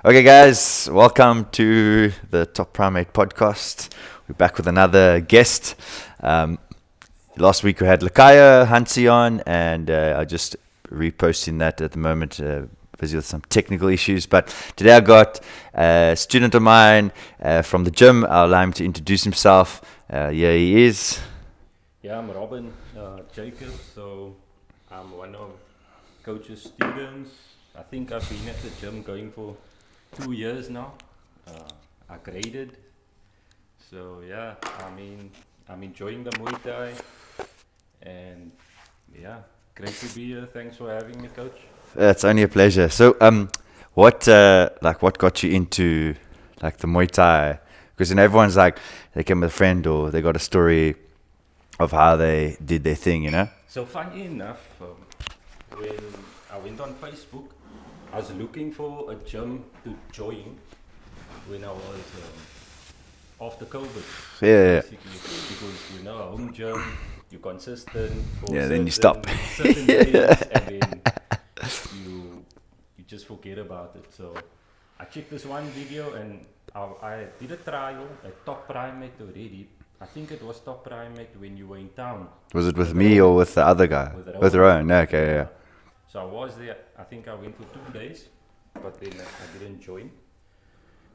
Okay, guys, welcome to the Top Primate Podcast. We're back with another guest. Last week we had Lakaya Hansi on, and I just reposting that at the moment. Busy with some technical issues, but today I got a student of mine from the gym. I'll allow him to introduce himself. Here he is. Yeah, I'm Robin Jacob, so I'm one of Coach's students. I think I've been at the gym going for 2 years now. I graded, so yeah, I'm enjoying the Muay Thai, and yeah, great to be here. Thanks for having me, Coach. It's only a pleasure. So, what got you into like the Muay Thai? Because everyone's like they came with a friend or they got a story of how they did their thing, So funny enough, when I went on Facebook, I was looking for a gym to join when I was after COVID. Yeah. Basically, because a home gym, you're consistent for Yeah, then you stop. certain days, and then you just forget about it. So I checked this one video and I did a trial at Top Primate already. I think it was Top Primate when you were in town. Was it with me or with the other guy? With Rowan. No, okay, yeah. So I was there. I think I went for 2 days, but then I didn't join.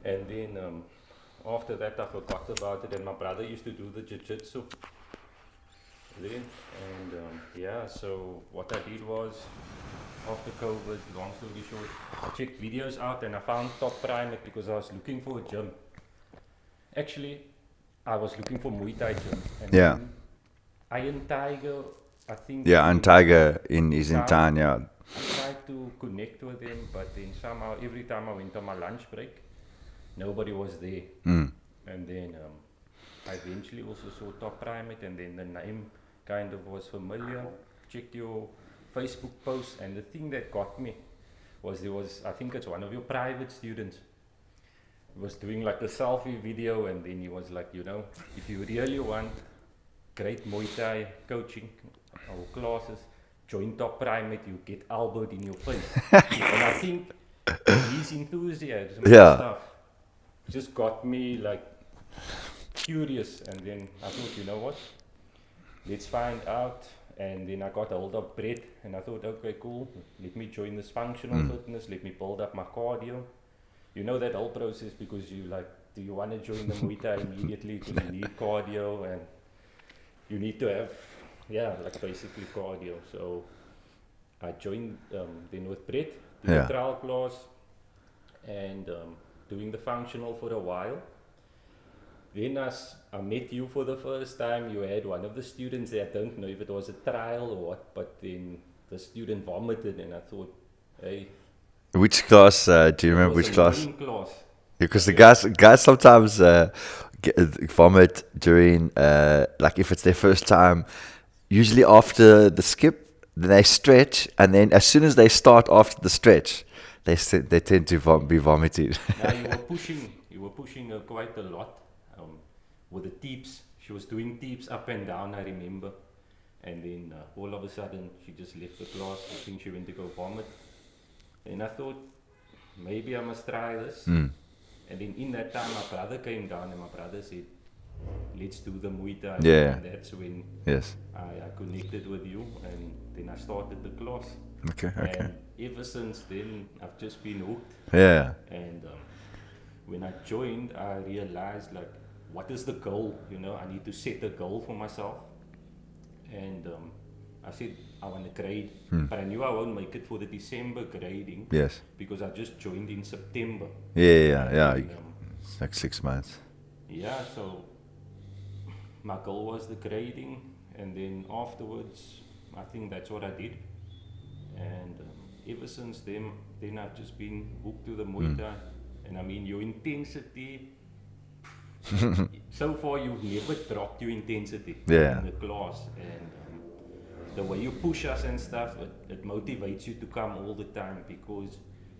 And then after that, I forgot about it. And my brother used to do the jiu-jitsu then. And so what I did was, after COVID, long story short, I checked videos out and I found Top Primate because I was looking for a gym. Actually, I was looking for Muay Thai gym. And then Iron Tiger, I think. Yeah, Iron Tiger is in town, yeah. I tried to connect with them, but then somehow every time I went on my lunch break, nobody was there. And then I eventually also saw Top Primate, and then the name kind of was familiar. Checked your Facebook post, and the thing that got me was I think it's one of your private students was doing like a selfie video, and then he was like, if you really want great Muay Thai coaching or classes, join Top Primate, you get elbowed in your face. And I think his enthusiasm and stuff just got me like curious, and then I thought, you know what, let's find out. And then I got a hold of Brett, and I thought, okay, cool, let me join this functional fitness, let me build up my cardio. You know that whole process, because you like, do you want to join the Muay Thai immediately because you need cardio and you need to have, like basically cardio. So I joined then with Brett, doing the trial class and doing the functional for a while. Then I met you for the first time. You had one of the students there. I don't know if it was a trial or what, but then the student vomited, and I thought, hey. Which class? Do you remember which class? Class. Because the guys sometimes vomit during, like if it's their first time. Usually after the skip, then they stretch, and then as soon as they start after the stretch, they tend to be vomited. Now you were pushing her quite a lot with the teeps. She was doing teeps up and down, I remember. And then all of a sudden, she just left the class. I think she went to go vomit. And I thought, maybe I must try this. And then in that time, my brother came down, and my brother said, let's do the Muay Thai. Yeah. And that's when I connected with you, and then I started the class. Okay. And ever since then, I've just been hooked. Yeah. And when I joined, I realized, like, what is the goal? I need to set a goal for myself. And I said, I want to grade. But I knew I won't make it for the December grading. Yes. Because I just joined in September. Yeah. It's like 6 months. Yeah, so my goal was the grading. And then afterwards, I think that's what I did. And ever since then I've just been hooked to the Muay Thai. And I mean, your intensity, so far you've never dropped your intensity in the class. And the way you push us and stuff, it motivates you to come all the time, because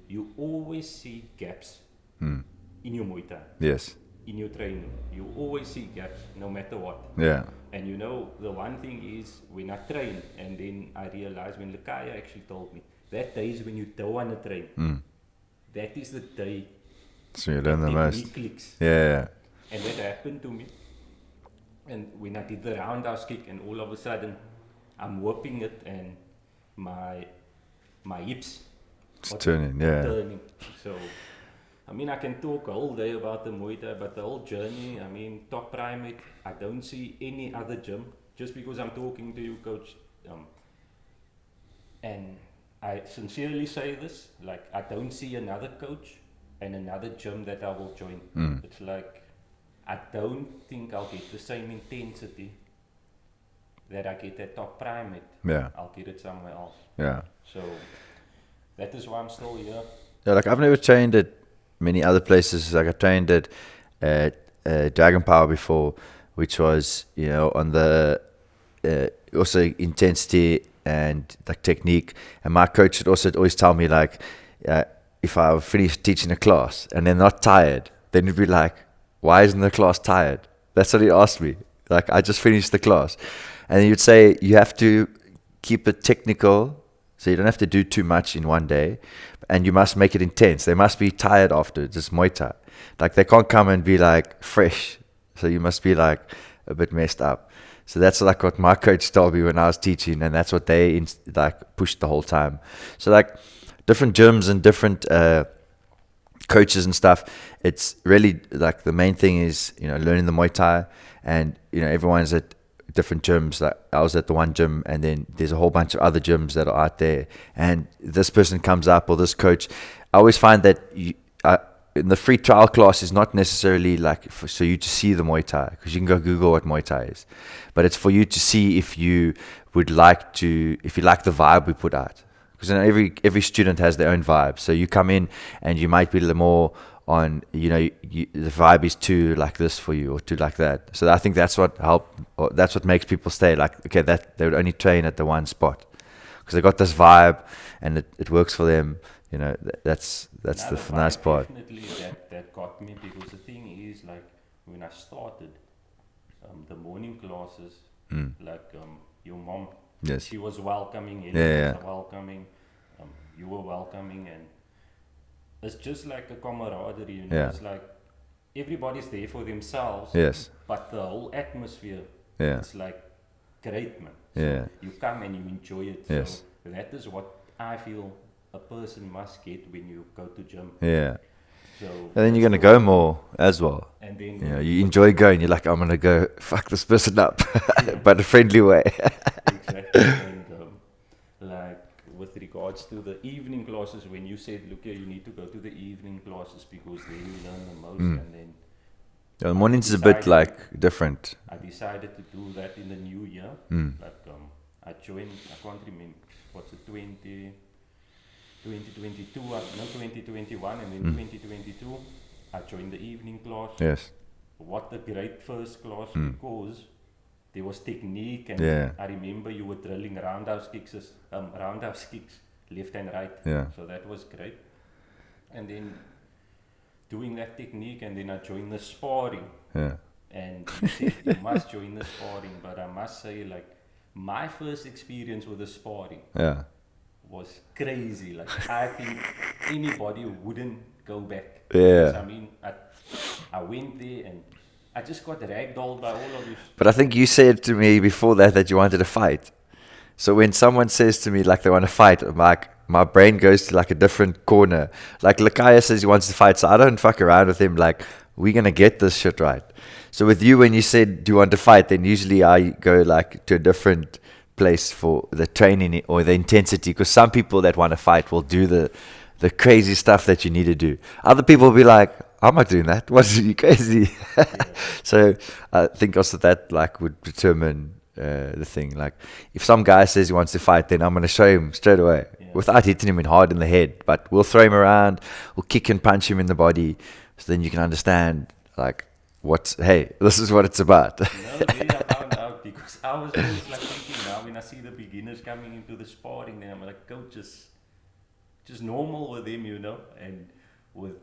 you always see gaps in your Muay Thai. Yes. In your training, you always see gaps, no matter what. Yeah. And the one thing is, when I train, and then I realized when Lakaya actually told me, that days when you don't want to train, that is the day So you learn the most. clicks. Yeah. And that happened to me. And when I did the roundhouse kick, and all of a sudden I'm whipping it, and my hips It's are turning, yeah. turning. So, I mean, I can talk a whole day about the Muay Thai, but the whole journey, I mean, Top Primate, I don't see any other gym, just because I'm talking to you, Coach. And I sincerely say this, like, I don't see another coach and another gym that I will join. It's like, I don't think I'll get the same intensity that I get at Top Primate. Yeah. I'll get it somewhere else. Yeah. So that is why I'm still here. Yeah, like I've never trained at many other places. Like I trained at Dragon Power before, which was, you know, on the also intensity and like technique. And my coach would also always tell me, like, if I finish teaching a class and they're not tired, then he'd be like, why isn't the class tired? That's what he asked me. Like, I just finished the class. And you'd say you have to keep it technical, so you don't have to do too much in one day, and you must make it intense. They must be tired after. It's Muay Thai. Like, they can't come and be like fresh. So you must be like a bit messed up. So that's like what my coach told me when I was teaching, and that's what they like pushed the whole time. So like different gyms and different coaches and stuff, it's really like the main thing is, you know, learning the Muay Thai, and, you know, everyone's at different gyms. Like I was at the one gym, and then there's a whole bunch of other gyms that are out there, and this person comes up, or this coach. I always find that in the free trial class is not necessarily like so you to see the Muay Thai, because you can go Google what Muay Thai is, but it's for you to see if you like the vibe we put out. Because, you know, every student has their own vibe. So you come in and you might be a little more on, you know, the vibe is too like this for you, or too like that. So I think that's what that's what makes people stay. Like, okay, that they would only train at the one spot because they got this vibe and it works for them. You know, that's the nice part. Definitely that got me, because the thing is, like, when I started the morning classes, like your mom, Yes. she was welcoming, was welcoming, you were welcoming, and it's just like a camaraderie, you know. Yeah. It's like everybody's there for themselves, Yes. but the whole atmosphere, Yeah. it's like great, man. So Yeah. you come and you enjoy it. Yes. So that is what I feel a person must get when you go to gym. Yeah. So And then you're gonna go more as well. and then You know, you enjoy going. You're like, I'm gonna go fuck this person up, but a friendly way. exactly. And like with regards to the evening classes, when you said, look here, you need to go to the evening classes because there you learn the most, and then The mornings is a bit like different. I decided to do that in the new year. Like I joined, I can't remember, what's it, 2022, no, 2021, and then 2022, I joined the evening class. Yes. What a great first class, because there was technique, and Yeah. I remember you were drilling roundhouse kicks left and right. Yeah. So that was great. And then doing that technique, and then I joined the sparring. Yeah. And you said you must join the sparring, but I must say, like, my first experience with the sparring Yeah. was crazy. Like, I think anybody wouldn't go back. Yeah. Because, I mean, I went there and I just got ragdolled by all of this. But I think you said to me before that you wanted to fight. So when someone says to me like they want to fight, I'm like, my brain goes to like a different corner. Like Lakaya says he wants to fight, so I don't fuck around with him. Like, we're gonna get this shit right. So with you, when you said, do you want to fight, then usually I go like to a different place for the training or the intensity, because some people that want to fight will do the crazy stuff that you need to do. Other people will be like, I'm not doing that. What's you crazy? So I think also that like would determine the thing. Like, if some guy says he wants to fight, then I'm going to show him straight away without hitting him hard in the head. But we'll throw him around, we'll kick and punch him in the body, so then you can understand like hey, this is what it's about. No, then I found out, because I was always like thinking, now when I see the beginners coming into the sparring, then I'm like, coach, just normal with them, you know. And with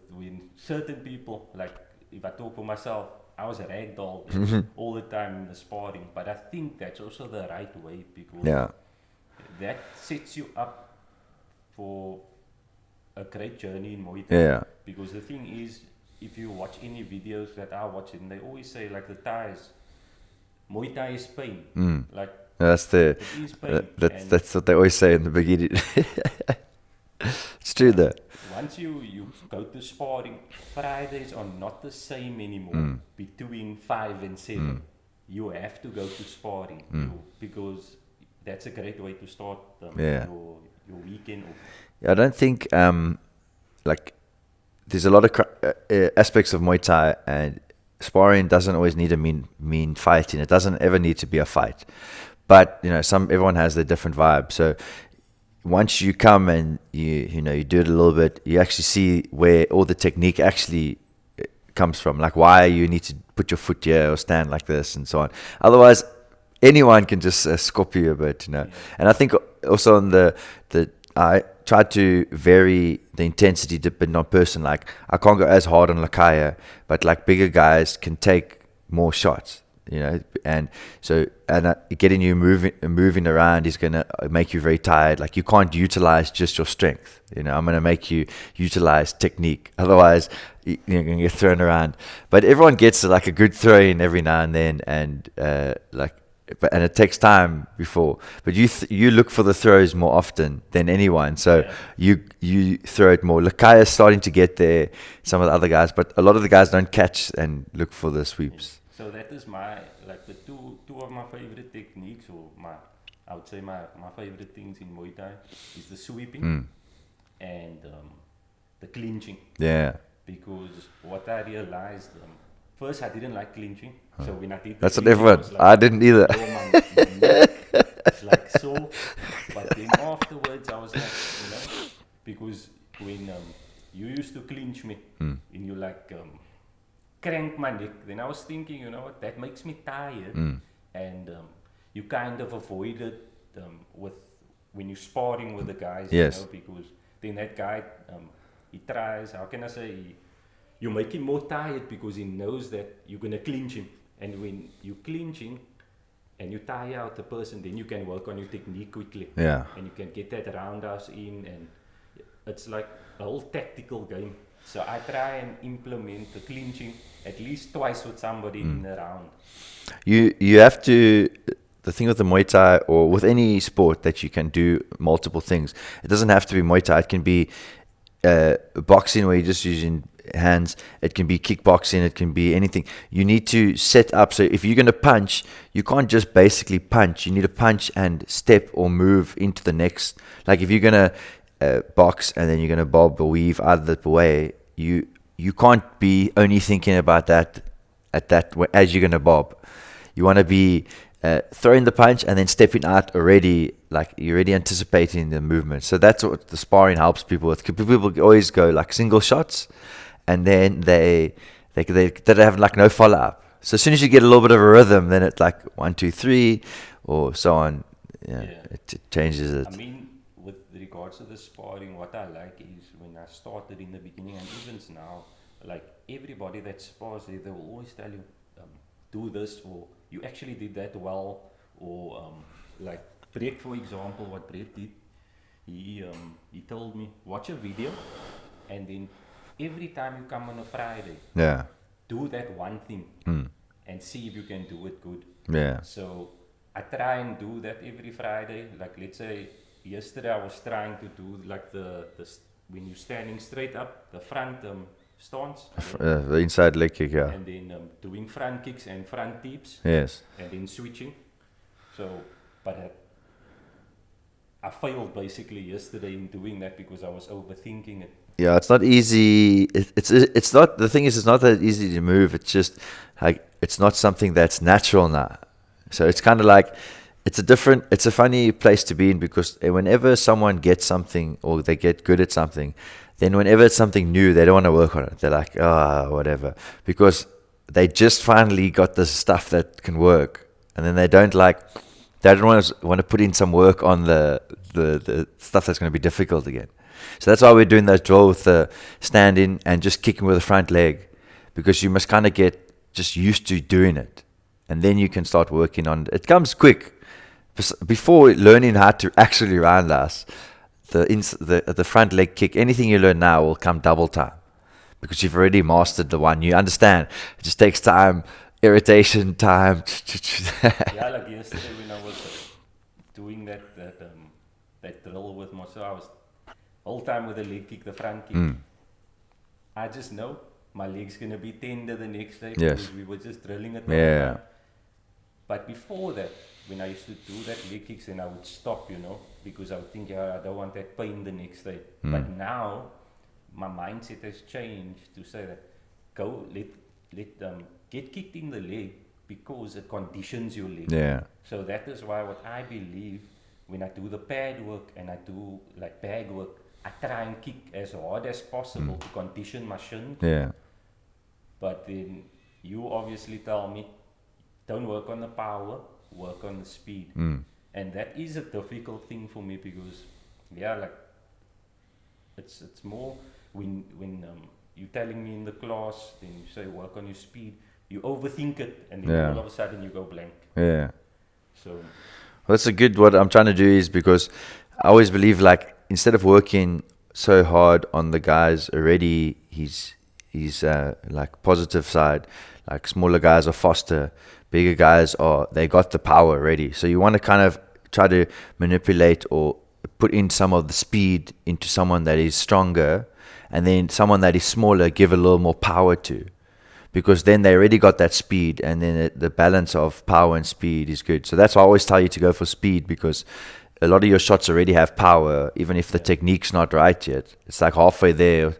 certain people, like if I talk for myself, I was a ragdoll all the time in the sparring. But I think that's also the right way, because that sets you up for a great journey in Muay Thai. Yeah. Because the thing is, if you watch any videos that I watch, and they always say like the Thais, Muay Thai is pain. Like That's the it is pain. that's what they always say in the beginning. It's true though. Once you go to sparring, Fridays are not the same anymore between 5 and 7. You have to go to sparring because that's a great way to start your weekend off. I don't think like there's a lot of aspects of Muay Thai, and sparring doesn't always need to mean fighting. It doesn't ever need to be a fight, but everyone has their different vibe. So once you come and you do it a little bit, you actually see where all the technique actually comes from, like why you need to put your foot here or stand like this and so on. Otherwise, anyone can just scorp you a bit, And I think also on the I try to vary the intensity depending on person. Like I can't go as hard on Lakaya, but like bigger guys can take more shots, and so getting you moving around is gonna make you very tired. Like you can't utilize just your strength. I'm gonna make you utilize technique. Otherwise, you're gonna get thrown around. But everyone gets like a good throw in every now and then, and and it takes time before. But you look for the throws more often than anyone, so you throw it more. Lakaya is starting to get there. Some of the other guys, but a lot of the guys don't catch and look for the sweeps. So that is the two of my favorite techniques, or I would say my favorite things in Muay Thai is the sweeping and the clinching. Yeah. Because what I realized, first I didn't like clinching. So when I did that's what everyone. I didn't either. Oh, my neck, it's like so. But then afterwards I was like, because when you used to clinch me and you crank my neck, then I was thinking, what, that makes me tired. And you kind of avoid it with when you're sparring with the guys, because then that guy, he tries, how can I say, you make him more tired because he knows that you're going to clinch him. And when you're clinching and you tire out the person, then you can work on your technique quickly. Yeah. And you can get that roundhouse in, and it's like a whole tactical game. So I try and implement the clinching at least twice with somebody in a round. You have to. The thing with the Muay Thai, or with any sport, that you can do multiple things. It doesn't have to be Muay Thai. It can be boxing where you're just using hands. It can be kickboxing. It can be anything. You need to set up. So if you're going to punch, you can't just basically punch. You need to punch and step or move into the next. Like if you're going to box and then you're going to bob or weave out of the way, you can't be only thinking about that as you're going to bob. You want to be throwing the punch and then stepping out already, like you're already anticipating the movement. So that's what the sparring helps people with. People always go like single shots, and then they have like no follow up. So as soon as you get a little bit of a rhythm, then it's like 1, 2, 3, or so on. It changes it. I mean, with regards to the sparring, what I like is when I started in the beginning, and even now, like everybody that spars, they will always tell you, do this, or you actually did that well, or like Brett, for example, what Brett did, he told me, watch a video, and then every time you come on a Friday, do that one thing and see if you can do it good. Yeah. So I try and do that every Friday. Like let's say yesterday I was trying to do like the when you're standing straight up, the front stance, the inside leg kick, and then doing front kicks and front teeps, and then switching. So, but I failed basically yesterday in doing that because I was overthinking it. Yeah, it's not easy. It's not, the thing is, it's not that easy to move. It's just like it's not something that's natural now. So it's kind of like it's a funny place to be in, because whenever someone gets something or they get good at something, then whenever it's something new, they don't want to work on it. They're like, whatever, because they just finally got this stuff that can work, and then they don't want to put in some work on the stuff that's going to be difficult again. So that's why we're doing those drills with the standing and just kicking with the front leg, because you must kind of get just used to doing it, and then you can start working on it. It comes quick. Before learning how to actually roundhouse, the front leg kick, anything you learn now will come double time because you've already mastered the one. You understand. It just takes time, irritation, time. Yeah, like yesterday when I was doing that drill with myself, I was whole time with the leg kick, the front kick. I just know my leg's gonna be tender the next day because we were just drilling it. Yeah. But before that, when I used to do that leg kicks, and I would stop, because I would think, I don't want that pain the next day. But now, my mindset has changed to say that go let get kicked in the leg because it conditions your leg. Yeah. So that is why what I believe when I do the pad work and I do like bag work, I try and kick as hard as possible to condition my shin. Yeah. But then you obviously tell me, don't work on the power, work on the speed. And that is a difficult thing for me because, it's more when you're telling me in the class, then you say work on your speed, you overthink it, and then all of a sudden you go blank. Yeah. So Well, that's what I'm trying to do is because I always believe like instead of working so hard on the guys already, he's like positive side, like smaller guys are faster, bigger guys they got the power already. So you want to kind of try to manipulate or put in some of the speed into someone that is stronger, and then someone that is smaller give a little more power to, because then they already got that speed, and then the balance of power and speed is good. So that's why I always tell you to go for speed, because a lot of your shots already have power, even if the technique's not right yet. It's like halfway there,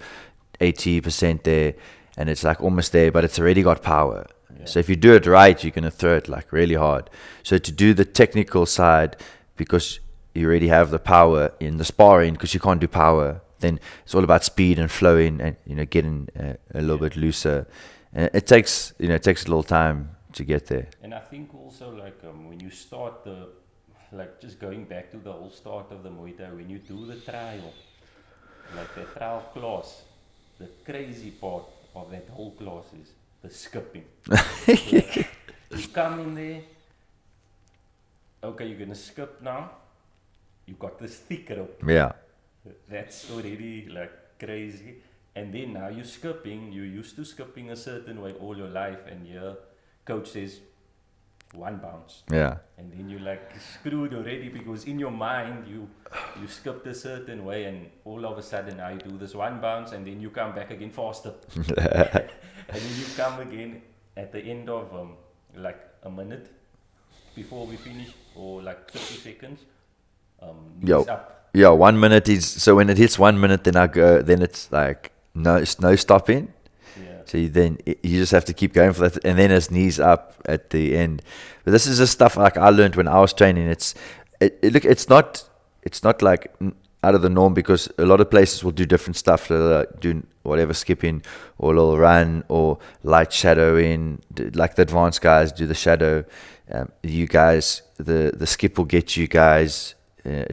80% there, and it's like almost there, but it's already got power. Yeah. So if you do it right, you're going to throw it like really hard. So to do the technical side, because you already have the power in the sparring, because you can't do power, then it's all about speed and flowing and getting a little bit looser. And it takes a little time to get there. And I think also like when you start just going back to the whole start of the Muay Thai, when you do the trial, like the trial class, the crazy part of that whole class is the skipping. Like, you come in there, okay, you're gonna skip now. You got this thick rope. Yeah. That's already like crazy. And then now you're skipping, you're used to skipping a certain way all your life, and your coach says, one bounce. Yeah. And then you're like screwed already, because in your mind you skipped a certain way, and all of a sudden now you do this one bounce, and then you come back again faster. And then you come again at the end of like a minute before we finish, or like 30 seconds, knees up. Yeah, 1 minute is, so when it hits 1 minute, then I go, then it's like no stopping. Yeah. So you just have to keep going for that, and then it's knees up at the end. But this is the stuff like I learned when I was training. It's not like out of the norm, because a lot of places will do different stuff. They'll do whatever, skipping, or they'll run, or light shadowing. Like the advanced guys do the shadow. You guys, the skip will get you guys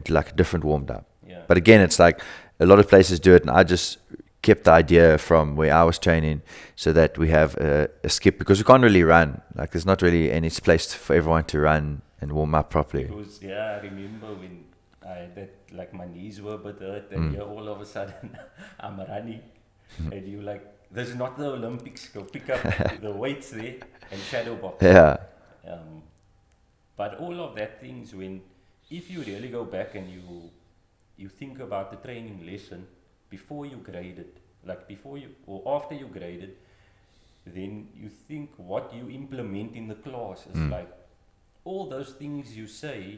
like a different warmed up. Yeah. But again, it's like a lot of places do it, and I just kept the idea from where I was training, so that we have a skip, because we can't really run. Like there's not really any place for everyone to run and warm up properly. Because I remember when like my knees were a bit hurt, and all of a sudden I'm running, and you like, this is not the Olympics, go pick up the weights there and shadow box. Yeah. But all of that things, if you really go back and you think about the training lesson before you graded, like before you or after you graded, then you think what you implement in the class is like all those things you say,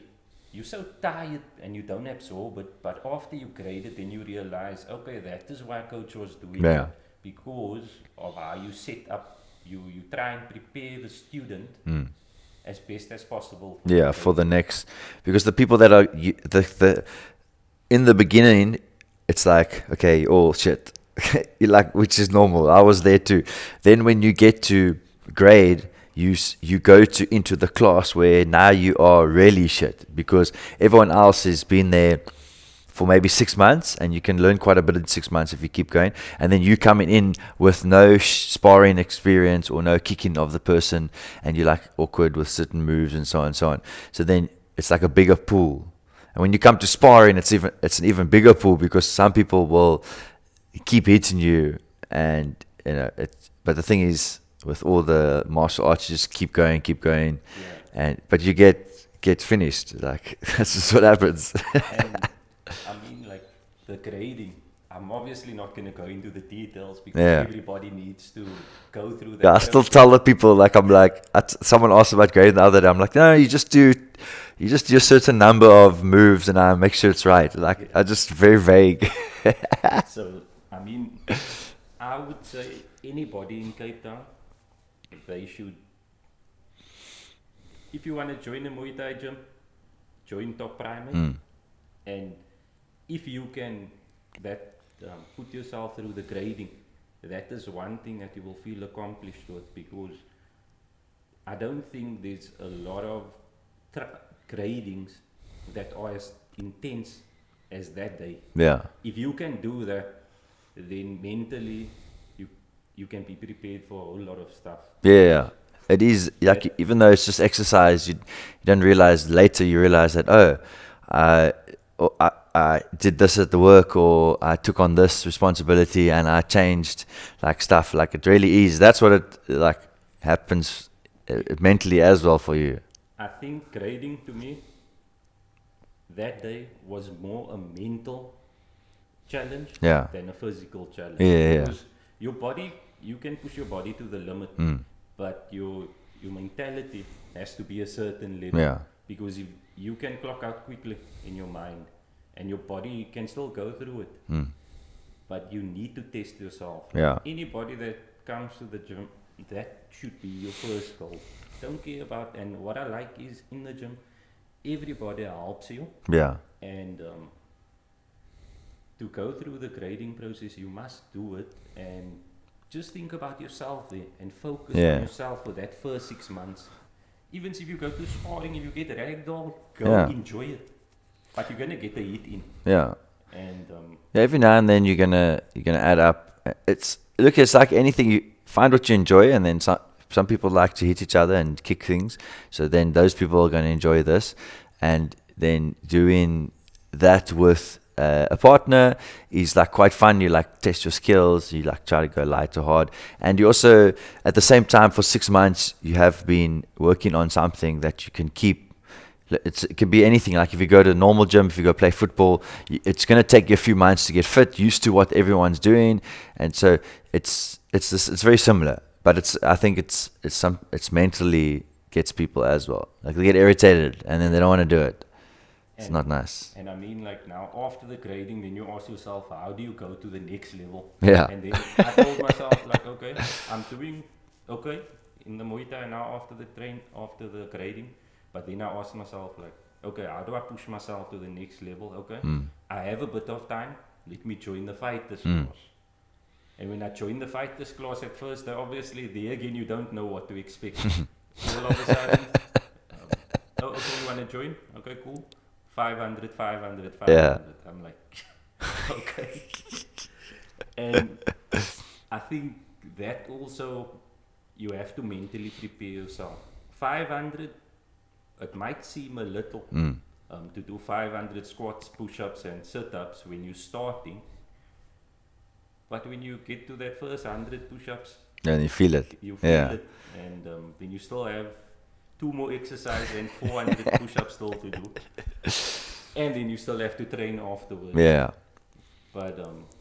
you're so tired and you don't absorb it, but after you graded, then you realize, okay, that is why coach was doing it, because of how you set up, you try and prepare the student as best as possible. For the next, because the people that are in the beginning, it's like, okay, oh shit, like, which is normal. I was there too. Then when you get to grade, you go into the class where now you are really shit, because everyone else has been there for maybe 6 months, and you can learn quite a bit in 6 months if you keep going. And then you coming in with no sparring experience or no kicking of the person, and you're like awkward with certain moves and so on and so on. So then it's like a bigger pool, And when you come to sparring, it's an even bigger pool because some people will keep hitting you, and but the thing is, with all the martial arts, you just keep going, but you get finished. Like that's just what happens. And I mean, like the grading. I'm obviously not going to go into the details because everybody needs to go through that. Yeah, I still tell the people, like, someone asked about grading the other day. I'm like, no, you just do a certain number of moves and I make sure it's right. Like, I just very vague. So, I mean, I would say anybody in Cape Town, they should, if you want to join a Muay Thai gym, join Top Primate. And if you can put yourself through the grading, that is one thing that you will feel accomplished with, because I don't think there's a lot of gradings that are as intense as that day. Yeah. If you can do that, then mentally you can be prepared for a whole lot of stuff. Yeah. It is, like, even though it's just exercise, you don't realize, later you realize that, I did this at the work, or I took on this responsibility and I changed, like, stuff. Like, it really is. That's what it, like, happens mentally as well for you. I think grading to me that day was more a mental challenge than a physical challenge. Because your body, you can push your body to the limit, but your mentality has to be a certain level. Yeah. Because if you can clock out quickly in your mind, and your body can still go through it. But you need to test yourself. Yeah. Anybody that comes to the gym, that should be your first goal. Don't care about, and what I like is in the gym, everybody helps you. Yeah. And to go through the grading process, you must do it, and just think about yourself there and focus on yourself for that first 6 months. Even if you go to sparring, if you get ragdoll, go enjoy it. But you're gonna get the heat in. Yeah. And every now and then you're gonna add up. It's like anything. You find what you enjoy, and then some people like to hit each other and kick things. So then those people are gonna enjoy this, and then doing that with a partner is like quite fun. You like test your skills. You like try to go light or hard, and you also at the same time for 6 months you have been working on something that you can keep. It can be anything. Like if you go to a normal gym, if you go play football, it's going to take you a few months to get fit, used to what everyone's doing, and so it's very similar. But I think it's mentally gets people as well. Like they get irritated and then they don't want to do it. It's not nice. And I mean, like now after the grading, then you ask yourself, how do you go to the next level? Yeah. And then I told myself, like, okay, I'm doing okay in the Muay Thai now after the grading. But then I asked myself, like, okay, how do I push myself to the next level? Okay, I have a bit of time. Let me join the fighters class. And when I joined the fighters class at first, obviously, there again, you don't know what to expect. So all of a sudden, okay, you want to join? Okay, cool. 500. Yeah. I'm like, okay. And I think that also, you have to mentally prepare yourself. 500, it might seem a little to do 500 squats, push-ups and sit-ups when you're starting. But when you get to that first 100 push-ups, and you feel it. You feel it. And then you still have 2 more exercises and 400 push-ups still to do. And then you still have to train afterwards. Yeah. But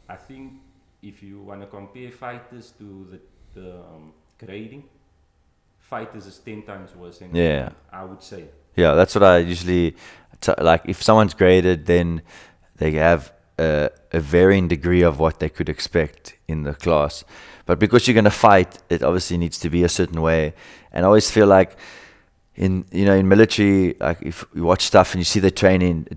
I think if you want to compare fighters to the grading, fighters is 10 times worse than I would say. Yeah, that's what I usually like. If someone's graded, then they have a varying degree of what they could expect in the class. But because you're going to fight, it obviously needs to be a certain way. And I always feel like in military, like if you watch stuff and you see the training,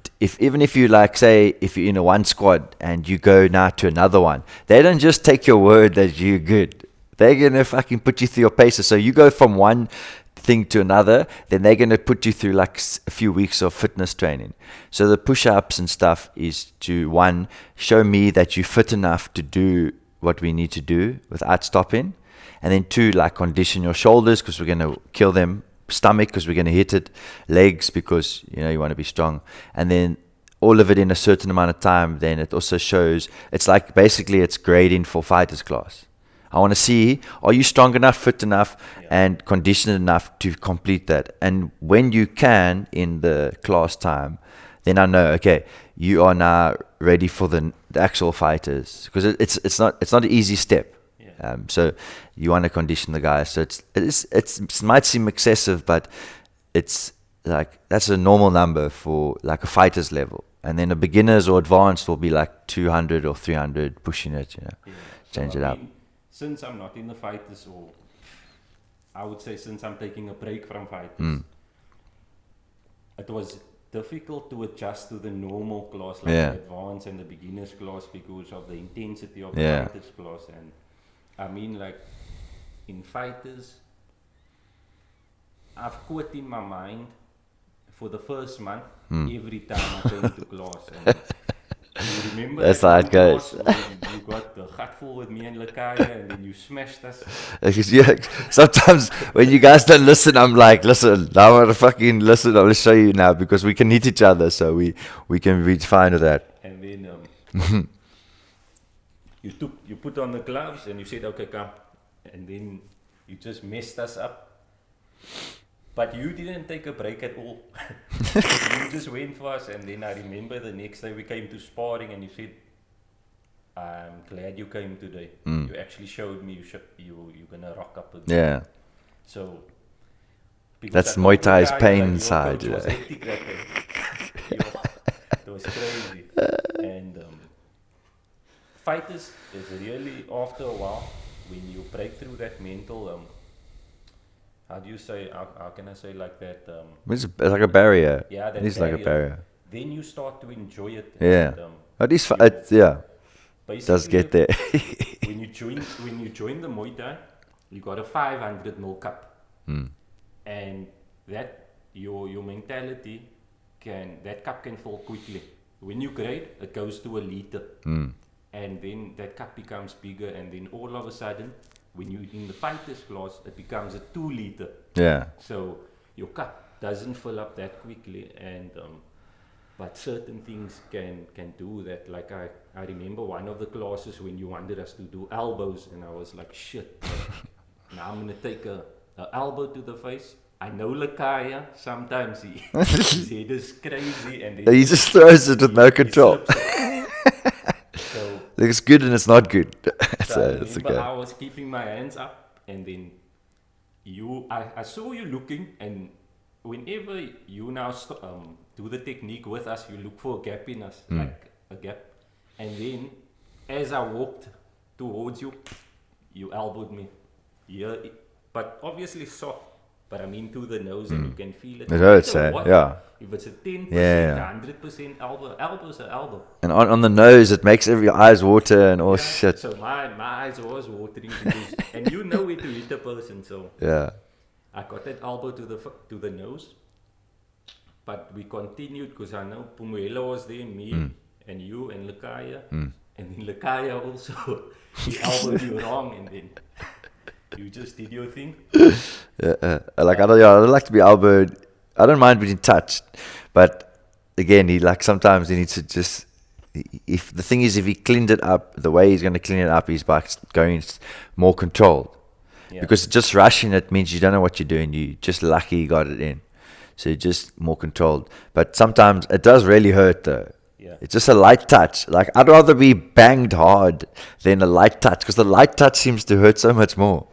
even if you like say if you're in a one squad and you go now to another one, they don't just take your word that you're good. They're gonna fucking put you through your paces. So you go from one thing to another, then they're gonna put you through like a few weeks of fitness training. So the push-ups and stuff is to, one, show me that you're fit enough to do what we need to do without stopping, and then 2, like condition your shoulders because we're gonna kill them, stomach because we're gonna hit it, legs because you want to be strong, and then all of it in a certain amount of time, then it also shows, it's like basically it's grading for fighters class. I want to see, are you strong enough, fit enough, and conditioned enough to complete that? And when you can in the class time, then I know, okay, you are now ready for the actual fighters, because it's not an easy step. So you want to condition the guys. So it might seem excessive, but it's like that's a normal number for like a fighter's level. And then a beginners or advanced will be like 200 or 300, pushing it, change it up. Since I'm not in the fighters, or I would say since I'm taking a break from fighters, it was difficult to adjust to the normal class, like the advanced and the beginners class, because of the intensity of the fighters class. And I mean, like in fighters, I've quit in my mind for the first month every time I came to class. And you remember that's how it goes. You got the gut full with me and Lakaya, and then you smashed us. Sometimes when you guys don't listen, I'm like, listen, I want to fucking listen. I'm going to show you now, because we can hit each other, so we can be fine with that. And then you put on the gloves and you said, okay, come. And then you just messed us up. But you didn't take a break at all. You just went for us. And then I remember the next day we came to sparring and you said, I'm glad you came today. You actually showed me you're going to rock up again. Yeah. So that's Muay Thai's pain side. It was hectic that day. It was crazy. And fighters is really, after a while, when you break through that mental, how do you say, how can I say like that? It's like a barrier. Yeah, that it's like a barrier. Then you start to enjoy it. Yeah. And, it does get there. when you join the Muay Thai, you got a 500ml cup. And that, your mentality, that cup can fall quickly. When you grade, it goes to a liter. And then that cup becomes bigger, and then all of a sudden, when you're in the fighters class, it becomes a 2 liter. Yeah. So your cup doesn't fill up that quickly, and but certain things can do that. Like I remember one of the classes when you wanted us to do elbows, and I was like, shit, now I'm gonna take a elbow to the face. I know Lakaya, sometimes his head is crazy, and then he just throws it with no control. So it's good and it's not good. So it's okay. I was keeping my hands up, and then I saw you looking, and whenever you now do the technique with us, you look for a gap in us, like a gap. And then as I walked towards you, you elbowed me. Yeah, but obviously soft. But I mean to the nose, and you can feel it. It hurts, yeah. If it's a 10%, 100% elbow's an elbow. And on the nose, it makes every eyes water and all shit. So my eyes was watering, because, and you know where to hit a person, so I got that elbow to the nose. But we continued, because I know Pumuela was there, me and you and Lakaya, and then Lakaya also, he elbowed you wrong, and then you just did your thing. Like I don't like to be elbowed. I don't mind being touched, but again, sometimes he needs to just. If the thing is, if he cleaned it up, the way he's going to clean it up is by going more controlled. Because just rushing it means you don't know what you're doing. You just lucky you got it in, so you're just more controlled. But sometimes it does really hurt though. It's just a light touch. Like I'd rather be banged hard than a light touch, because the light touch seems to hurt so much more.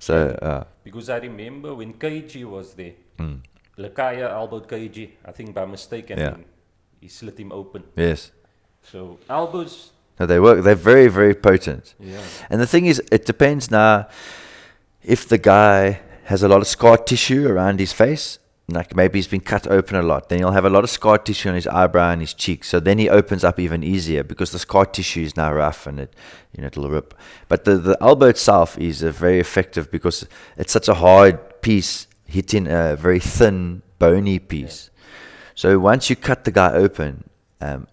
So because I remember when KG was there, Lakaya elbowed KG, I think by mistake, and then he slit him open. Yes. So elbows. No, they work. They're very, very potent. Yeah. And the thing is, it depends now. If the guy has a lot of scar tissue around his face, like maybe he's been cut open a lot, then he'll have a lot of scar tissue on his eyebrow and his cheek. So then he opens up even easier, because the scar tissue is now rough and it'll rip. But the elbow itself is very effective, because it's such a hard piece hitting a very thin, bony piece. So once you cut the guy open,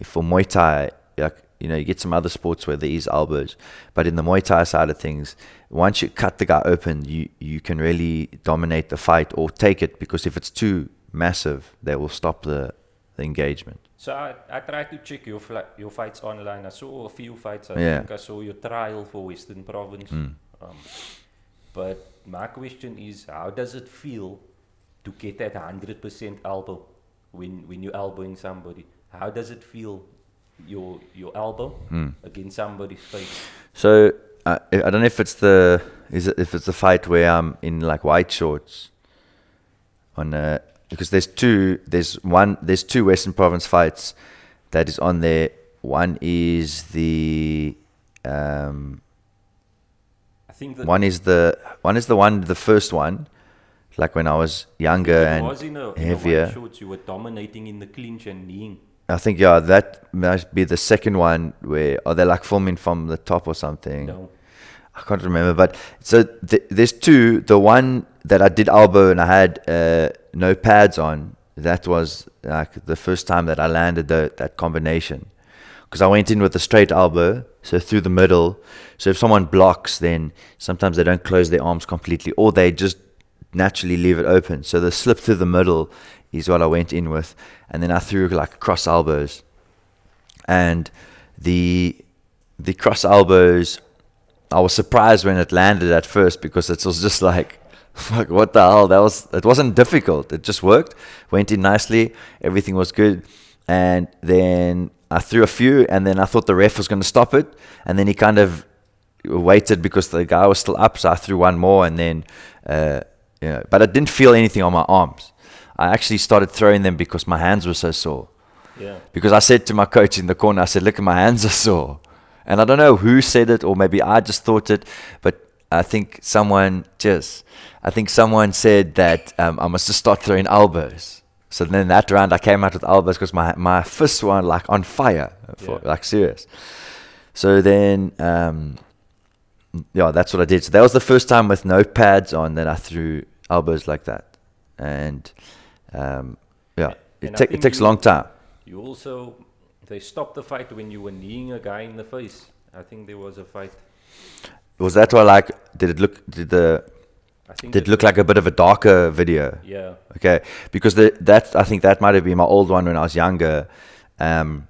for Muay Thai, you get some other sports where there is elbows, but in the Muay Thai side of things, once you cut the guy open, you can really dominate the fight or take it, because if it's too massive, they will stop the engagement. So I tried to check your fights online. I saw a few fights. I Yeah. think I saw your trial for Western Province. But my question is, how does it feel to get that 100% elbow when you're elbowing somebody? How does it feel, your elbow against somebody's face? So I don't know if it's if it's the fight where I'm in like white shorts on because there's two Western Province fights that is on there. One is the I think that the first one, like when I was younger it and was in a heavier. white shorts, you were dominating in the clinch and kneeing. I think that must be the second one where they're like filming from the top or something. No. I can't remember, but so there's two. The one that I did elbow and I had no pads on. That was like the first time that I landed that combination, because I went in with a straight elbow, so through the middle. So if someone blocks, then sometimes they don't close their arms completely, or they just naturally leave it open. So the slip through the middle is what I went in with, and then I threw like cross elbows, and the cross elbows, I was surprised when it landed at first, because it was just like, fuck, what the hell? It wasn't difficult. It just worked, went in nicely, everything was good. And then I threw a few, and then I thought the ref was going to stop it, and then he kind of waited because the guy was still up, so I threw one more, and then but I didn't feel anything on my arms. I actually started throwing them because my hands were so sore. Yeah. Because I said to my coach in the corner, I said, look, my hands are sore. And I don't know who said it, or maybe I just thought it, but I think someone said that I must just start throwing elbows. So then that round I came out with elbows because my fists were like on fire, like serious. So then, that's what I did. So that was the first time with no pads on that I threw elbows like that. And it takes a long time. You also, they stopped the fight when you were kneeing a guy in the face. I think there was a fight. Was that why, like, did it look like a bit of a darker video? Yeah. Okay, because I think that might have been my old one when I was younger, and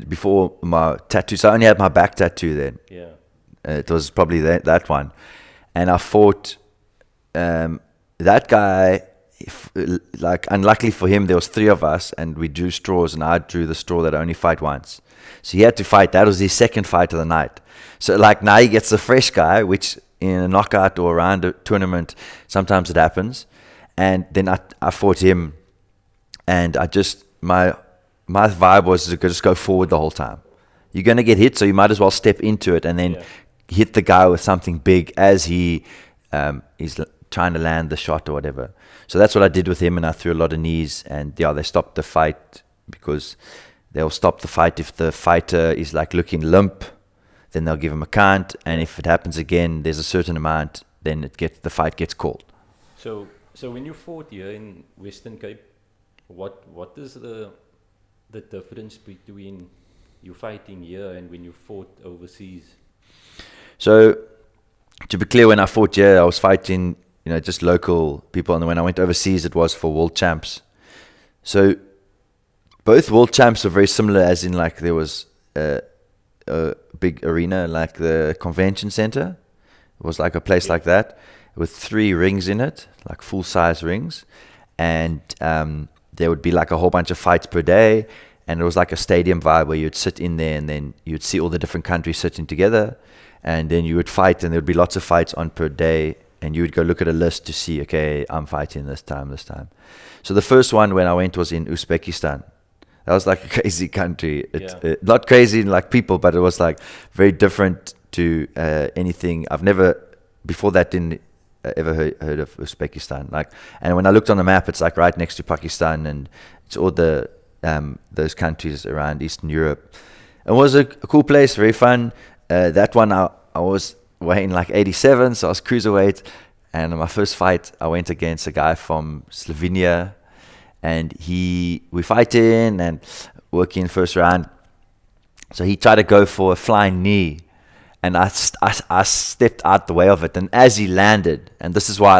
before my tattoo. So I only had my back tattoo then. Yeah. It was probably that one, and I fought that guy. Like, unluckily for him, there was 3 of us, and we drew straws, and I drew the straw that I only fight once. So he had to fight. That was his second fight of the night. So like now he gets the fresh guy, which in a knockout or around a tournament, sometimes it happens. And then I fought him, and my vibe was to just go forward the whole time. You're going to get hit, so you might as well step into it and then hit the guy with something big as he is trying to land the shot or whatever. So that's what I did with him, and I threw a lot of knees, and they stopped the fight, because they'll stop the fight if the fighter is like looking limp, then they'll give him a count, and if it happens again, there's a certain amount, then the fight gets called. So when you fought here in Western Cape, what is the difference between you fighting here and when you fought overseas? So to be clear, when I fought here, I was fighting just local people, and when I went overseas, it was for world champs. So both world champs are very similar, as in like there was a big arena, like the convention center. It was like a place like that with 3 rings in it, like full-size rings, and there would be like a whole bunch of fights per day, and it was like a stadium vibe where you'd sit in there, and then you'd see all the different countries sitting together, and then you would fight, and there would be lots of fights on per day, and you would go look at a list to see, okay, I'm fighting this time. So the first one when I went was in Uzbekistan. That was like a crazy country. Not crazy in like people, but it was like very different to anything. I've never, before that, didn't ever heard of Uzbekistan. And when I looked on the map, it's like right next to Pakistan, and it's all the those countries around Eastern Europe. It was a cool place, very fun. That one I was weighing like 87, so I was cruiserweight. And in my first fight, I went against a guy from Slovenia, and we fighting and working first round. So he tried to go for a flying knee, and I stepped out the way of it. And as he landed, and this is why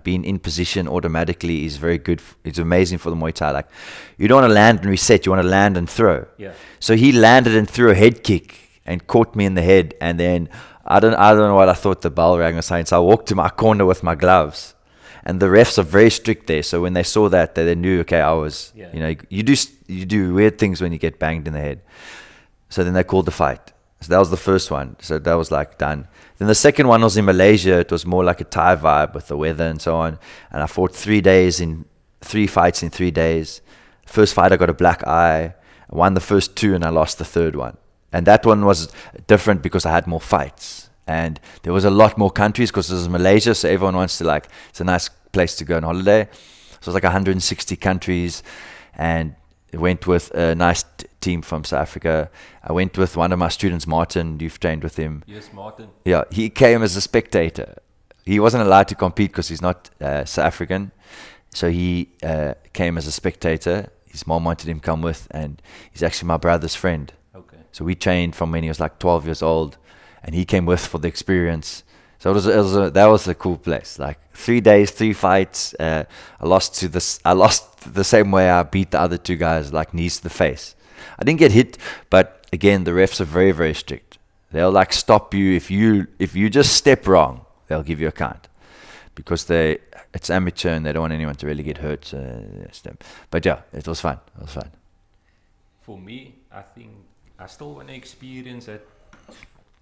being in position automatically is very good. It's amazing for the Muay Thai. Like, you don't want to land and reset. You want to land and throw. Yeah. So he landed and threw a head kick and caught me in the head. And then I don't know what I thought the bell rang or something. So I walked to my corner with my gloves. And the refs are very strict there. So when they saw that, they knew, okay, I was, Yeah. you know, you do weird things when you get banged in the head. So then they called the fight. So that was the first one. So that was like done. Then the second one was in Malaysia. It was more like a Thai vibe with the weather and so on. And I fought 3 fights in 3 days. First fight, I got a black eye. I won the first 2 and I lost the third one. And that one was different because I had more fights. And there was a lot more countries because this is Malaysia. So everyone wants to like, it's a nice place to go on holiday. So it was like 160 countries. And went with a nice team from South Africa. I went with one of my students, Martin. You've trained with him. Yes, Martin. Yeah, he came as a spectator. He wasn't allowed to compete because he's not South African. So he came as a spectator. His mom wanted him to come with, and he's actually my brother's friend. Okay. So we trained from when he was like 12 years old, and he came with for the experience. So that was a cool place. Like 3 days, 3 fights. I lost the same way I beat the other 2 guys, like knees to the face. I didn't get hit, but again, the refs are very, very strict. They'll like stop you if you just step wrong. They'll give you a count because it's amateur and they don't want anyone to really get hurt. But yeah, it was fun. It was fun. For me, I think I still want to experience it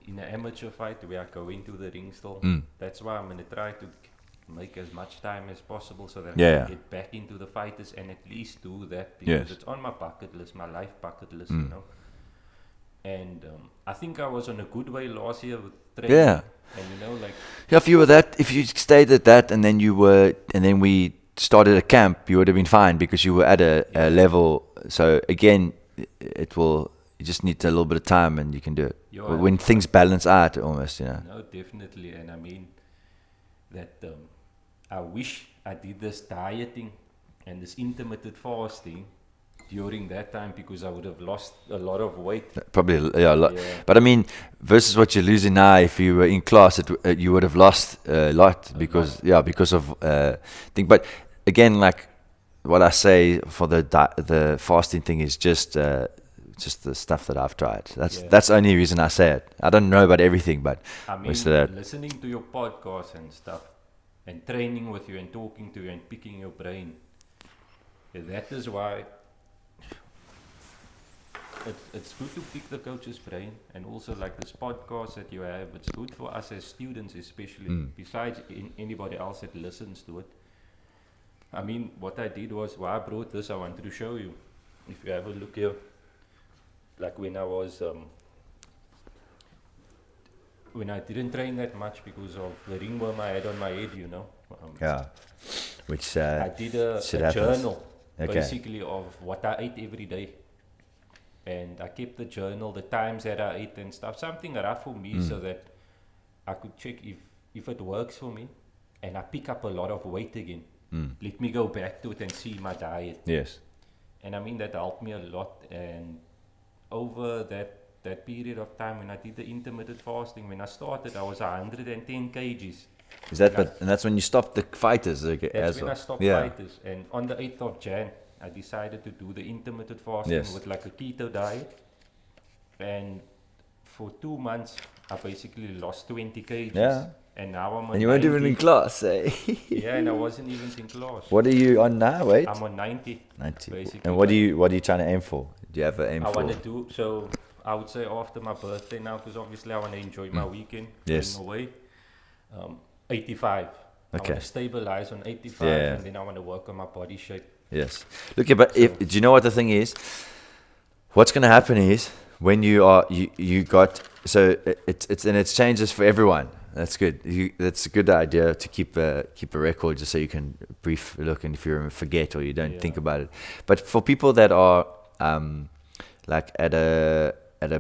in an amateur fight where I go into the ring still. That's why I'm going to try to make as much time as possible so that I can get back into the fighters and at least do that because it's on my bucket list, my life bucket list, you know. And I think I was on a good way last year with training. Yeah. And you know, like if you stayed at that and then we started a camp, you would have been fine because you were at a level. So again, you just need a little bit of time and you can do it. When things balance out almost, you know. No, definitely. And I mean that I wish I did this dieting and this intermittent fasting during that time because I would have lost a lot of weight. Probably, a lot. Yeah. But I mean, versus what you're losing now, if you were in class, you would have lost a lot because of thing. But again, like what I say for the fasting thing is just the stuff that I've tried. That's the only reason I say it. I don't know about everything, but I mean, listening to your podcast and stuff, and training with you and talking to you and picking your brain, that is why it's good to pick the coach's brain, and also like this podcast that you have, it's good for us as students especially, besides anybody else that listens to it. I mean, what I did was, why I brought this, I wanted to show you. If you have a look here, like when I was, when I didn't train that much because of the ringworm I had on my head, you know. Which I did a journal, basically, of what I ate every day. And I kept the journal, the times that I ate and stuff, something rough for me so that I could check if it works for me and I pick up a lot of weight again. Let me go back to it and see my diet. Yes. And I mean, that helped me a lot. And over that period of time when I did the intermittent fasting, when I started, I was 110 kgs. Is that, and that's when you stopped the fighters? That's when I stopped fighters. And on the 8th of Jan, I decided to do the intermittent fasting with like a keto diet. And for 2 months, I basically lost 20 kgs. Yeah. And now I'm on And you weren't even in class, eh? Yeah, and I wasn't even in class. What are you on now, wait? I'm on 90. 90. Basically. And what are you trying to aim for? Do you have an aim for? I want to do, so I would say after my birthday now, because obviously I want to enjoy my weekend. Yes. In a way. 85. Okay. I want to stabilize on 85 and then I want to work on my body shape. Yes. Look, but do you know what the thing is? What's going to happen is when it's changes for everyone. That's good. That's a good idea to keep a record just so you can brief look and if you forget or you don't think about it. But for people that are like at a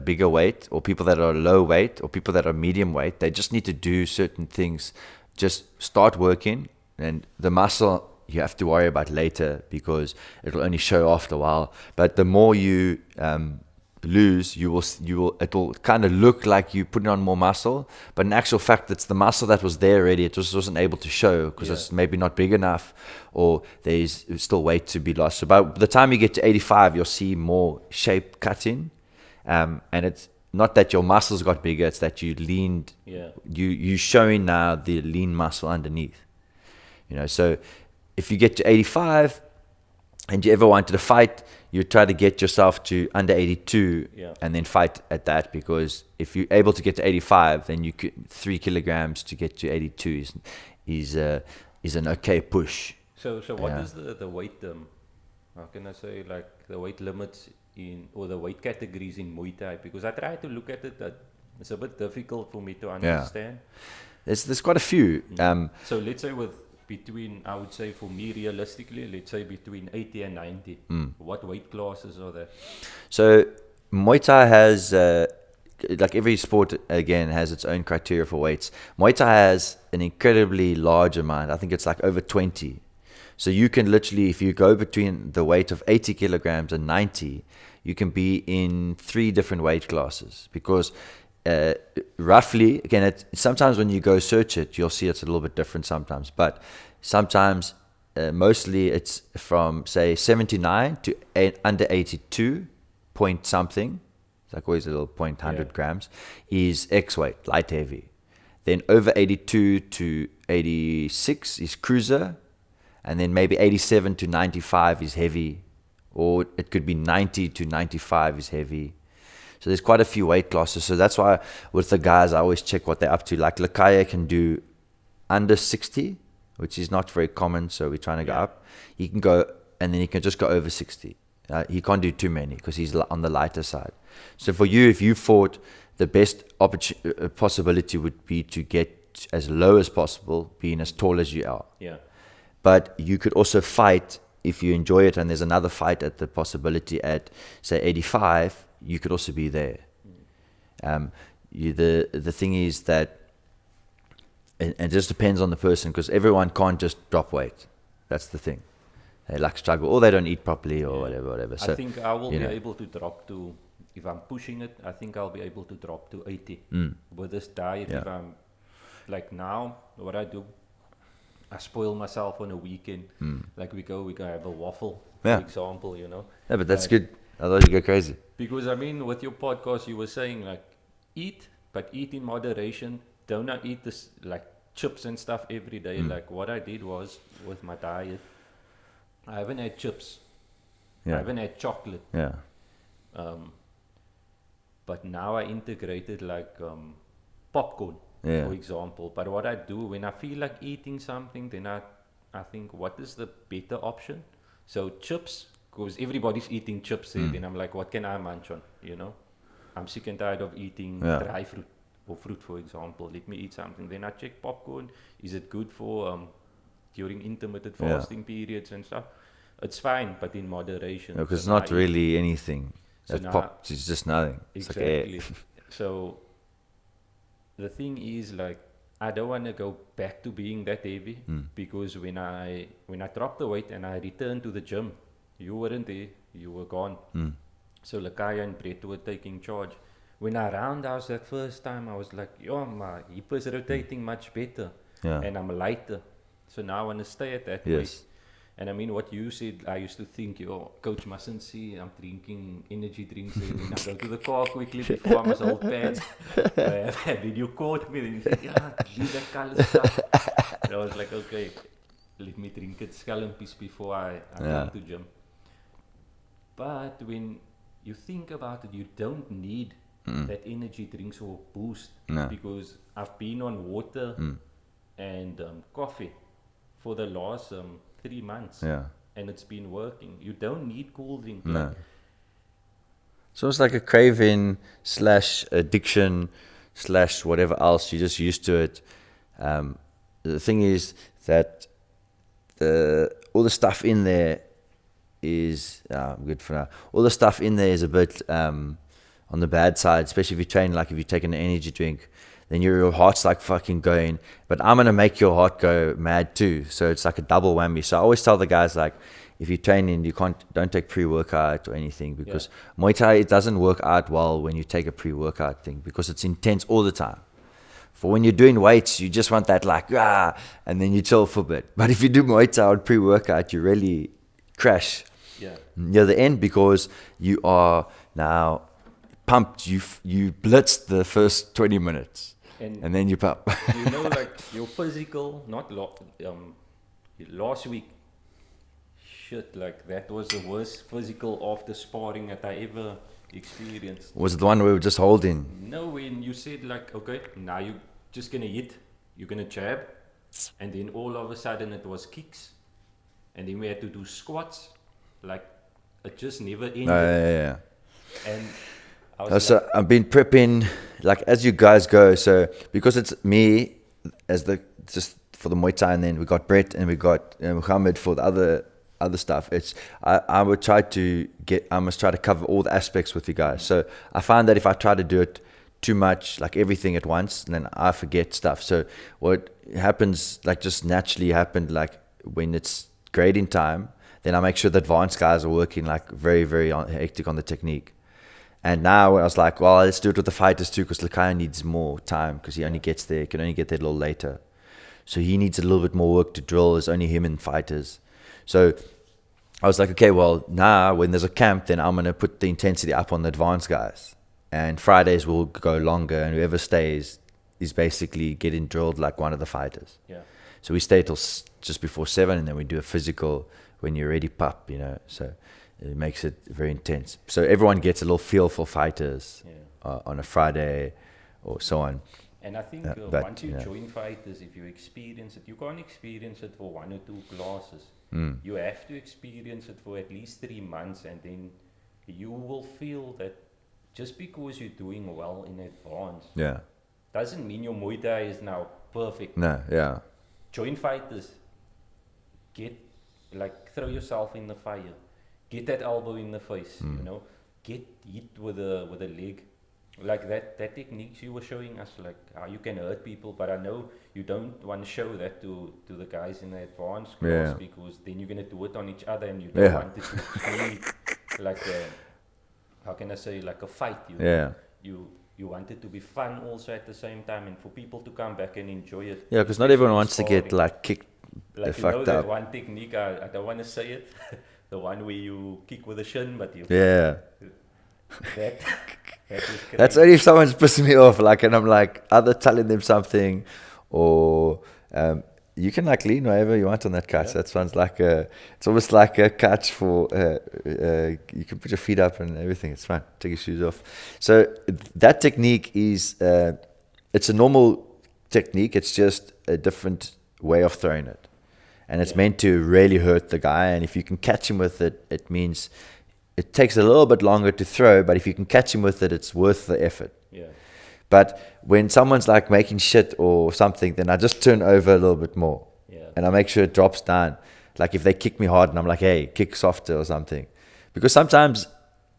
bigger weight, or people that are low weight, or people that are medium weight, they just need to do certain things. Just start working, and the muscle you have to worry about later because it'll only show after a while. But the more you lose, it'll kind of look like you putting on more muscle, but in actual fact, it's the muscle that was there already. It just wasn't able to show because it's maybe not big enough, or there's still weight to be lost. So by the time you get to 85, you'll see more shape cut in, and it's not that your muscles got bigger; it's that you leaned. Yeah. You're showing now the lean muscle underneath. So if you get to 85 and you ever wanted to fight, you try to get yourself to under 82 and then fight at that, because if you're able to get to 85, then you could 3 kilograms to get to 82 is an okay push. So what is the weight, how can I say, like the weight limits or the weight categories in Muay Thai? Because I try to look at it, that it's a bit difficult for me to understand. There's quite a few. So let's say I would say for me realistically, let's say between 80 and 90. What weight classes are there? So Muay Thai has, like every sport again, has its own criteria for weights. Muay Thai has an incredibly large amount. I think it's like over 20. So you can literally, if you go between the weight of 80 kilograms and 90, you can be in 3 different weight classes, because roughly, again, sometimes when you go search it, you'll see it's a little bit different sometimes, but sometimes, mostly it's from, say, 79 to under 82 point something, it's like always a little 0.100 grams, is X weight, light heavy. Then over 82 to 86 is cruiser, and then maybe 87 to 95 is heavy, or it could be 90 to 95 is heavy. So there's quite a few weight classes. So that's why with the guys, I always check what they're up to. Like Lakaya can do under 60, which is not very common. So we're trying to go up. He can go, and then he can just go over 60. He can't do too many because he's on the lighter side. So for you, if you fought, the best possibility would be to get as low as possible, being as tall as you are. Yeah. But you could also fight if you enjoy it, and there's another fight at the possibility at, say, 85, you could also be there. The thing is that it just depends on the person, because everyone can't just drop weight. That's the thing. They like struggle, or they don't eat properly, or whatever. So I think I will be able to drop to, if I'm pushing it, I think I'll be able to drop to 80 with this diet. If I'm like now, what I do, I spoil myself on a weekend. Like we go have a waffle, for example, Yeah, but that's good. Otherwise you go crazy. Because I mean, with your podcast, you were saying like eat, but eat in moderation. Do not eat this like chips and stuff every day. Like what I did was with my diet, I haven't had chips. I haven't had chocolate. But now I integrated like popcorn, for example. But what I do when I feel like eating something, then I think, what is the better option? So chips, because everybody's eating chips, then I'm like, what can I munch on? I'm sick and tired of eating dry fruit or fruit, for example. Let me eat something. Then I check popcorn. Is it good for during intermittent fasting periods and stuff? It's fine, but in moderation. Because it's not really anything. It's just nothing. Exactly. It's like So the thing is, like, I don't want to go back to being that heavy, because when I dropped the weight and I returned to the gym, you weren't there, you were gone. So Lakaya and Brett were taking charge. When I roundhouse that first time, I was like, my hip is rotating much better, and I'm lighter. So now I want to stay at that weight. And I mean, what you said, I used to think, coach mustn't see I'm drinking energy drinks. And I go to the car quickly before I must hold pads. Then you caught me, and you said, leave that color stuff. And I was like, okay, let me drink it scalumpies before I come to gym. But when you think about it, you don't need that energy drinks or boost, because I've been on water and coffee for the last 3 months, and it's been working. You don't need cool drink. No. So it's like a craving / addiction / whatever else. You're just used to it. The thing is that all the stuff in there is good for now. All the stuff in there is a bit on the bad side, especially if you train, like if you take an energy drink, then your heart's like fucking going, but I'm going to make your heart go mad too. So it's like a double whammy. So I always tell the guys, like, if you're training, don't take pre-workout or anything, because Muay Thai, it doesn't work out well when you take a pre-workout thing, because it's intense all the time. For when you're doing weights, you just want that and then you chill for a bit. But if you do Muay Thai on pre-workout, you really crash near the end, because you are now pumped. You blitzed the first 20 minutes and then you pump. Like your physical, not last week, shit, like that was the worst physical after sparring that I ever experienced. Was it the one we were just holding? No, when you said like, okay, now you're just gonna hit, you're gonna jab, and then all of a sudden it was kicks, and then we had to do squats, like it just never ended. And I was so I've been prepping, like as you guys go. So because it's me as just for the Muay Thai, and then we got Brett and we got Muhammad for the other stuff. I must try to cover all the aspects with you guys. So I find that if I try to do it too much, like everything at once, then I forget stuff. So what happens, like just naturally happened, like when it's grading time, then I make sure the advanced guys are working like very, very hectic on the technique. And now I was like, well, let's do it with the fighters too, because Lakaya needs more time, because he only gets there, can only get there a little later. So he needs a little bit more work to drill. It's only him and fighters. So I was like, okay, well, now when there's a camp, then I'm going to put the intensity up on the advanced guys. And Fridays will go longer, and whoever stays is basically getting drilled like one of the fighters. Yeah. So we stay till just before 7, and then we do a physical when you're ready pup, So it makes it very intense. So everyone gets a little feel for fighters on a Friday or so on. And I think once you join fighters, if you experience it, you can't experience it for 1 or 2 classes. You have to experience it for at least 3 months, and then you will feel that just because you're doing well in advance doesn't mean your Muay Thai is now perfect. No, yeah. Join fighters. Throw yourself in the fire. Get that elbow in the face, Get hit with a leg. Like that techniques you were showing us, like how you can hurt people, but I know you don't want to show that to the guys in the advanced class, because then you're going to do it on each other, and you don't want it to be like how can I say, like a fight. You want it to be fun also at the same time, and for people to come back and enjoy it. Yeah, because not everyone wants to get like kicked, like fucked that up. One technique, I don't want to say it, the one where you kick with the shin, but you that's only if someone's pissing me off, like, and I'm like either telling them something, or you can like lean wherever you want on that couch. That sounds like it's almost like a couch for you can put your feet up and everything. It's fine. Take your shoes off. So that technique is it's a normal technique. It's just a different way of throwing it, and it's meant to really hurt the guy. And if you can catch him with it, it means it takes a little bit longer to throw, but if you can catch him with it, it's worth the effort. Yeah. But when someone's like making shit or something, then I just turn over a little bit more. Yeah. And I make sure it drops down. Like if they kick me hard and I'm like, hey, kick softer or something. Because sometimes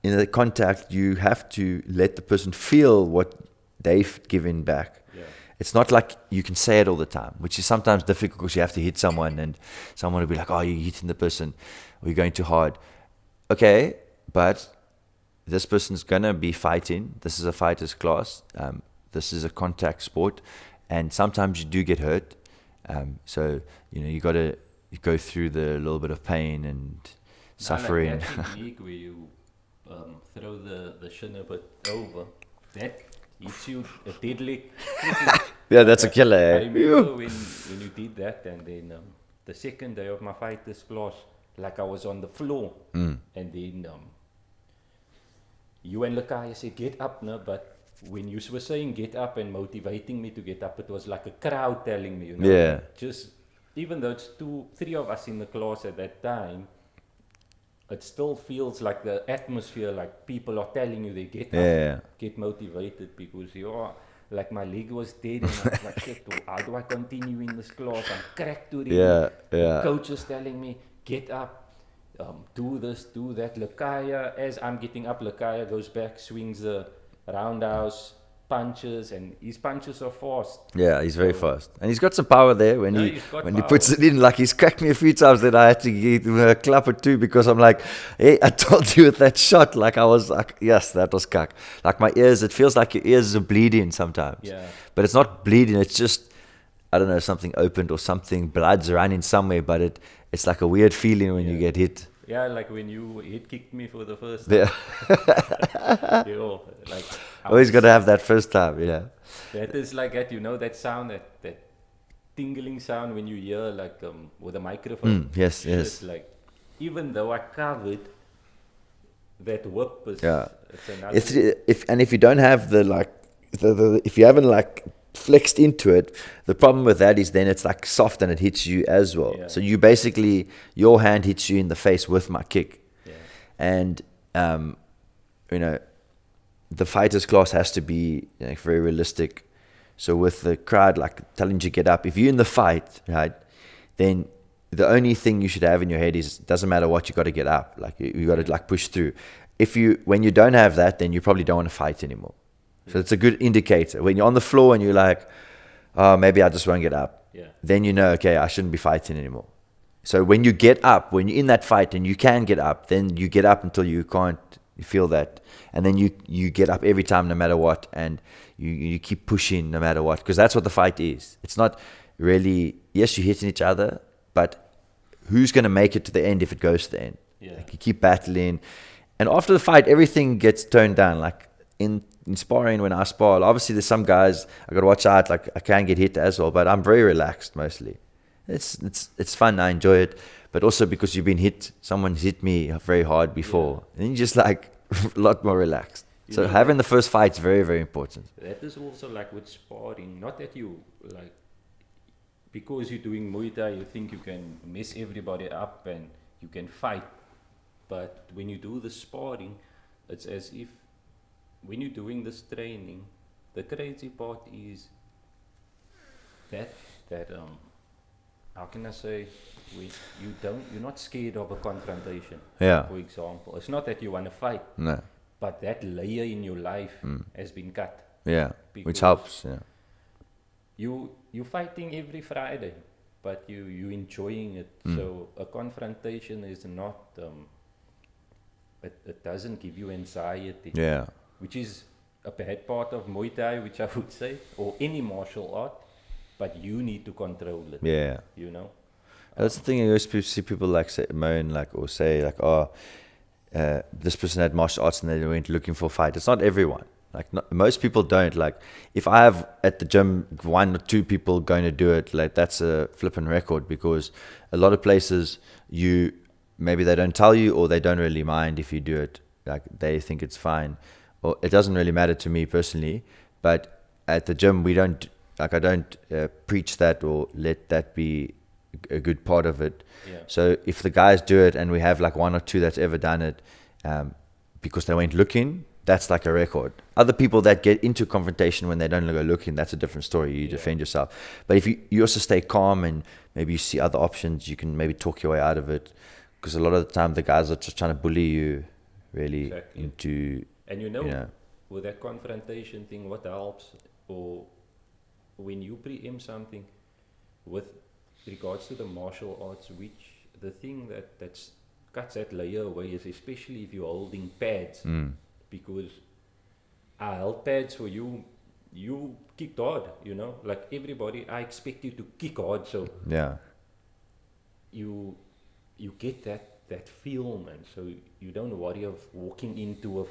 in the contact, you have to let the person feel what they've given back. Yeah. It's not like you can say it all the time, which is sometimes difficult because you have to hit someone and someone will be like, oh, you're hitting the person or you're going too hard. Okay, but this person's going to be fighting. This is a fighter's class. This is a contact sport. And sometimes you do get hurt. So, you got to go through the little bit of pain and suffering. Like that technique where you throw the shin a bit over, that hits you a deadly. Yeah, that's a killer. I remember when you did that, and then the second day of my fighter's class, like I was on the floor, and then you and Lakaya said, get up, no? But when you were saying get up and motivating me to get up, it was like a crowd telling me, Yeah. Just, even though it's 3 of us in the class at that time, it still feels like the atmosphere, like people are telling you they get up, get motivated, because like my leg was dead, and I was like, shit, how do I continue in this class? I'm cracked already. The coach is telling me, get up. Do this, do that. Lakaya, as I'm getting up, Lakaya goes back, swings the roundhouse, punches, and his punches are fast. Yeah, he's very fast, and he's got some power there when he He's puts it in. Like he's cracked me a few times that I had to give him a clap or two because I'm like, hey, I told you with that shot. Like I was like, yes, that was cack. Like my ears, it feels like your ears are bleeding sometimes. Yeah. But it's not bleeding. It's just I don't know, something opened or something. Blood's running somewhere, but it's like a weird feeling when you get hit. Yeah, like when you hit kicked me for the first time. Yeah. You know, like Always got to have that first time. Yeah. that is like that, that sound, that tingling sound when you hear like with a microphone. Yes, yes. Like even though I covered, that whip is it's another. If you don't have if you haven't like flexed into it, the problem with that is then it's like soft and it hits you as well. Yeah. So you basically, your hand hits you in the face with my kick. Yeah. And the fighter's class has to be very realistic. So with the crowd like telling you to get up, if you're in the fight, right, then the only thing you should have in your head is it doesn't matter what, you got to get up. Like you got to like push through. When you don't have that, then you probably don't want to fight anymore. So it's a good indicator. When you're on the floor and you're like, oh, maybe I just won't get up. Yeah. Then you know, okay, I shouldn't be fighting anymore. So when you get up, when you're in that fight and you can get up, then you get up until you can't feel that. And then you get up every time no matter what. And you keep pushing no matter what. Because that's what the fight is. It's not really, yes, you're hitting each other, but who's going to make it to the end if it goes to the end? Yeah. Like you keep battling. And after the fight, everything gets toned down. Like in sparring, when I spar, obviously there's some guys I got to watch out. Like I can get hit as well, but I'm very relaxed mostly. It's fun. I enjoy it, but also because you've been hit, someone's hit me very hard before, and you're just like a lot more relaxed. So having the first fight is very, very important. That is also like with sparring. Not that you like because you're doing Muay Thai, you think you can mess everybody up and you can fight. But when you do the sparring, it's as if when you're doing this training, the crazy part is that how can I say, you're not scared of a confrontation. Yeah. For example, it's not that you want to fight, No. but that layer in your life has been cut. Yeah. Which Because helps. Yeah. You're fighting every Friday, but you enjoying it. So a confrontation is not it doesn't give you anxiety. Yeah. Which is a bad part of Muay Thai, which I would say, or any martial art, but you need to control it. Yeah. You know. That's the thing. I always see people like moan or say like, oh, this person had martial arts and they went looking for a fight. It's not everyone. Like most people don't. Like if I have at the gym 1 or 2 people going to do it, like that's a flipping record, because a lot of places maybe they don't tell you, or they don't really mind if you do it. Like they think it's fine, or it doesn't really matter to me personally. But at the gym I don't preach that or let that be a good part of it. Yeah. So if the guys do it and we have like 1 or 2 that's ever done it, because they went looking, that's like a record. Other people that get into confrontation when they don't go looking, that's a different story. You defend yourself. But if you also stay calm and maybe you see other options, you can maybe talk your way out of it. Because a lot of the time the guys are just trying to bully you really into... And with that confrontation thing, what helps, or when you preempt something with regards to the martial arts, which the thing that cuts that layer away is especially if you're holding pads. Because I held pads for you kicked hard, like everybody, I expect you to kick hard, so you get that feel, man, so you don't worry of walking into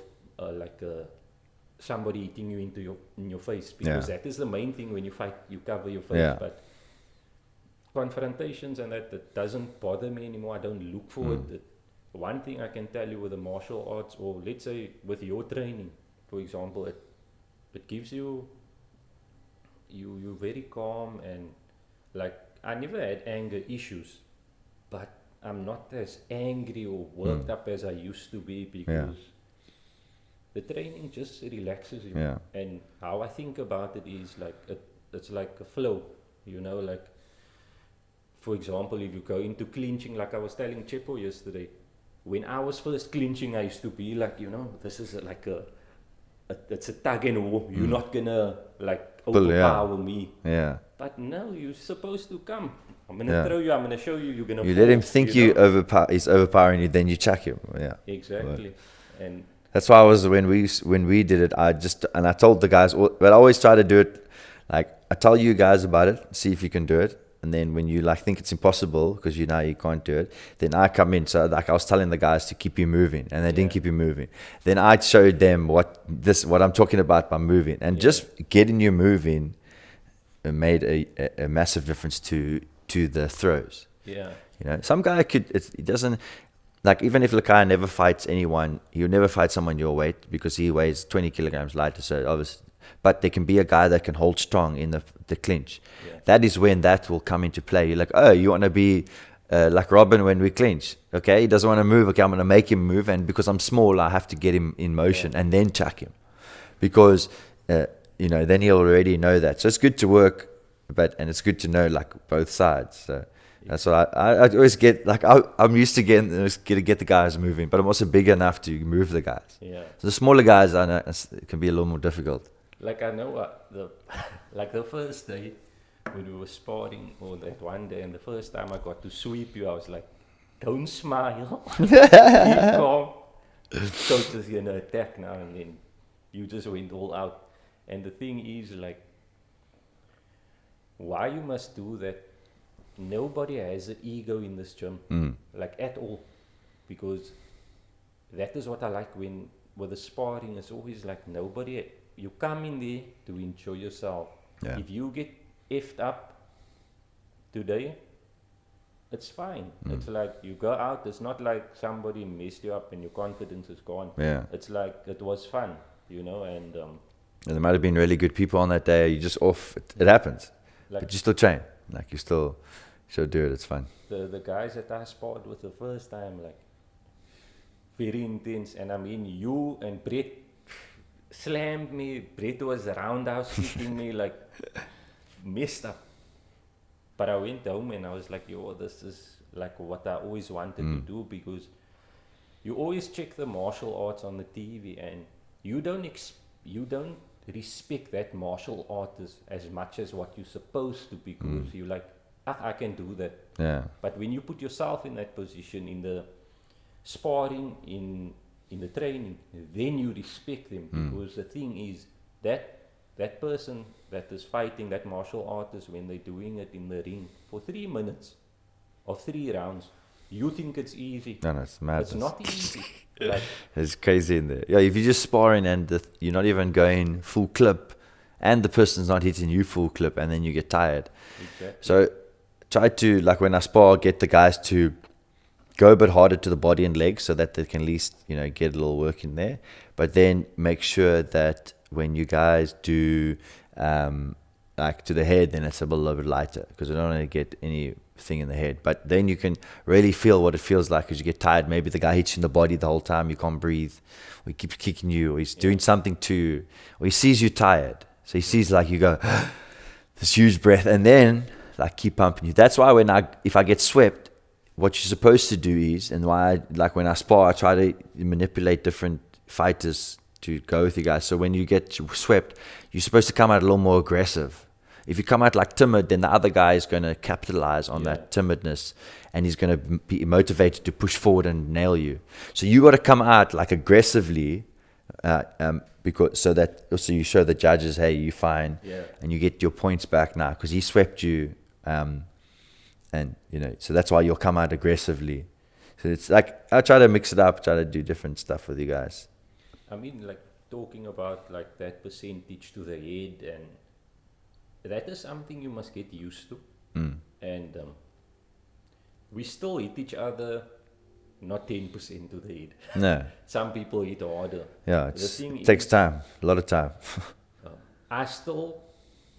somebody hitting you in your face, because that is the main thing. When you fight, you cover your face, but confrontations and that doesn't bother me anymore. I don't look for it. One thing I can tell you with the martial arts, or let's say with your training, for example, it gives you very calm, and like I never had anger issues, but I'm not as angry or worked up as I used to be, because the training just relaxes you. Yeah. And how I think about it is like it's like a flow, like for example, if you go into clinching, like I was telling Chepo yesterday, when I was first clinching, I used to be like, this is like it's a tug and war. You're not gonna like Pull, yeah. overpower me. Yeah. But no, you're supposed to come. I'm gonna throw you. I'm gonna show you. You're gonna. You fall, let him think you know? he's overpowering you, then you chuck him. Yeah. Exactly. And That's why I was when we did it. I told the guys, but I always try to do it. Like I tell you guys about it, see if you can do it, and then when you like think it's impossible because you know you can't do it, then I come in. So like I was telling the guys to keep you moving, and they didn't keep you moving. Then I showed them what I'm talking about by moving, and just getting you moving made a massive difference to the throws. yeah, You know, some guy he doesn't. Like, even if Lakai never fights anyone, he'll never fight someone your weight because he weighs 20 kilograms lighter. So, obviously, but there can be a guy that can hold strong in the clinch. Yeah. That is when that will come into play. You're like, oh, you want to be like Robin when we clinch. Okay, he doesn't want to move. Okay, I'm going to make him move. And because I'm small, I have to get him in motion and then chuck him. Because, then he'll already know that. So, it's good to work, and it's good to know, like, both sides. So. That's what I always get. Like I'm used to get the guys moving, but I'm also big enough to move the guys. yeah. So the smaller guys, I know it can be a little more difficult. Like I know the first day when we were sparring, or that one day, and the first time I got to sweep you, I was like, "Don't smile, keep calm." Coach is gonna attack now, and then you just went all out. And the thing is, like, why you must do that? Nobody has an ego in this gym, like at all, because that is what I like with the sparring. It's always like you come in there to enjoy yourself. Yeah. If you get effed up today, it's fine. It's like you go out, it's not like somebody messed you up and your confidence is gone. Yeah. It's like it was fun, and And there might have been really good people on that day. You just off. It happens, like but you still train. Like you still do it. It's fun. the guys that I sparred with the first time, like, very intense. And I mean, you and Brett slammed me. Brett was roundhouse kicking me, like, messed up. But I went home and I was like, yo, this is like what I always wanted to do, because you always check the martial arts on the TV and you don't respect that martial art as much as what you're supposed to, because you're like, I can do that. Yeah. But when you put yourself in that position, in the sparring, in the training, then you respect them, because the thing is that person that is fighting, that martial artist, when they're doing it in the ring for 3 minutes or 3 rounds, you think it's easy. No, it's mad. It's not easy. Like, it's crazy in there. Yeah, if you're just sparring and you're not even going full clip, and the person's not hitting you full clip, and then you get tired. exactly. So try to, like when I spar, get the guys to go a bit harder to the body and legs so that they can at least, get a little work in there. But then make sure that when you guys do like to the head, then it's a little bit lighter, because we don't want to get anything in the head. But then you can really feel what it feels like as you get tired. Maybe the guy hits you in the body the whole time, you can't breathe, or he keeps kicking you, or he's doing something to you, or he sees you tired. So he sees like you go, this huge breath, and then like keep pumping you. That's why if I get swept, what you're supposed to do is, and why when I spar, I try to manipulate different fighters to go with you guys. So when you get swept, you're supposed to come out a little more aggressive. If you come out like timid, then the other guy is going to capitalize on that timidness, and he's going to be motivated to push forward and nail you. So you got to come out like aggressively, because so that also you show the judges, hey, you're fine, and you get your points back now because he swept you. And so that's why you'll come out aggressively. So it's like I try to mix it up, try to do different stuff with you guys. I mean, like, talking about like that percentage to the head, and that is something you must get used to. And we still hit each other, not 10% to the head. No. Some people hit harder. Yeah, it takes time, a lot of time. I still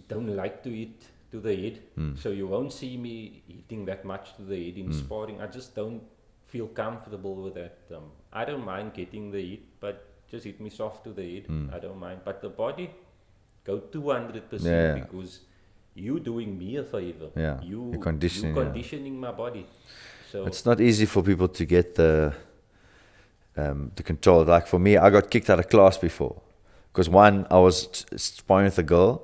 don't like to hit to the head, so you won't see me hitting that much to the head in sparring. I just don't feel comfortable with that. I don't mind getting the hit, but just hit me soft to the head. I don't mind. But the body, go 200% because you doing me a favor. Yeah, you you're conditioning my body. So it's not easy for people to get the control. Like for me, I got kicked out of class before Because one, I was sparring with a girl,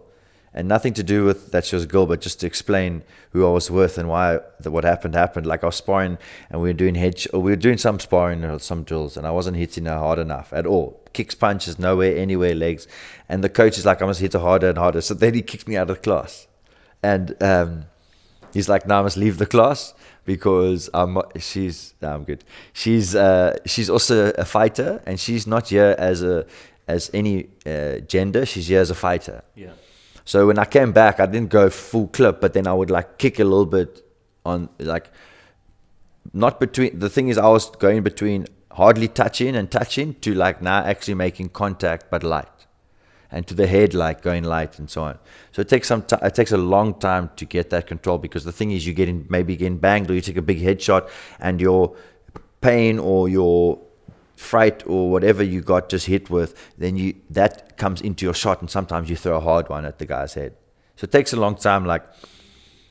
and nothing to do with that she was a girl, but just to explain who I was with and why what happened. Like I was sparring, and we were doing some sparring or some drills, and I wasn't hitting her hard enough at all. Kicks, punches, nowhere, anywhere, legs. And the coach is like, I must hit her harder and harder. So then he kicks me out of the class. And he's like, no, I must leave the class because I'm good. She's also a fighter, and she's not here as any gender. She's here as a fighter. Yeah. So when I came back, I didn't go full clip, but then I would like kick a little bit on, like, not between. The thing is, I was going between hardly touching and touching to like now actually making contact but light, and to the head like going light and so on. So it takes it takes a long time to get that control, because the thing is, you maybe getting banged, or you take a big headshot and your pain or your fright or whatever you got just hit with, then that comes into your shot, and sometimes you throw a hard one at the guy's head. So it takes a long time. Like,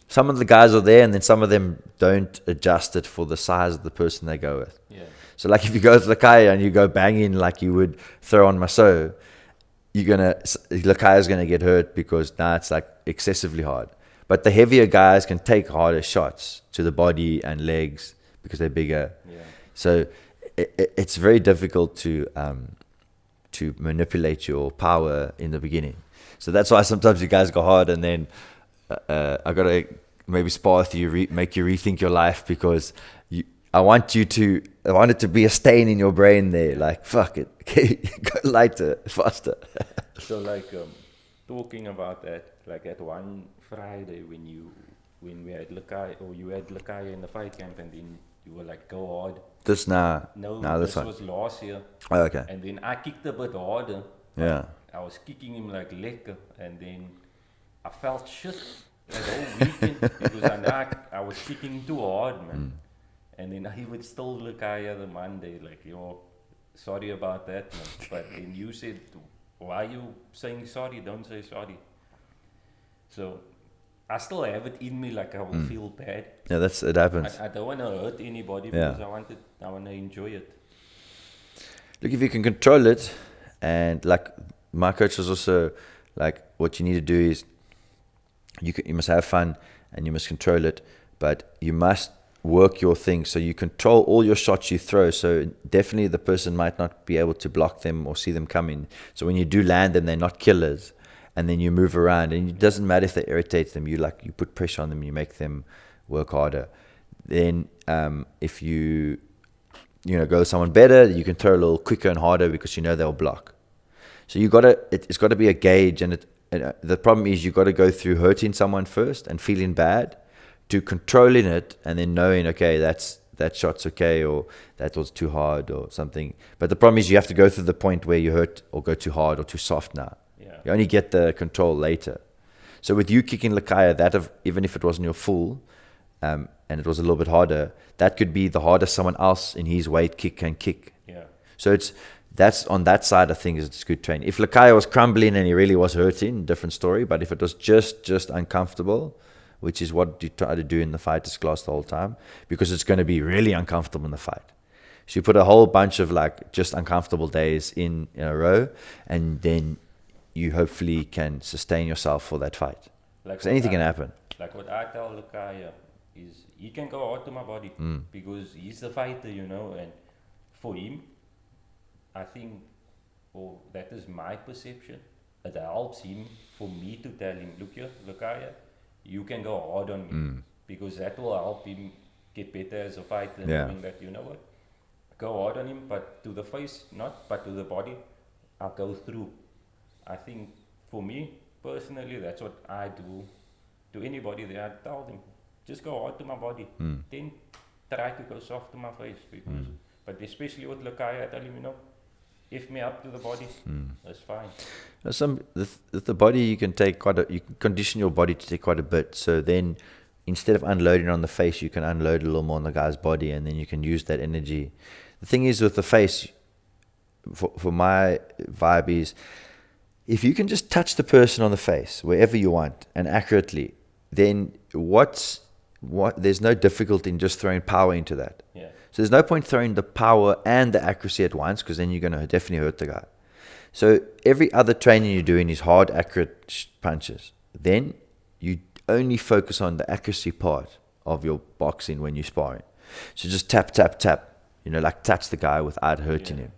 some of the guys are there, and then some of them don't adjust it for the size of the person they go with. Yeah. So like if you go to Lakaya and you go banging like you would throw on Maso, Lakaya's gonna get hurt because now it's like excessively hard. But the heavier guys can take harder shots to the body and legs because they're bigger. Yeah. So it's very difficult to manipulate your power in the beginning. So that's why sometimes you guys go hard, and then I gotta maybe spar with you, make you rethink your life, because I want it to be a stain in your brain there. Like, fuck it, okay, go lighter, faster. So like talking about that, like at one Friday when we had Lakaya, or you had Lakaya in the fight camp, and then you were like, go hard. This now? No, this this one was last year. Oh, okay. And then I kicked a bit harder. Yeah. I was kicking him like lekker, and then I felt shit that whole weekend because I was kicking too hard, man. And then he would still look at the Monday like, yo, sorry about that, man. But then you said, why are you saying sorry? Don't say sorry. So I still have it in me, like I will feel bad. Yeah, it happens. I don't want to hurt anybody because I want to enjoy it. Look, if you can control it, and like my coach was also like, what you need to do is you must have fun and you must control it, but you must work your thing so you control all your shots you throw. So definitely the person might not be able to block them or see them coming. So when you do land them, they're not killers. And then you move around, and it doesn't matter if they irritate them. You put pressure on them, you make them work harder. Then if you go with someone better, you can throw a little quicker and harder because they'll block. So it's got to be a gauge, and the problem is you got to go through hurting someone first and feeling bad, to controlling it and then knowing, okay, that shot's okay, or that was too hard or something. But the problem is you have to go through the point where you hurt or go too hard or too soft now. Yeah. You only get the control later. So with you kicking Lakaya, even if it wasn't your full, and it was a little bit harder, that could be the hardest someone else in his weight can kick. Yeah. So that's on that side of things, it's good training. If Lakaya was crumbling and he really was hurting, different story. But if it was just uncomfortable, which is what you try to do in the fighters class the whole time, because it's going to be really uncomfortable in the fight. So you put a whole bunch of like just uncomfortable days in a row, and then you hopefully can sustain yourself for that fight. Because anything can happen. Like what I tell Lakaya is, he can go hard to my body because he's the fighter, and for him, I think, or that is my perception, it helps him for me to tell him, look here, Lakaya, you can go hard on me, because that will help him get better as a fighter, knowing that, what, go hard on him, but to the face, not, but to the body, I'll go through. I think for me, personally, that's what I do to anybody there. I tell them, just go hard to my body, then try to go soft to my face, because, but especially with Lakaya, I tell him, if me up to the body, that's fine. The body, you can condition your body to take quite a bit. So then, instead of unloading on the face, you can unload a little more on the guy's body, and then you can use that energy. The thing is with the face, for my vibe is, if you can just touch the person on the face wherever you want and accurately, then there's no difficulty in just throwing power into that. Yeah. So there's no point throwing the power and the accuracy at once, because then you're going to definitely hurt the guy. So every other training you're doing is hard, accurate punches. Then you only focus on the accuracy part of your boxing when you're sparring. So just tap, tap, tap. Like touch the guy without hurting him,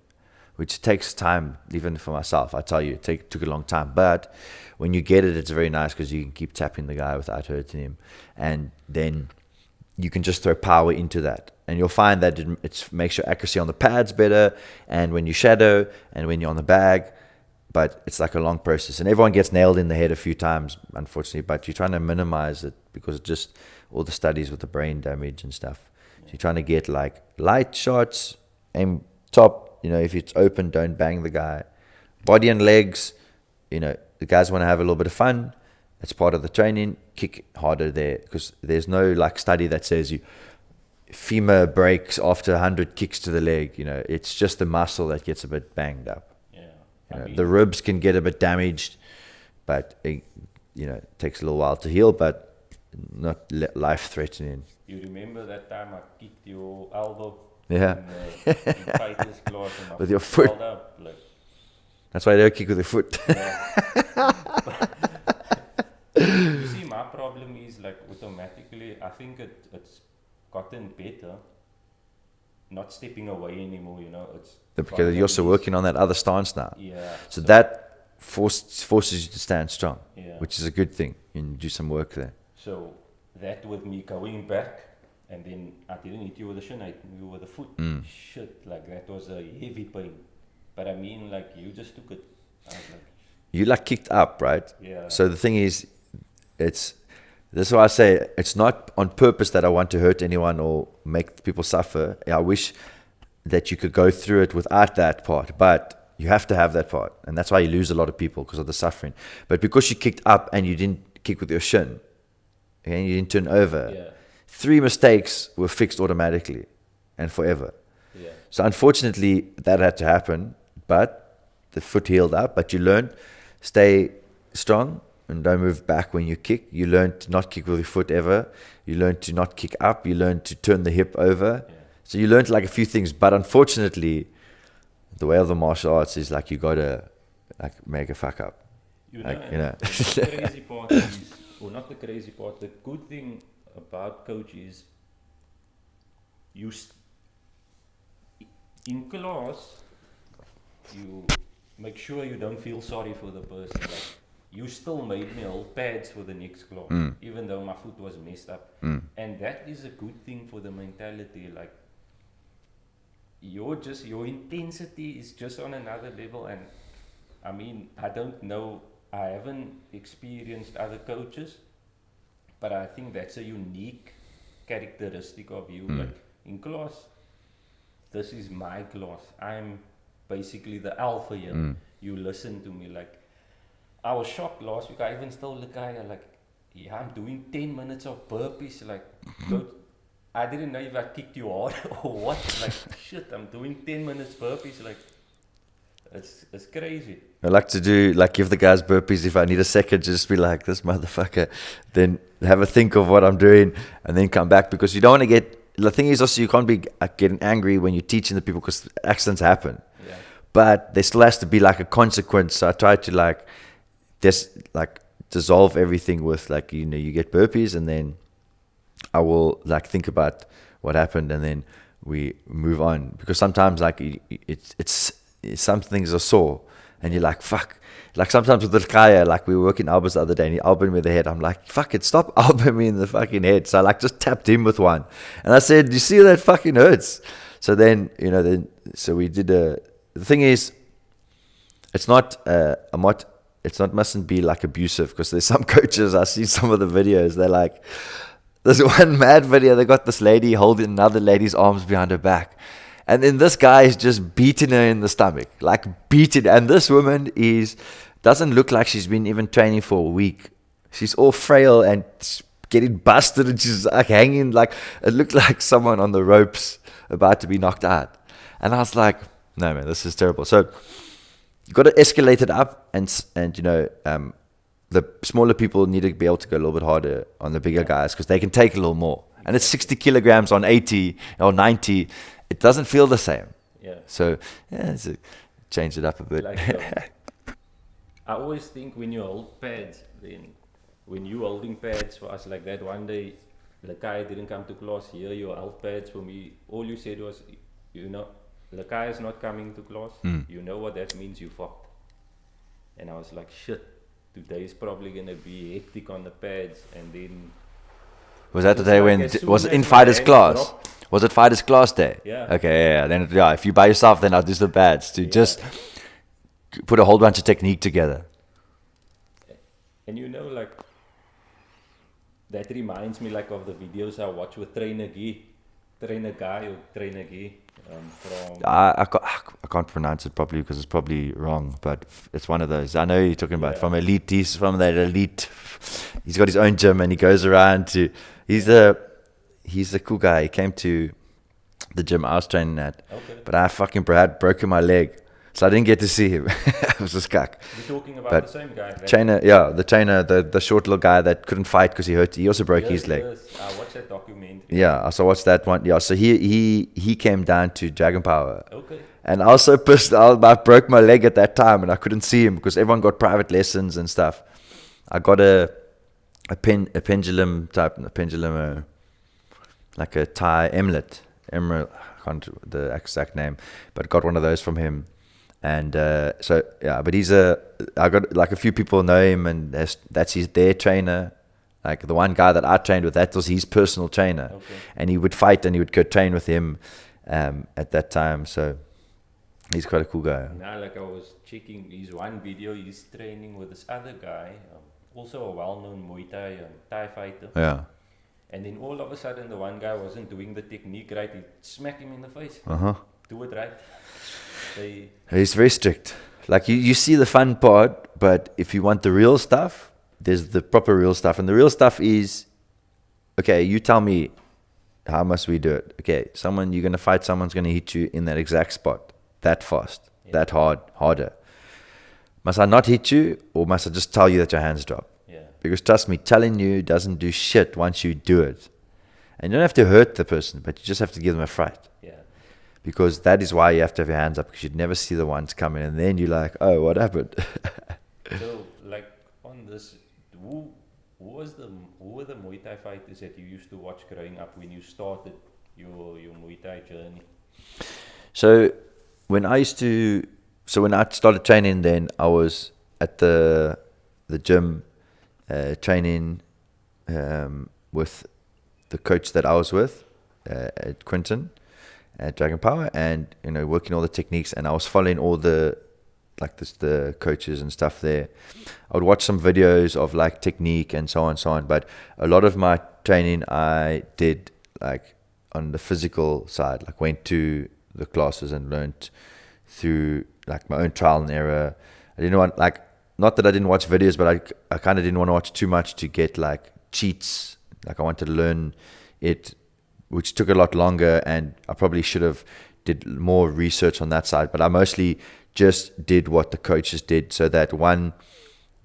which takes time, even for myself. I tell you, it took a long time. But when you get it, it's very nice because you can keep tapping the guy without hurting him. And then you can just throw power into that. And you'll find that it makes your accuracy on the pads better, and when you shadow, and when you're on the bag. But it's like a long process. And everyone gets nailed in the head a few times, unfortunately. But you're trying to minimize it because it's just all the studies with the brain damage and stuff. So you're trying to get like light shots, aim top, if it's open, don't bang the guy. Body and legs, the guys want to have a little bit of fun. That's part of the training. Kick harder there because there's no like study that says femur breaks after 100 kicks to the leg. It's just the muscle that gets a bit banged up. The ribs can get a bit damaged, but it takes a little while to heal, but not life-threatening. You remember that time I kicked your elbow? Yeah. In fighter's class and with your foot. Up, like. That's why I don't kick with your foot. Yeah. You see, my problem is like automatically, I think it's gotten better. Not stepping away anymore, It's because you're also working on that other stance now. Yeah. So that forces you to stand strong, yeah. which is a good thing. You do some work there. So that with me going back, and then I didn't hit you with a shin, I hit you with a foot. Shit, like that was a heavy pain. But I mean, like you just took it. You kicked up, right? Yeah. So the thing is, this is why I say it's not on purpose that I want to hurt anyone or make people suffer. I wish that you could go through it without that part, but you have to have that part, and that's why you lose a lot of people because of the suffering. But because you kicked up and you didn't kick with your shin, and you didn't turn over, 3 mistakes were fixed automatically and forever. Yeah. So unfortunately, that had to happen, but the foot healed up. But you learned, stay strong. And don't move back when you kick. You learn to not kick with your foot ever. You learn to not kick up. You learn to turn the hip over. Yeah. So you learned like a few things. But unfortunately, the way of the martial arts is like you got to make a fuck up. The crazy part is, or not the crazy part, the good thing about coach is in class, you make sure you don't feel sorry for the person. You still made me hold pads for the next class, even though my foot was messed up. And that is a good thing for the mentality. Like, your intensity is just on another level. And I mean, I don't know, I haven't experienced other coaches, but I think that's a unique characteristic of you. Like, in class, this is my class. I'm basically the alpha here. You listen to me. Like, I was shocked last week. I even told the guy, I'm doing 10 minutes of burpees. Like, I didn't know if I kicked you hard or what. Like, shit, I'm doing 10 minutes burpees. Like, it's crazy. I like to do, give the guys burpees if I need a second, just be like, this motherfucker. Then have a think of what I'm doing and then come back, because you don't want to get, the thing is also you can't be getting angry when you're teaching the people because accidents happen. Yeah. But there still has to be a consequence. So I try to dissolve everything with you get burpees, and then I will think about what happened, and then we move on, because sometimes it's some things are sore and you're like, fuck. Sometimes with the Kaya, we were working elbows the other day and he elbowed me with the head. I'm like, fuck it, stop elbowing me in the fucking head. So I just tapped him with one, and I said, you see, that fucking hurts. So then so we did the thing is, it's not mustn't be abusive, because there's some coaches, I see some of the videos, they're there's one mad video, they got this lady holding another lady's arms behind her back, and then this guy is just beating her in the stomach, beating, and this woman doesn't look like she's been even training for a week. She's all frail and getting busted, and she's hanging, it looked like someone on the ropes about to be knocked out. And I was like, no man, this is terrible. So you've got to escalate it up, and the smaller people need to be able to go a little bit harder on the bigger guys, because they can take a little more. And it's 60 kilograms on 80 or 90. It doesn't feel the same. Yeah. So yeah, change it up a bit. Like, I always think when you hold pads, then when you holding pads for us like that, one day Lakai didn't come to class, here you held pads for me. All you said was, you know, Lakai is not coming to class. You know what that means, you fucked. And I was like, shit, today is probably gonna be hectic on the pads. And then Was that the it's day like when as was soon it in as my fighters hands class? dropped- Was it fighters class day? Yeah. Okay, yeah. Then if you by yourself, then I'll do the pads to Yeah. just put a whole bunch of technique together. And you know, like, that reminds me like of the videos I watch with Trainer Guy from I can't pronounce it properly because it's probably wrong, but it's one of those. I know you're talking about Yeah. from elite. He's from that elite. He's got his own gym and he goes around to. He's a cool guy. He came to the gym I was training at, Okay. but I fucking had broken my leg, so I didn't get to see him. It was just cuck. We're talking about But the same guy. That- Trainer, the short little guy that couldn't fight because he hurt. He also broke his leg. Yes, I watched that documentary. Yeah, I saw watched that one. Yeah, so he came down to Dragon Power. Okay. And I was so pissed. I broke my leg at that time, and I couldn't see him because everyone got private lessons and stuff. I got a pendulum, like a Thai emerald. I can't the exact name, but got one of those from him. And so yeah, but I got like a few people know him, and that's their trainer. Like the one guy that I trained with, that was his personal trainer, Okay. and he would fight and he would go train with him at that time. So he's quite a cool guy. Now, like I was checking his one video, he's training with this other guy, also a well-known Muay Thai fighter. Yeah. And then all of a sudden, the one guy wasn't doing the technique right. He smacked him in the face. Do it right. He's very strict. Like you see the fun part, but if you want the real stuff, there's the proper real stuff. And the real stuff is, okay, you tell me how must we do it. Okay, you're going to fight, someone's going to hit you in that exact spot, that fast, that harder. Must I not hit you, or must I just tell you that your hands drop? Yeah. Because trust me, telling you doesn't do shit once you do it. And you don't have to hurt the person, but you just have to give them a fright. Yeah. Because that is why you have to have your hands up, because you'd never see the ones coming, and then you're like, oh, what happened? So, like on this, who were the Muay Thai fighters that you used to watch growing up when you started your Muay Thai journey? So when I started training, then I was at the gym training with the coach that I was with at Quinton at Dragon Power, and working all the techniques, and I was following all the coaches and stuff there. I would watch some videos of like technique and so on, but a lot of my training I did like on the physical side, like went to the classes and learned through like my own trial and error. I didn't want, like, not that I didn't watch videos, but I kind of didn't want to watch too much to get like cheats. Like I wanted to learn it, which took a lot longer, and I probably should have did more research on that side, but I mostly just did what the coaches did, so that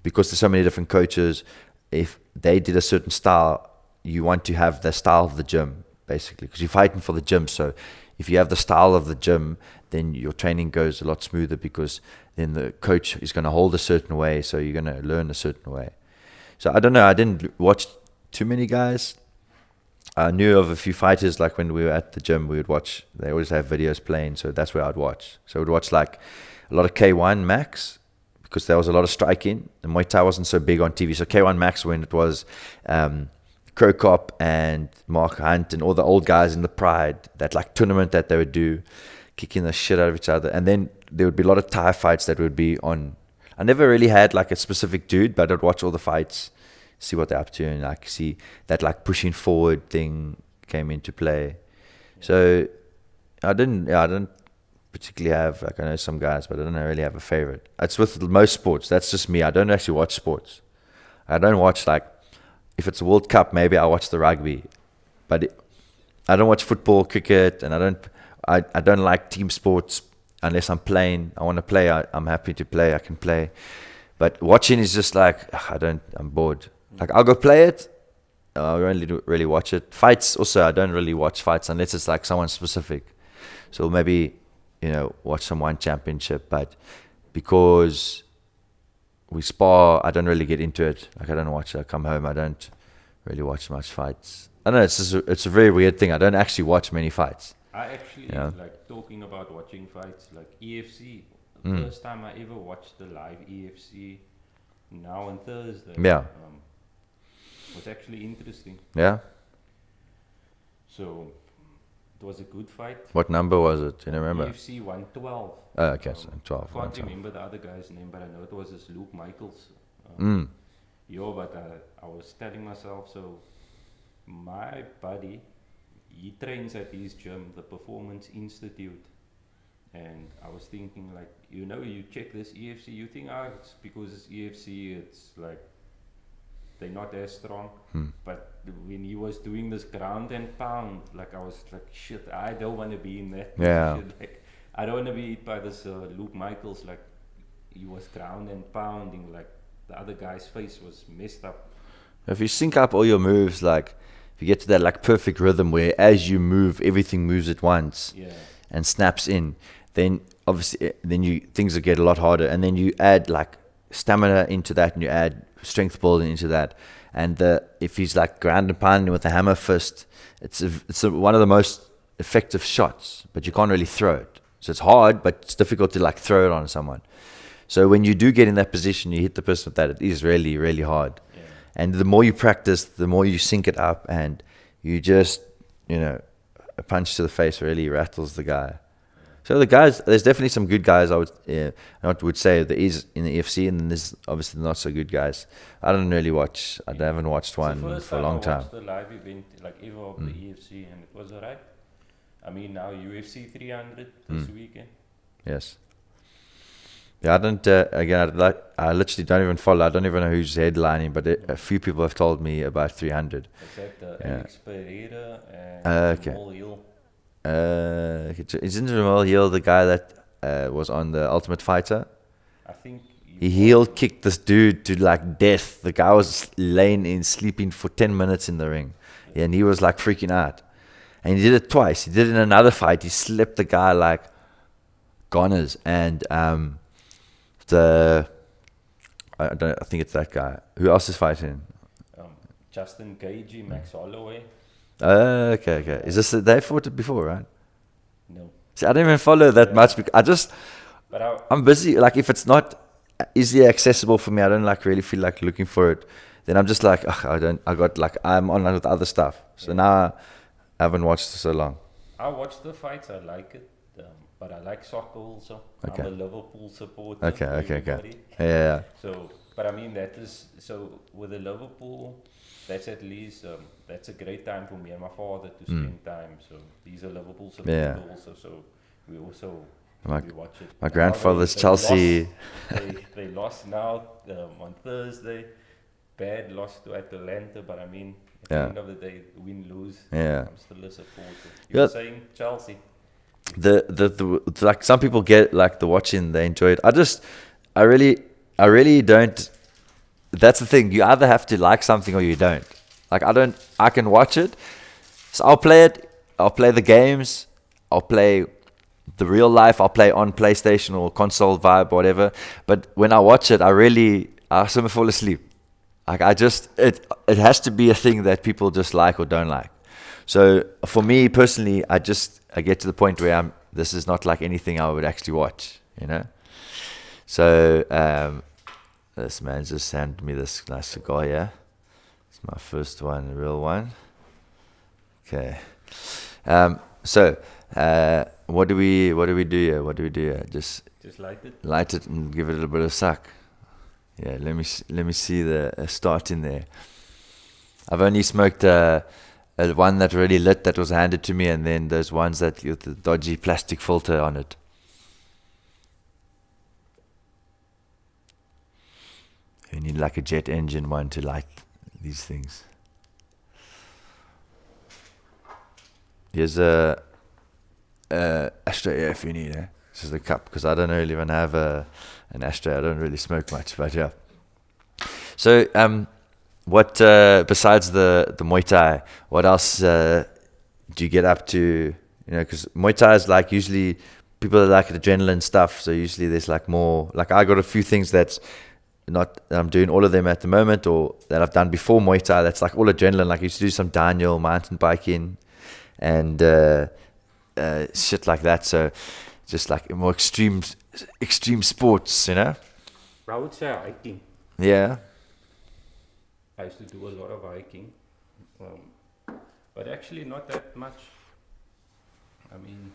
because there's so many different coaches, if they did a certain style, you want to have the style of the gym, basically, because you're fighting for the gym. So if you have the style of the gym, then your training goes a lot smoother, because then the coach is going to hold a certain way, so you're going to learn a certain way. So I don't know, I didn't watch too many guys. I knew of a few fighters, like when we were at the gym, we would watch, they always have videos playing, so that's where I'd watch. So I would watch like a lot of K1 Max, because there was a lot of striking. The Muay Thai wasn't so big on TV. So K1 Max, when it was Krokop and Mark Hunt and all the old guys in the Pride, that like tournament that they would do, kicking the shit out of each other. And then there would be a lot of Thai fights that would be on. I never really had like a specific dude, but I'd watch all the fights, see what they're up to, and like see that like pushing forward thing came into play. So I didn't particularly have, like, I know some guys, but I don't really have a favorite. It's with most sports. That's just me. I don't actually watch sports. I don't watch, like, if it's a World Cup, maybe I'll watch the rugby, but I don't watch football, cricket, and I don't like team sports unless I'm playing. I want to play. I'm happy to play. I can play, but watching is just like, I'm bored. Like, I'll go play it. I don't really watch it. Fights also, I don't really watch fights unless it's like someone specific. So maybe watch some one championship, but because we spar, I don't really get into it. Like I don't watch it. I come home, I don't really watch much fights. I don't know, it's a very weird thing. I don't actually watch many fights. I actually like talking about watching fights, like EFC. First time I ever watched the live EFC, now on Thursday. Yeah. Was actually interesting. Yeah. So it was a good fight. What number was it? Do you remember? UFC 112. Oh, okay, so 12. I can't remember the other guy's name, but I know it was this Luke Michaels. But I was telling myself, so my buddy, he trains at his gym, the Performance Institute. And I was thinking, like, you check this EFC, you think, it's because it's EFC, it's like, they're not as strong. But when he was doing this ground and pound, like, I was like, shit, I don't want to be in that position. Like, I don't want to be hit by this Luke Michaels, like, he was ground and pounding, like, the other guy's face was messed up. If you sync up all your moves, like, if you get to that, like, perfect rhythm where as you move, everything moves at once and snaps in, then obviously things will get a lot harder, and then you add like stamina into that, and you add strength building into that, and if he's like ground and pounding with a hammer fist, it's one of the most effective shots, but you can't really throw it. So it's hard, but it's difficult to like throw it on someone. So when you do get in that position, you hit the person with that, it is really, really hard. And the more you practice, the more you sync it up, and you just a punch to the face really rattles the guy. So the guys, there's definitely some good guys. I would say there is in the EFC, and then there's obviously not so good guys. I don't really watch. I haven't watched one for a long time. I watched the live event, like ever of the EFC, and it was alright. I mean, now UFC 300 this weekend. Yes. Yeah, I don't. I literally don't even follow. I don't even know who's headlining, but a few people have told me about 300. It's like Alex Pereira and Jamal Hill. Isn't Jamal Hill the guy that was on the Ultimate Fighter? I think he heel kicked this dude to like death. The guy was laying in sleeping for 10 minutes in the ring, and he was like freaking out. And he did it twice. He did it in another fight. He slipped the guy like goners, and I think it's that guy. Who else is fighting? Justin Gagey, Max Holloway. Okay. Is this they fought it before, right? No. See, I don't even follow that much because I'm busy. Like if it's not easily accessible for me, I don't like really feel like looking for it. Then I'm just like, I'm online with other stuff. So now I haven't watched for so long. I watch the fights. I like it, but I like soccer also. Okay. I'm a Liverpool supporter. Okay. Yeah. So, but I mean that is so with the Liverpool. That's at least that's a great time for me and my father to spend time. So he's a Liverpool supporter also. So we also we watch it. My grandfather's Chelsea. They lost now on Thursday. Bad loss to Atalanta, but I mean at the end of the day, win lose. I'm still a supporter. You're saying Chelsea. The like some people get like the watching, they enjoy it. I really don't. That's the thing. You either have to like something or you don't. Like I can watch it. So I'll play it. I'll play the games. I'll play the real life. I'll play on PlayStation or console vibe or whatever. But when I watch it, I soon fall asleep. Like it has to be a thing that people just like or don't like. So for me personally, I get to the point where this is not like anything I would actually watch, So this man just handed me this nice cigar here. It's my first one, a real one. Okay. So what do we do here? Just light it. Light it and give it a little bit of suck. Yeah, let me see the start in there. I've only smoked one that really lit that was handed to me, and then those ones that with the dodgy plastic filter on it. You need like a jet engine one to light these things. Here's a ashtray if you need. This is the cup, because I don't really even have an ashtray. I don't really smoke much, but yeah. So what besides the Muay Thai, what else do you get up to? Because Muay Thai is like usually people that like adrenaline stuff. So usually there's like more, like I got a few things that I'm doing all of them at the moment, or that I've done before Muay Thai. That's like all adrenaline. Like I used to do some downhill mountain biking and shit like that. So just like more extreme sports, you know? I would say hiking. Yeah. I used to do a lot of hiking, but actually not that much. I mean,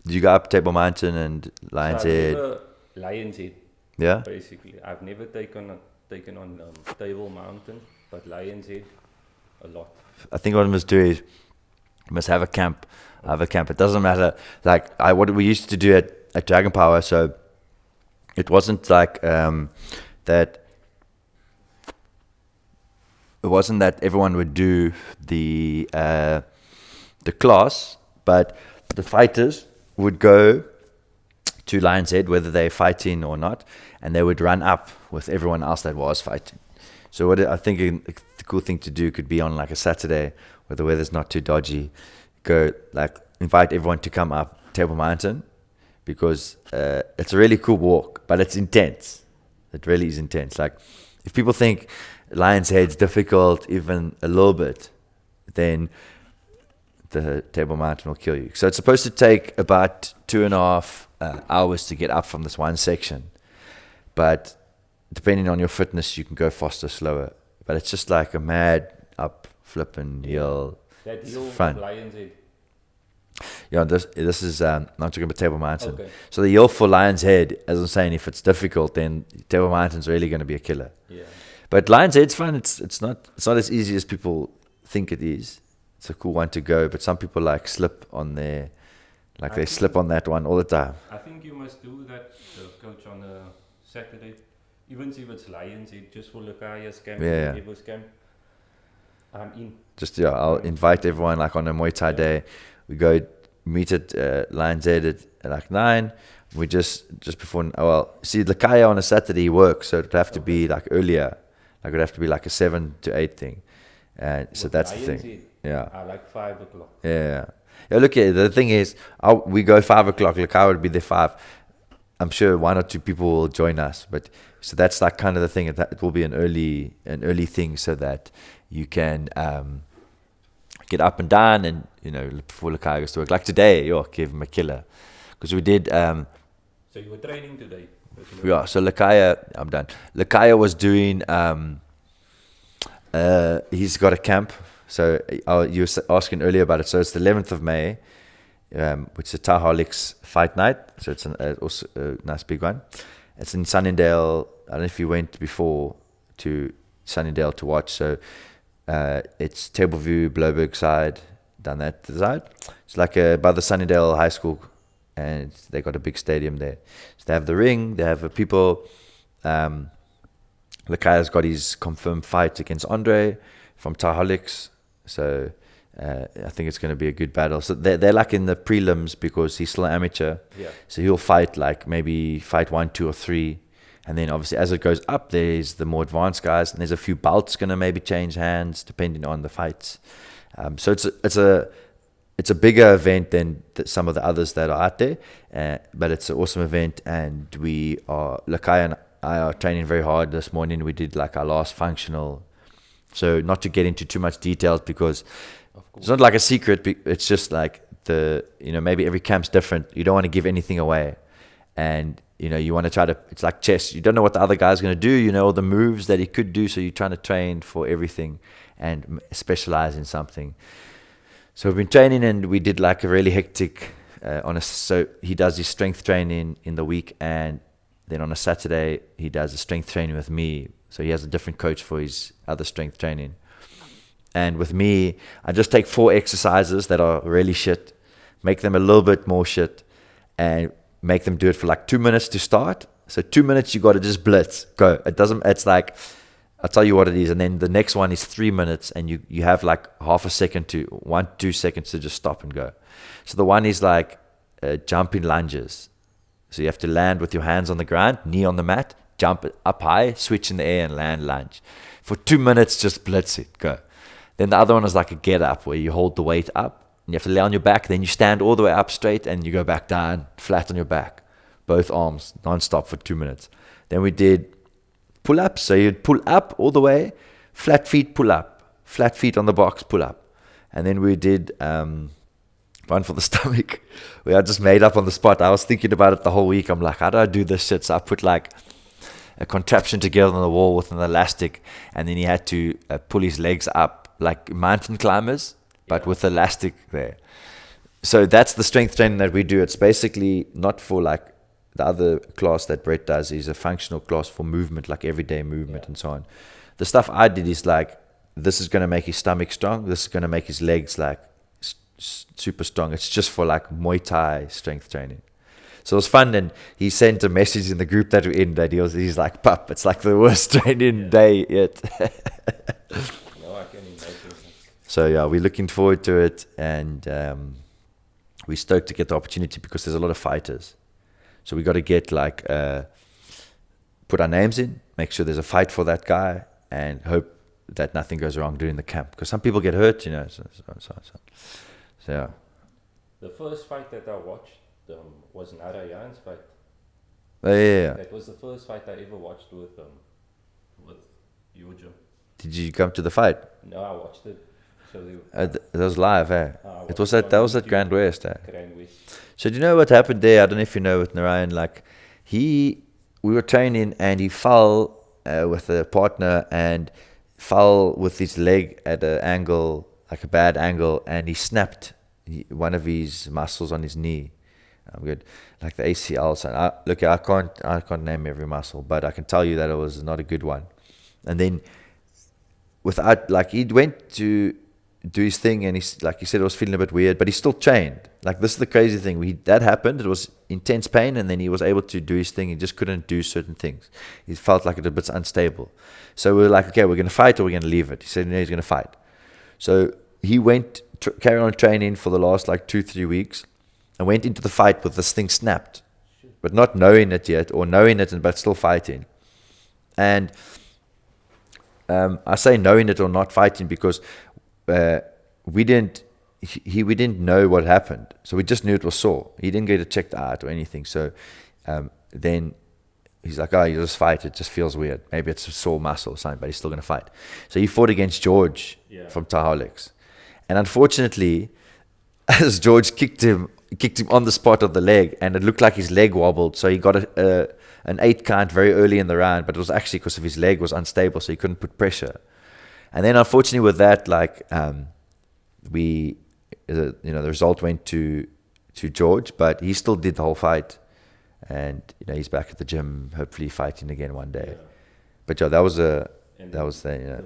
Did you go up Table Mountain and Lion's Head? Lion's Head. Yeah. Basically, I've never taken on Table Mountain, but Lion's Head a lot. I think what I must do is you must have a camp. It doesn't matter. Like what we used to do at Dragon Power. So it wasn't like that. It wasn't that everyone would do the class, but the fighters would go to Lion's Head, whether they're fighting or not, and they would run up with everyone else that was fighting. So what I think the cool thing to do could be on like a Saturday where the weather's not too dodgy, go like invite everyone to come up Table Mountain, because it's a really cool walk, but it's intense. It really is intense. Like if people think Lion's Head's difficult even a little bit, then the Table Mountain will kill you. So it's supposed to take about 2.5 hours to get up from this one section, but depending on your fitness you can go faster, slower, but it's just like a mad up flipping hill. That hill fun. Lion's Head. Yeah, this is I'm talking about Table Mountain. Okay. So the hill for Lion's Head, as I'm saying, if it's difficult, then Table Mountain's really going to be a killer. Yeah. But Lion's Head's fun. It's not as easy as people think it is. It's a cool one to go, but some people like slip on there, like they slip on that one all the time. I think you must do that, coach, on a Saturday, even if it's Lion's Head, just for Lukaya's camp, Yeah. Evo's camp. I'm in. Just I'll invite everyone like on a Muay Thai day. We go meet at Lion's Head at like 9. We just before. See, Lukaya on a Saturday works, so it'd have to be like earlier. Like it'd have to be like a 7 to 8 thing. So With that's the Lion's thing. Head, Yeah. I like 5 o'clock. Yeah. Look, the thing is, we go 5 o'clock. Like I would be there 5. I'm sure 1 or 2 people will join us, but so that's like kind of the thing. It will be an early thing, so that you can get up and down, and before Lukai goes to work. Like today, give him a killer, because we did. So you were training today? Yeah. So Lukaya, I'm done. Lukaya was doing. He's got a camp. So you were asking earlier about it. So it's the 11th of May, which is a Taholics fight night. So it's also a nice big one. It's in Sunningdale. I don't know if you went before to Sunningdale to watch. So it's Tableview, Bloberg side, down that side. It's like by the Sunningdale High School, and they got a big stadium there. So they have the ring. They have people. Lukaya's got his confirmed fight against Andre from Taholics. So I think it's going to be a good battle. So they're like in the prelims, because he's still an amateur. Yeah. So he'll fight like maybe fight 1, 2, or 3. And then obviously as it goes up, there's the more advanced guys, and there's a few belts going to maybe change hands depending on the fights. So it's a bigger event than some of the others that are out there. But it's an awesome event, and Lakaya and I are training very hard. This morning we did like our last functional. So not to get into too much details, because it's not like a secret. It's just like maybe every camp's different. You don't want to give anything away, and you want to try to. It's like chess. You don't know what the other guy's going to do. You know all the moves that he could do. So you're trying to train for everything and specialize in something. So we've been training, and we did like a really hectic. So he does his strength training in the week, and then on a Saturday he does a strength training with me. So he has a different coach for his other strength training. And with me, I just take 4 exercises that are really shit, make them a little bit more shit, and make them do it for like 2 minutes to start. So 2 minutes, you got to just blitz, go. It's like, I'll tell you what it is. And then the next one is 3 minutes, and you have like half a second to 1, 2 seconds to just stop and go. So the one is like jumping lunges. So you have to land with your hands on the ground, knee on the mat, jump up high, switch in the air, and land lunge. For 2 minutes, just blitz it, go. Then the other one is like a get up, where you hold the weight up you have to lay on your back. Then you stand all the way up straight, and you go back down flat on your back, both arms non-stop for 2 minutes. Then we did pull-ups. So you'd pull up all the way, flat feet pull up, flat feet on the box pull up, and then we did one for the stomach. Where I just made up on the spot. I was thinking about it the whole week. I'm like, how do I do this shit? So I put like a contraption together on the wall with an elastic, and then he had to pull his legs up like mountain climbers, but with elastic there. So that's the strength training that we do. It's basically not for like the other class that Brett does is a functional class for movement, like everyday movement and so on. The stuff I did is like, this is going to make his stomach strong. This is going to make his legs like super strong. It's just for like Muay Thai strength training. So it was fun, and he sent a message in the group that we're in that he's like, "Pup, it's like the worst training day yet." No, I can imagine. So yeah, we're looking forward to it, and we're stoked to get the opportunity because there's a lot of fighters. So we got to get like put our names in, make sure there's a fight for that guy, and hope that nothing goes wrong during the camp, because some people get hurt, you know. So yeah. The first fight that I watched was Narayan's fight. Oh, yeah. That was the first fight I ever watched with your gym. Did you come to the fight? No, I watched it. So It was live, eh? It was that was at Grand West, eh? Grand West. So do you know what happened there? I don't know if you know with Narayan. Like we were training, and he fell with a partner and fell with his leg at an angle, like a bad angle, and he snapped one of his muscles on his knee. I'm good, like the ACL. So I can't name every muscle, but I can tell you that it was not a good one. And then he went to do his thing, and he said it was feeling a bit weird, but he still trained. Like, this is the crazy thing. That happened. It was intense pain, and then he was able to do his thing. He just couldn't do certain things. He felt like it was a bit unstable. So we were like, okay, we're going to fight or we're going to leave it. He said, no, he's going to fight. So he went carried on training for the last like 2-3 weeks, and went into the fight with this thing snapped, but not knowing it yet, or knowing it but still fighting. And I say knowing it or not fighting because we didn't know what happened, so we just knew it was sore. He didn't get it checked out or anything. So then he's like, "Oh, you just fight. It just feels weird. Maybe it's a sore muscle or something." But he's still gonna fight. So he fought against George from Tahalex, and unfortunately, as George kicked him on the spot of the leg, and it looked like his leg wobbled. So he got an 8 count very early in the round, but it was actually because of his leg was unstable, so he couldn't put pressure. And then unfortunately with that, like the result went to George, but he still did the whole fight, and he's back at the gym, hopefully fighting again one day. Yeah. But yeah, that was the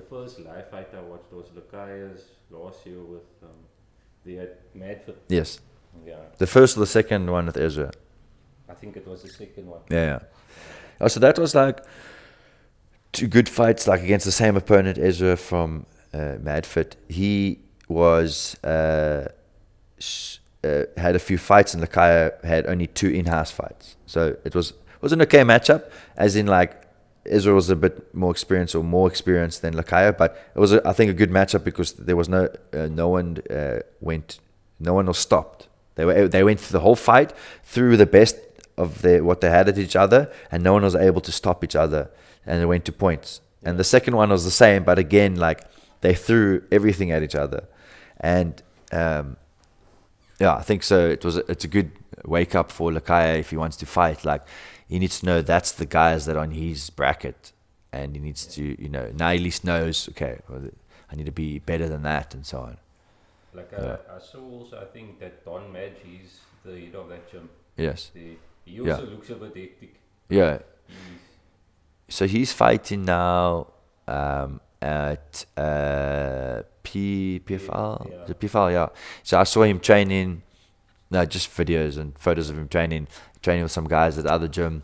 first live fight I watched was Lucaya's last year with the Madfit. Yes. Yeah. The first or the second one with Ezra? I think it was the second one. Yeah. Oh, so that was like 2 good fights, like against the same opponent, Ezra from Madfit. He was had a few fights, and Lakaya had only 2 in-house fights. So it was an okay matchup, as in like Ezra was a bit more experienced than Lakaya, but it was I think a good matchup because there was no one was stopped. They went through the whole fight, through the best of what they had at each other, and no one was able to stop each other, and it went to points. Yeah. And the second one was the same, but again, like they threw everything at each other, and I think so. It's a good wake up for Lakaya if he wants to fight. Like, he needs to know that's the guys that are on his bracket, and he needs to now he at least knows, okay, I need to be better than that, and so on. Like I saw also, I think that Don Madge, he's the head of that gym. Yes. He also looks a bit hectic. Yeah. So he's fighting now at PFL. Yeah. The PFL, yeah. So I saw him training, just videos and photos of him training with some guys at the other gym,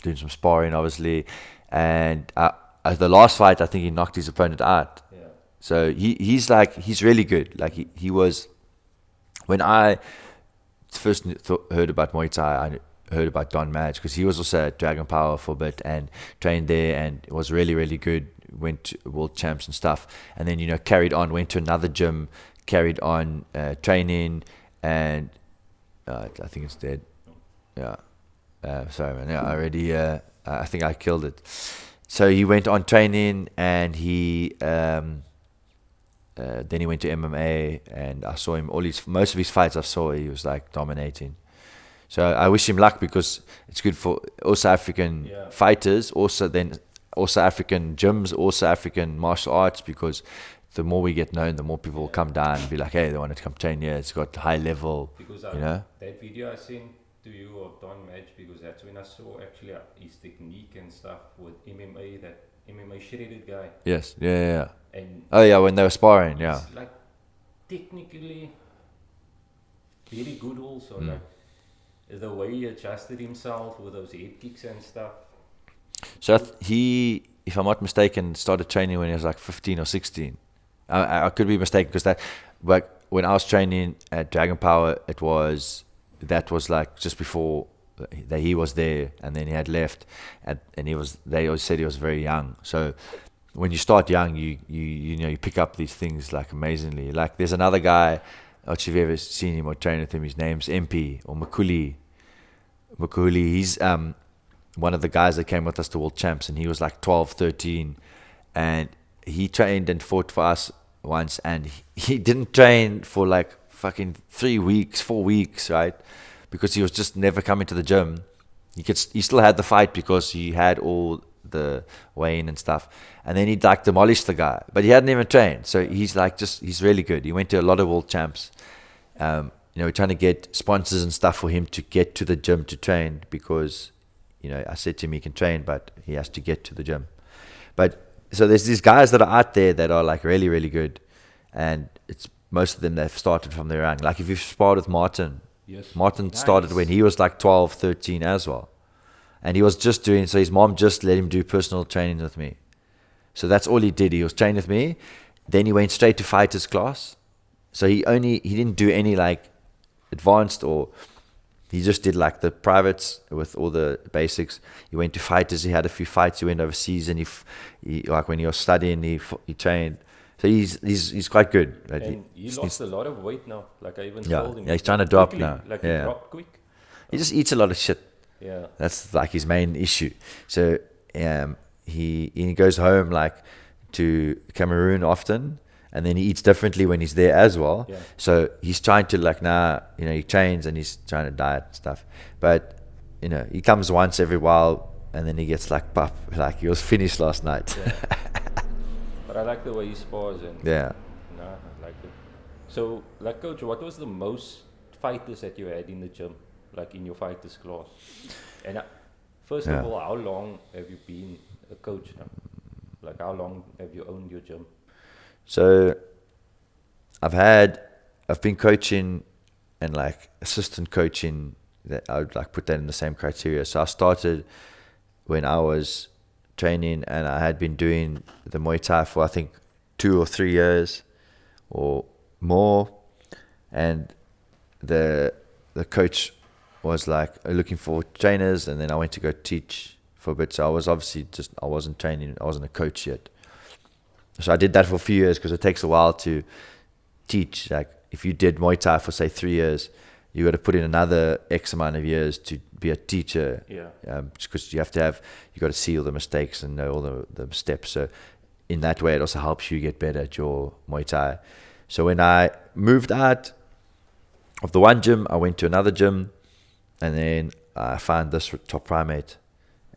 doing some sparring, obviously. And at the last fight, I think he knocked his opponent out. Yeah. So he's really good. Like he was, when I first heard about Muay Thai, I heard about Don Madge because he was also at Dragon Power for a bit and trained there and was really, really good. Went to world champs and stuff, and then carried on, went to another gym, carried on training, and I think it's dead. Yeah. Sorry, man. Yeah, I already. I think I killed it. So he went on training, and he then he went to MMA, and I saw him most of his fights. I saw he was like dominating. So I wish him luck, because it's good for also African fighters, also African gyms, also African martial arts, because the more we get known, the more people will come down and be like, hey, they want to come train here. It's got high level, because that video I sent to you of Don Madge, because that's when I saw actually his technique and stuff with MMA, that MMA shredded guy. Yes, yeah. And when they were sparring, yeah. Like technically very good also, like the way he adjusted himself with those head kicks and stuff. So he, if I'm not mistaken, started training when he was like 15 or 16. I could be mistaken, because but when I was training at Dragon Power, that was like just before that he was there, and then he had left, and they always said he was very young. So when you start young, you pick up these things like amazingly. Like there's another guy, not sure if you've ever seen him or trained with him, his name's MP or Makuli. He's one of the guys that came with us to World Champs, and he was like 12, 13, and he trained and fought for us once, and he didn't train for like fucking 3 weeks, 4 weeks, right? Because he was just never coming to the gym. He still had the fight because he had all the weigh-in and stuff, and then he'd like demolish the guy, but he hadn't even trained. So he's like he's really good. He went to a lot of World Champs. We're trying to get sponsors and stuff for him to get to the gym to train, because I said to him he can train, but he has to get to the gym. But so there's these guys that are out there that are like really, really good, and it's most of them they've started from their young. Like if you've sparred with Martin, Martin started when he was like 12, 13 as well, and he was just doing. So his mom just let him do personal training with me. So that's all he did. He was training with me, then he went straight to fighters class. So he didn't do any like advanced, or he just did like the privates with all the basics. He went to fighters. He had a few fights. He went overseas, and he like when he was studying, he trained. So he's quite good. Right? And he lost a lot of weight now. Like I even told him. Yeah, he's trying to drop quickly, now. Like he dropped quick. He just eats a lot of shit. Yeah. That's like his main issue. So he goes home like to Cameroon often, and then he eats differently when he's there as well. Yeah. So he's trying to like he trains and he's trying to diet and stuff. But he comes once every while, and then he gets like pop, like he was finished last night. Yeah. But I like the way he spars, and yeah. No, I like it. So, like coach, what was the most fighters that you had in the gym, like in your fighters class? And first of all, how long have you been a coach now? Like how long have you owned your gym? So I've been coaching and like assistant coaching, that I would like put that in the same criteria. So I started when I was training, and I had been doing the Muay Thai for I think 2 or 3 years or more, and the coach was like looking for trainers, and then I went to go teach for a bit. So I was obviously I wasn't training, I wasn't a coach yet. So I did that for a few years, because it takes a while to teach. Like if you did Muay Thai for say 3 years, you got to put in another X amount of years to be a teacher. Yeah. Because you got to see all the mistakes and know all the steps. So in that way, it also helps you get better at your Muay Thai. So when I moved out of the one gym, I went to another gym, and then I found this Top Primate,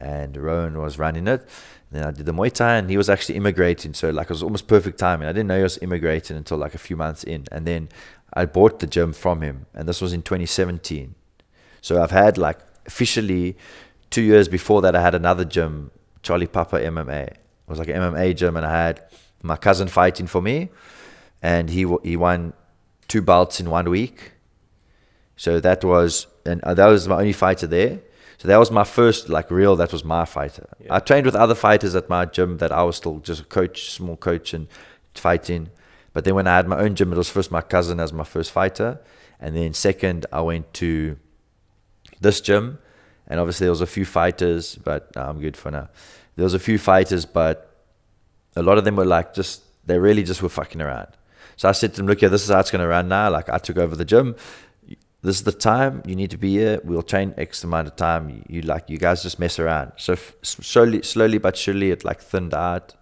and Rowan was running it. And then I did the Muay Thai, and he was actually immigrating. So like it was almost perfect timing. I didn't know he was immigrating until like a few months in. And then I bought the gym from him, and this was in 2017. So I've had like officially 2 years before that, I had another gym, Charlie Papa MMA. It was like an MMA gym, and I had my cousin fighting for me, and he won 2 belts in 1 week. So that was my only fighter there. So that was my first that was my fighter. Yeah. I trained with other fighters at my gym that I was still just a coach, small coach, and fighting. But then when I had my own gym, it was first my cousin as my first fighter. And then second, I went to this gym. And obviously there was a few fighters, but I'm good for now. There was a few fighters, but a lot of them were they really just were fucking around. So I said to them, look here, this is how it's going to run now. Like, I took over the gym. This is the time you need to be here. We'll train X amount of time. You guys just mess around. So slowly but surely it like thinned out,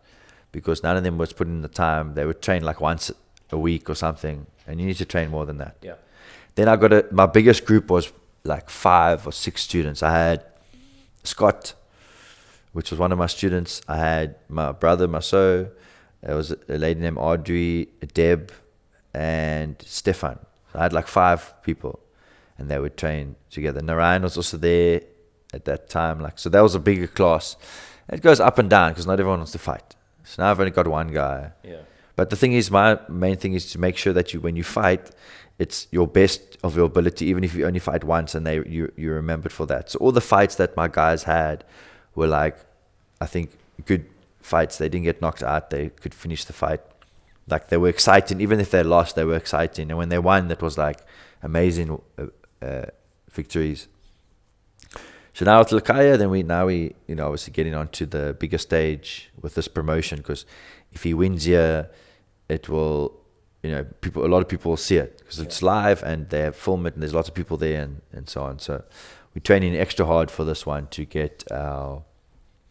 because none of them was putting in the time. They would train like once a week or something, and you need to train more than that. Yeah. Then I got my biggest group was like 5 or 6 students. I had Scott, which was one of my students. I had my brother, Maso. There was a lady named Audrey, Deb, and Stefan. I had like 5 people, and they would train together. Narayan was also there at that time. Like, so that was a bigger class. It goes up and down because not everyone wants to fight. So now I've only got one guy. Yeah. But the thing is, my main thing is to make sure that when you fight, it's your best of your ability, even if you only fight once and you remembered for that. So all the fights that my guys had were like, I think, good fights. They didn't get knocked out. They could finish the fight. Like, they were exciting. Even if they lost, they were exciting. And when they won, that was like amazing victories. So now with Lakaya, then we obviously getting onto the bigger stage with this promotion, because if he wins here, it will, a lot of people will see it because it's live and they film it and there's lots of people there and so on. So we're training extra hard for this one to get our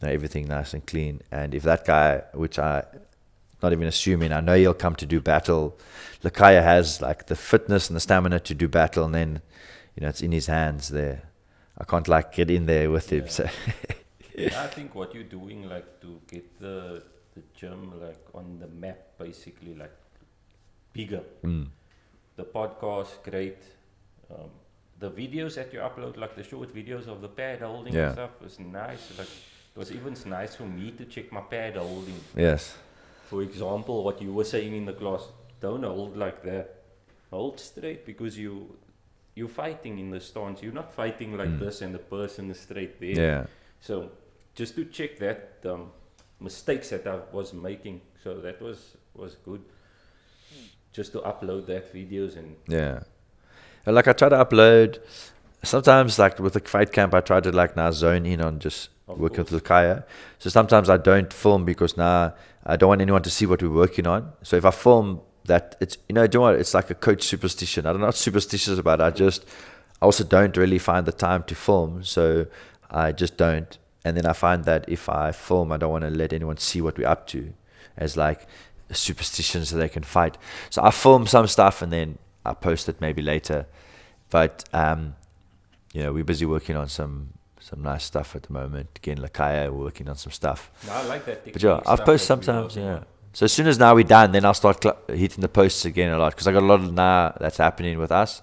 everything nice and clean. And if that guy, which I not even assuming, I know he'll come to do battle. Lakaya has like the fitness and the stamina to do battle, and then it's in his hands there. I can't like get in there with him. So I think what you're doing, like, to get the gym like on the map, basically, like bigger. The podcast, great. The videos that you upload, like the short videos of the pad holding and stuff, was nice. Like, it was even nice for me to check my pad holding. Yes. For example, what you were saying in the class, don't hold like that. Hold straight, because you're fighting in the stance. You're not fighting like this and the person is straight there. Yeah. So just to check that mistakes that I was making. So that was good. Just to upload that videos and like I try to upload. Sometimes like with the fight camp, I try to like now zone in on just working with Lakaya. So sometimes I don't film because now I don't want anyone to see what we're working on. So if I film that, it's it's like a coach superstition. I'm not superstitious about it. I also don't really find the time to film, so I just don't. And then I find that if I film, I don't want to let anyone see what we're up to as like a superstition so they can fight. So I film some stuff and then I post it maybe later. But we're busy working on some nice stuff at the moment. Again, Lakaya, we're working on some stuff. No, I like that. But I post sometimes, So as soon as now we're done, then I'll start hitting the posts again a lot, because I got a lot of now that's happening with us.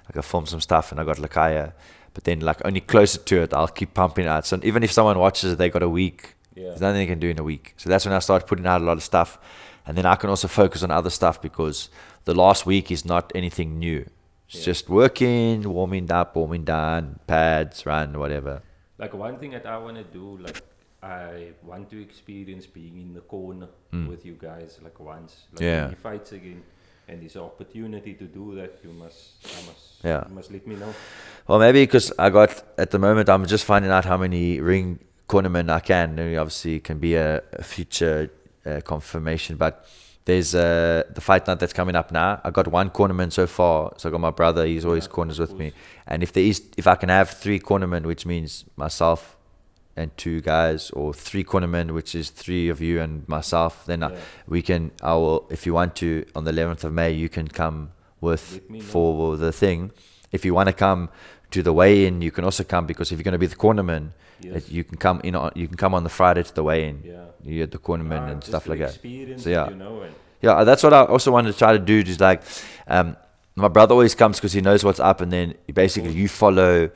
Like I film some stuff and I got Lakaya, but then like only closer to it, I'll keep pumping out. So even if someone watches it, they got a week. There's nothing they can do in a week. So that's when I start putting out a lot of stuff, and then I can also focus on other stuff, because the last week is not anything new. It's just working, warming up, warming down, pads, run, whatever. Like one thing that I want to do, like I want to experience being in the corner with you guys, like once. Like when he fights again, and there's an opportunity to do that, you must let me know. Well, maybe because at the moment, I'm just finding out how many ring cornermen I can. And obviously, it can be a future confirmation, but there's the fight night that's coming up now. I got 1 cornerman so far. So I got my brother, he's always corners with me. And if I can have 3 cornermen, which means myself and 2 guys, or 3 cornermen, which is 3 of you and myself, then I will, if you want to, on the 11th of May, you can come for the thing. If you want to come to the weigh-in, you can also come, because if you're going to be the cornerman, you can come in. You can come on the Friday to the weigh-in. You're the cornerman and stuff like that. So that's what I also wanted to try to do. Is like, my brother always comes because he knows what's up, and then basically you follow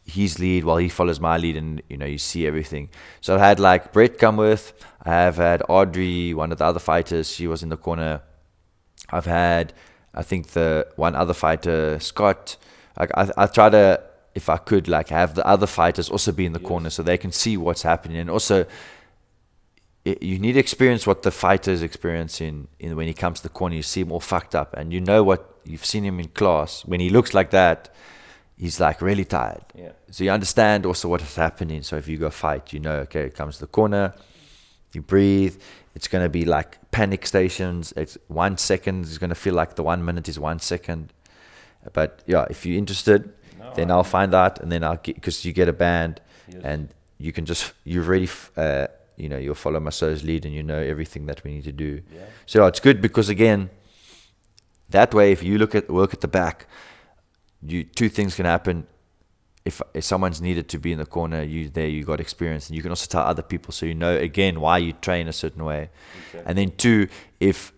his lead while he follows my lead, and you see everything. So I've had like Brett come with. I have had Audrey, one of the other fighters. She was in the corner. I've had, I think, the one other fighter, Scott. Like I try to, if I could, like have the other fighters also be in the corner so they can see what's happening. And also, you need to experience what the fighter is experiencing when he comes to the corner. You see him all fucked up, and what you've seen him in class. When he looks like that, he's like really tired. So you understand also what is happening. So if you go fight, okay, it comes to the corner. You breathe. It's going to be like panic stations. It's 1 second is going to feel like the 1 minute is 1 second. But yeah, if you're interested, then I'll find out, and then I'll get, because you get a band, and you can just, you've already, you'll follow Maso's lead, and you know everything that we need to do. Yeah. So it's good because, again, that way, if you work at the back, two things can happen. If someone's needed to be in the corner, you got experience, and you can also tell other people, so you know again why you train a certain way. Exactly. And then two, if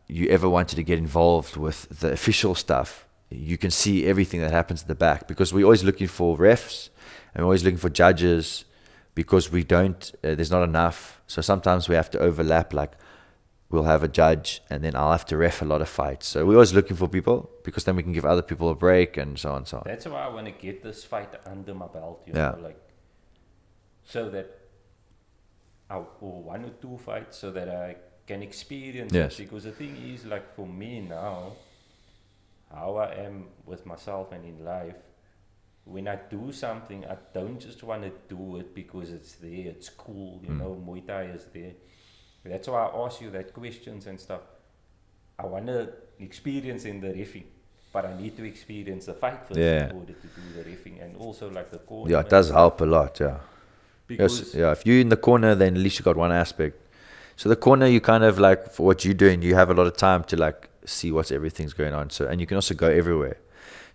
you ever wanted to get involved with the official stuff, you can see everything that happens at the back, because we're always looking for refs and we're always looking for judges, because we don't. There's not enough, so sometimes we have to overlap. Like, we'll have a judge, and then I'll have to ref a lot of fights. So we're always looking for people, because then we can give other people a break, and so on and so on. That's why I want to get this fight under my belt, you know, like, so that or 1 or 2 fights, so that I can experience it. Because the thing is, like, for me now, how I am with myself and in life, when I do something, I don't just want to do it because it's there, it's cool, you know, Muay Thai is there. That's why I ask you that questions and stuff. I want to experience in the reffing, but I need to experience the fight first in order to do the reffing, and also like the corner. Yeah, it does help a lot, Because if you're in the corner, then at least you got one aspect. So the corner, you kind of like, for what you're doing, you have a lot of time to like see what's everything's going on. So, and you can also go everywhere.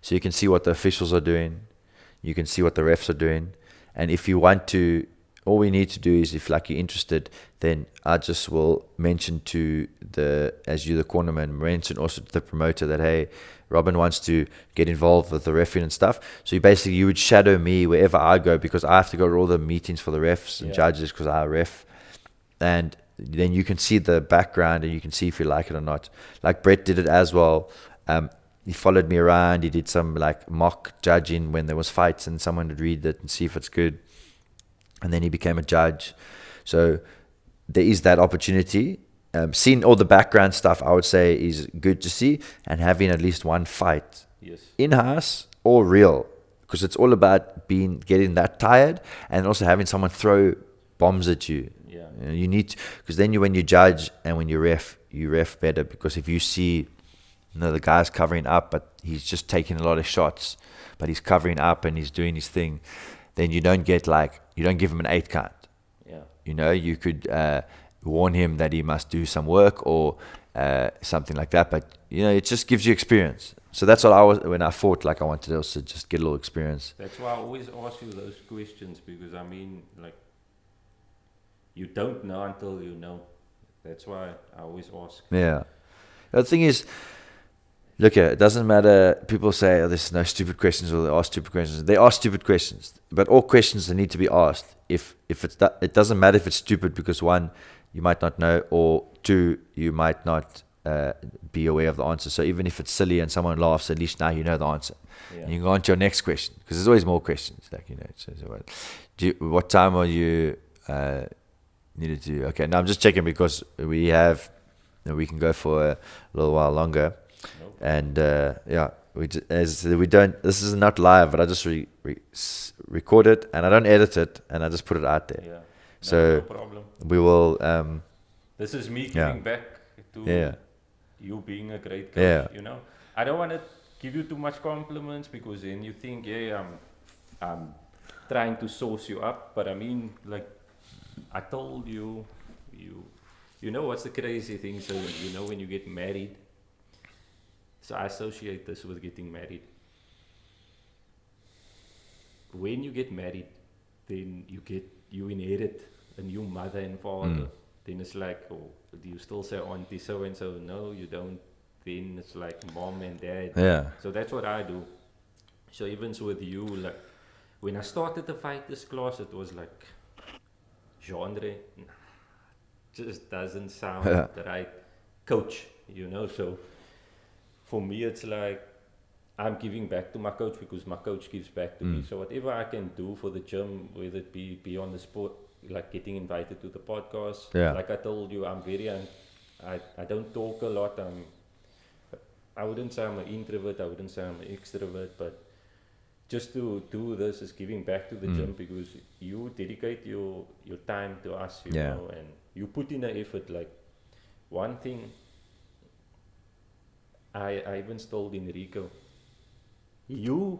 So you can see what the officials are doing. You can see what the refs are doing. And if you want to, all we need to do is, if like you're interested, then I just will mention to the cornerman, mention also to the promoter that, hey, Robin wants to get involved with the referee and stuff. So you would shadow me wherever I go, because I have to go to all the meetings for the refs and judges, because I ref. And then you can see the background, and you can see if you like it or not. Like Brett did it as well. He followed me around. He did some like mock judging when there was fights, and someone would read it and see if it's good. And then he became a judge. So there is that opportunity. Seeing all the background stuff, I would say, is good to see, and having at least one fight in-house or real, because it's all about getting that tired, and also having someone throw bombs at you. You need, because then when you judge and when you ref better, because if you see, the guy's covering up, but he's just taking a lot of shots, but he's covering up and he's doing his thing, then you don't give him an 8 count. You could warn him that he must do some work or something like that, but it just gives you experience. So that's what when I fought, like, I wanted to also just get a little experience. That's why I always ask you those questions, because I mean, like, you don't know until you know. That's why I always ask. Yeah. The thing is, look, it doesn't matter. People say, there's no stupid questions, or they ask stupid questions. They ask stupid questions, but all questions that need to be asked. If it's that, it doesn't matter if it's stupid, because 1, you might not know, or 2, you might not be aware of the answer. So even if it's silly and someone laughs, at least now you know the answer. And you can go on to your next question, because there's always more questions. Like, what time are you needed to? Okay, now I'm just checking, because we can go for a little while longer. And we don't. This is not live, but I just record it, and I don't edit it, and I just put it out there. No problem. We will. This is me giving back to you being a great coach. I don't want to give you too much compliments, because then you think, I'm trying to source you up. But I mean, like, I told you, you know what's the crazy thing? So when you get married. So I associate this with getting married. When you get married, then you inherit a new mother and father. Then it's like, do you still say auntie so and so? No, you don't. Then it's like mom and dad. So that's what I do. So even with you, like, when I started the fighters class, it was like, genre just doesn't sound the right coach, so for me it's like I'm giving back to my coach, because my coach gives back to me. So whatever I can do for the gym, whether it be on the sport, like getting invited to the podcast, like I told you, I'm very I don't talk a lot. I wouldn't say I'm an introvert, I wouldn't say I'm an extrovert, but just to do this is giving back to the gym, because you dedicate your time to us, you know, and you put in an effort. Like one thing I even told Enrico, you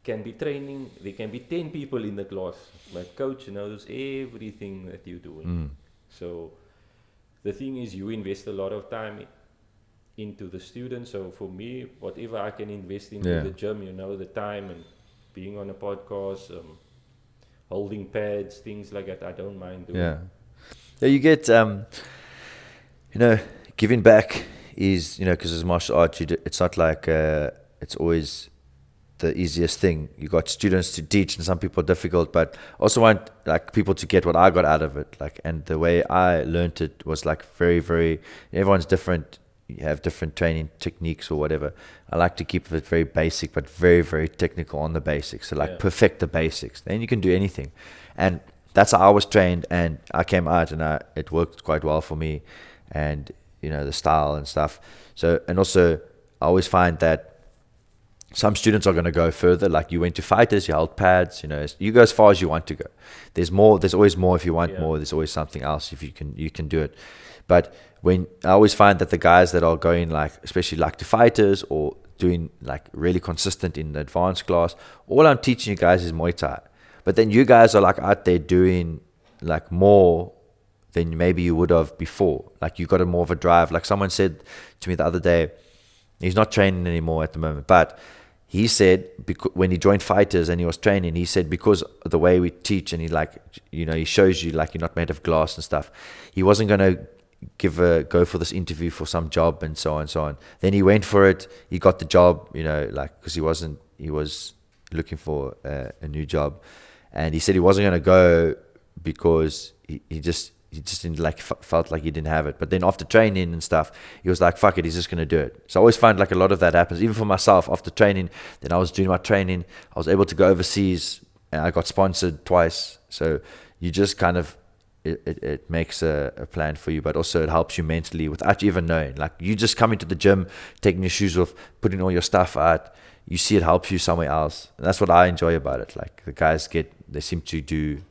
can be training, there can be 10 people in the class, but coach knows everything that you're doing. So the thing is, you invest a lot of time into the students. So for me, whatever I can invest into the gym, the time and being on a podcast, holding pads, things like that, I don't mind doing. Yeah, you get, giving back is, because as martial arts, it's not like it's always the easiest thing. You got students to teach, and some people are difficult, but also want like people to get what I got out of it. Like, and the way I learned it was like very, very. Everyone's different. You have different training techniques or whatever. I like to keep it very basic, but very, very technical on the basics. So like perfect the basics, then you can do anything. And that's how I was trained, and I came out, and it worked quite well for me, and the style and stuff. So, and also I always find that some students are going to go further. Like, you went to fighters, you held pads, you go as far as you want to go. There's always more. If you want more, there's always something else. If you can do it. But when I always find that the guys that are going, like, especially like to fighters or doing like really consistent in the advanced class, all I'm teaching you guys is Muay Thai. But then you guys are like out there doing like more than maybe you would have before. Like, you got more of a drive. Like someone said to me the other day, he's not training anymore at the moment, but he said, when he joined fighters and he was training, he said, because of the way we teach, and he shows you like you're not made of glass and stuff, he wasn't going to go for this interview for some job and so on and so on. Then he went for it. He got the job, because he was looking for a new job. And he said he wasn't going to go because he just didn't felt like he didn't have it. But then after training and stuff, he was like, fuck it, he's just going to do it. So I always find like a lot of that happens, even for myself. After training, then I was doing my training, I was able to go overseas, and I got sponsored twice. So you just kind of, it makes a plan for you, but also it helps you mentally without you even knowing. Like, you just come into the gym, taking your shoes off, putting all your stuff out, you see it helps you somewhere else. And that's what I enjoy about it. Like, the guys they seem to do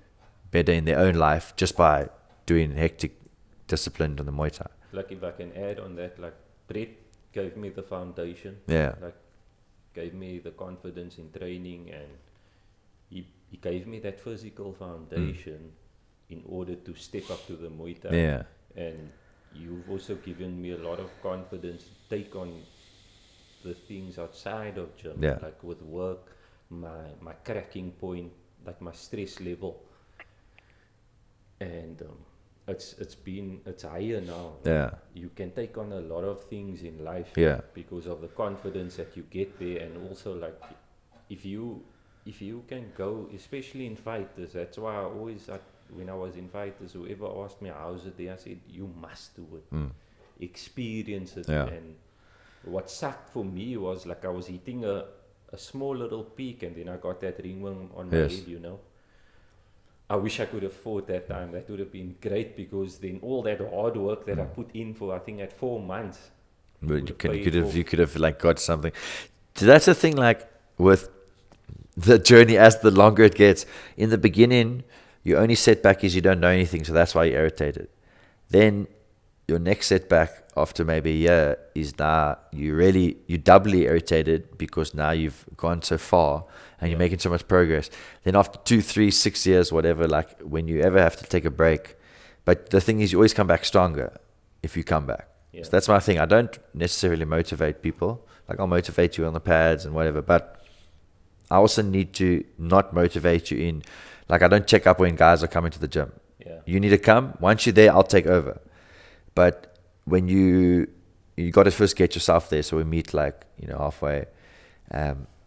better in their own life just by doing hectic discipline on the Muay Thai. Like, if I can add on that, like, Brett gave me the foundation. Yeah. Like, gave me the confidence in training, and he gave me that physical foundation in order to step up to the Muay Thai. Yeah. And you've also given me a lot of confidence to take on the things outside of gym, like with work, my cracking point, like my stress level. And it's higher now. Yeah. You can take on a lot of things in life because of the confidence that you get there. And also, like, if you can go, especially in fighters, that's why I always, when I was in fighters, whoever asked me how's it there, I said, you must do it, experience it. And what sucked for me was, like, I was hitting a small little peak, and then I got that ringworm on my head, I wish I could have fought that time. That would have been great, because then all that hard work that I put in for, I think, at 4 months. But you could have like got something. So that's the thing, like, with the journey, as the longer it gets. In the beginning, your only setback is you don't know anything, so that's why you're irritated. Then your next setback after maybe a year is now you're doubly irritated, because now you've gone so far and you're making so much progress. Then after 2, 3, 6 years, whatever, like, when you ever have to take a break, but the thing is, you always come back stronger if you come back. So that's my thing. I don't necessarily motivate people. Like, I'll motivate you on the pads and whatever, but I also need to not motivate you in, like, I don't check up when guys are coming to the gym. You need to come. Once you're there, I'll take over. But when you got to first get yourself there, so we meet, like, halfway.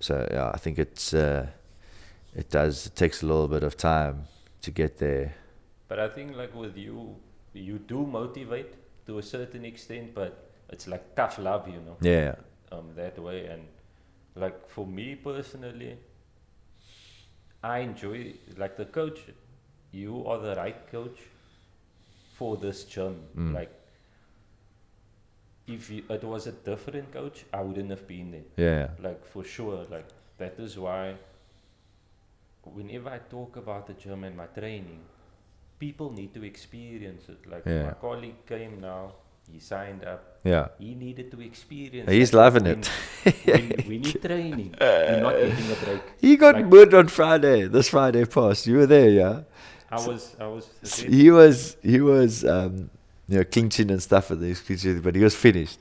So I think it takes a little bit of time to get there. But I think, like, with you do motivate to a certain extent, but it's like tough love, that way. And, like, for me personally, I enjoy, like, the coach, you are the right coach for this gym. Like, if it was a different coach, I wouldn't have been there. Like, for sure. Like, that is why whenever I talk about the gym and my training, people need to experience it. Like Yeah. my colleague came now, he signed up. Yeah. He needed to experience. He's that loving when, it. when you're training, you're not getting a break. He got Like, murdered on Friday. This Friday past. You were there, yeah. I was there. He was clinching and stuff at the clinching, but he was finished.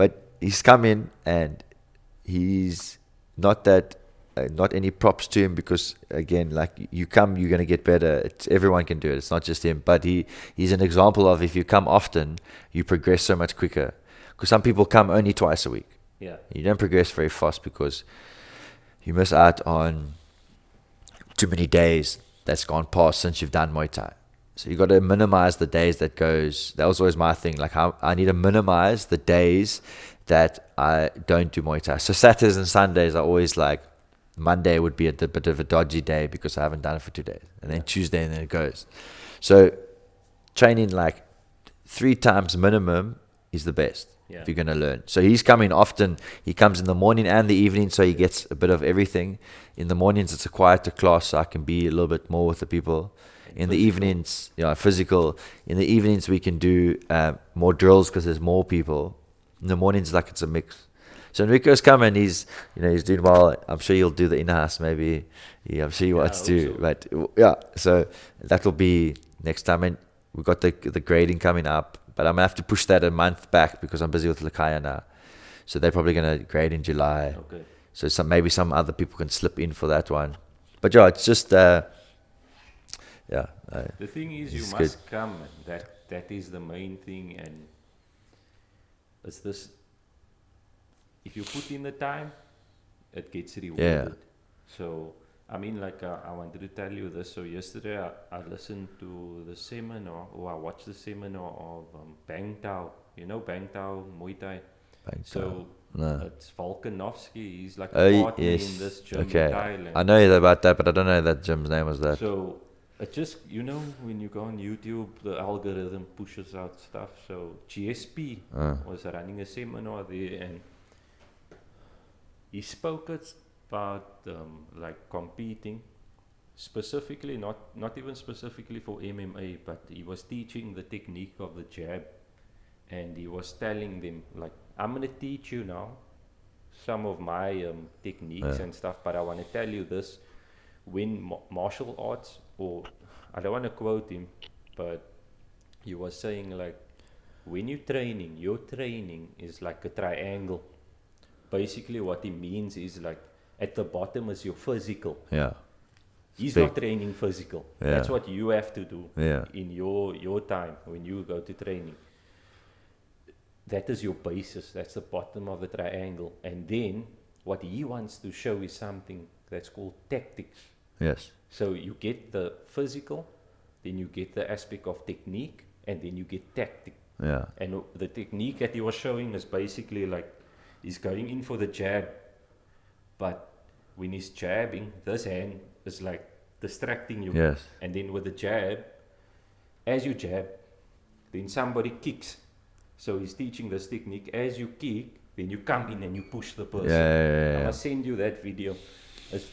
But he's come in and he's not that. Not any props to him because again, like you come, you're gonna get better. Everyone can do it. It's not just him. But he's an example of if you come often, you progress so much quicker. Because some people come only twice a week. Yeah. You don't progress very fast because you miss out on too many days that's gone past since you've done Muay Thai. So you got to minimize the days that goes. That was always my thing. Like I need to minimize the days that I don't do Muay Thai. So Saturdays and Sundays are always like. Monday would be a bit of a dodgy day because I haven't done it for 2 days. And then Tuesday and then it goes. So training like 3 times minimum is the best if you're going to learn. So he's coming often. He comes in the morning and the evening, so he gets a bit of everything. In the mornings, it's a quieter class, so I can be a little bit more with the people. In the evenings, physical. In the evenings, we can do more drills because there's more people. In the mornings, like it's a mix. So Enrico's coming, he's doing well. I'm sure he'll do the in-house maybe. Yeah, I'm sure he wants to. So. But yeah, so that will be next time. And we've got the grading coming up. But I'm going to have to push that a month back because I'm busy with Lakaya now. So they're probably going to grade in July. Okay. So maybe some other people can slip in for that one. But yeah, it's just, the thing is, you must come. That is the main thing. And it's this... If you put in the time, it gets rewarded. Yeah. So, I mean, like, I wanted to tell you this. So, yesterday I listened to the seminar, or I watched the seminar of Bang Tao. You know Bang Tao, Muay Thai? So, it's Volkanovski. He's like a partner in this gym in Thailand. I know about that, but I don't know that gym's name was that. So, it just, when you go on YouTube, the algorithm pushes out stuff. So, GSP was running a seminar there, and he spoke about like competing specifically, not even specifically for MMA, but he was teaching the technique of the jab, and he was telling them like, I'm going to teach you now some of my techniques and stuff, but I want to tell you this: when martial arts, or I don't want to quote him, but he was saying like, when you're training, your training is like a triangle. Basically what he means is like at the bottom is your physical. Yeah. He's not training physical. Yeah. That's what you have to do in your time when you go to training. That is your basis. That's the bottom of the triangle. And then what he wants to show is something that's called tactics. Yes. So you get the physical, then you get the aspect of technique, and then you get tactic. Yeah. And the technique that he was showing is basically like, he's going in for the jab, but when he's jabbing, this hand is like distracting you. Yes. And then with the jab, as you jab, then somebody kicks. So he's teaching this technique. As you kick, then you come in and you push the person. Yeah. I must send you that video. It's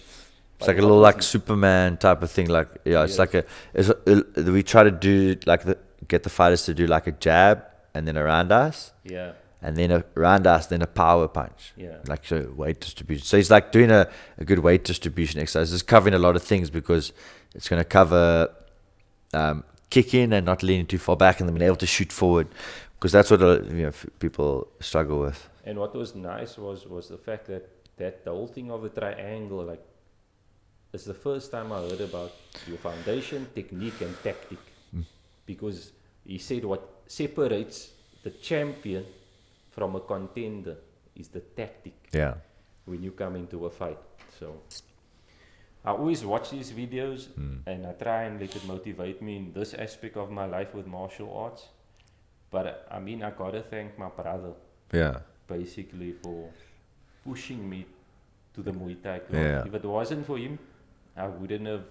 like a little like Superman type of thing. Like it's like we try to do like get the fighters to do like a jab and then a roundhouse. Yeah. And then a roundhouse, then a power punch. Yeah. Like so weight distribution. So he's like doing a good weight distribution exercise. It's covering a lot of things because it's going to cover kicking and not leaning too far back, and then being able to shoot forward, because that's what people struggle with. And what was nice was the fact that the whole thing of the triangle, like, it's the first time I heard about your foundation, technique, and tactic. Because he said what separates the champion from a contender is the tactic. Yeah. When you come into a fight. So I always watch these videos and I try and let it motivate me in this aspect of my life with martial arts. But I mean, I gotta thank my brother. Yeah. Basically for pushing me to the Muay Thai class. Yeah. If it wasn't for him, I wouldn't have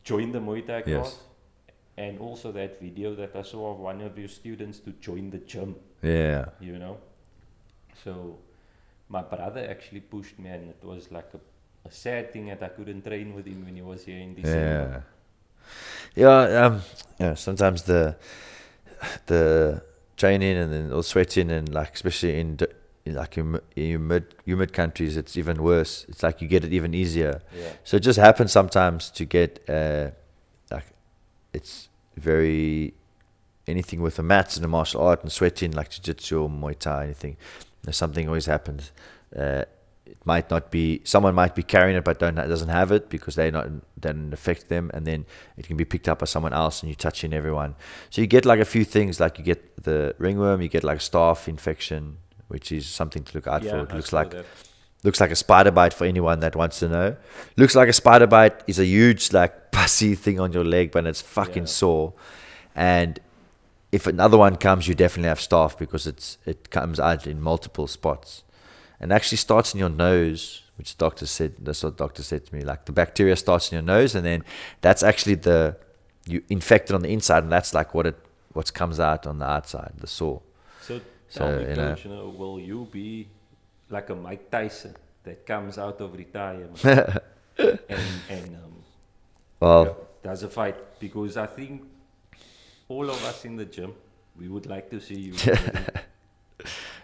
joined the Muay Thai class. Yes. And also that video that I saw of one of your students to join the gym. Yeah. You know? So my brother actually pushed me, and it was like a sad thing that I couldn't train with him when he was here in December. Yeah. Sometimes the training and then all sweating and like especially in like humid countries, it's even worse. It's like you get it even easier. Yeah. So it just happens sometimes to get like it's very anything with the mats and the martial art and sweating like jiu-jitsu or Muay Thai, anything. Something always happens. It might not be, someone might be carrying it but doesn't have it because doesn't affect them, and then it can be picked up by someone else and you're touching everyone. So you get like a few things, like you get the ringworm, you get like staph infection, which is something to look out for. It looks like a spider bite for anyone that wants to know. Looks like a spider bite is a huge like pussy thing on your leg, but it's fucking sore. And if another one comes, you definitely have staph because it comes out in multiple spots. And actually starts in your nose, which that's what the doctor said to me. Like the bacteria starts in your nose, and then that's actually you infected on the inside, and that's like what comes out on the outside, the sore. So tell me, Coach, will you be like a Mike Tyson that comes out of retirement and does a fight? Because I think all of us in the gym, we would like to see you.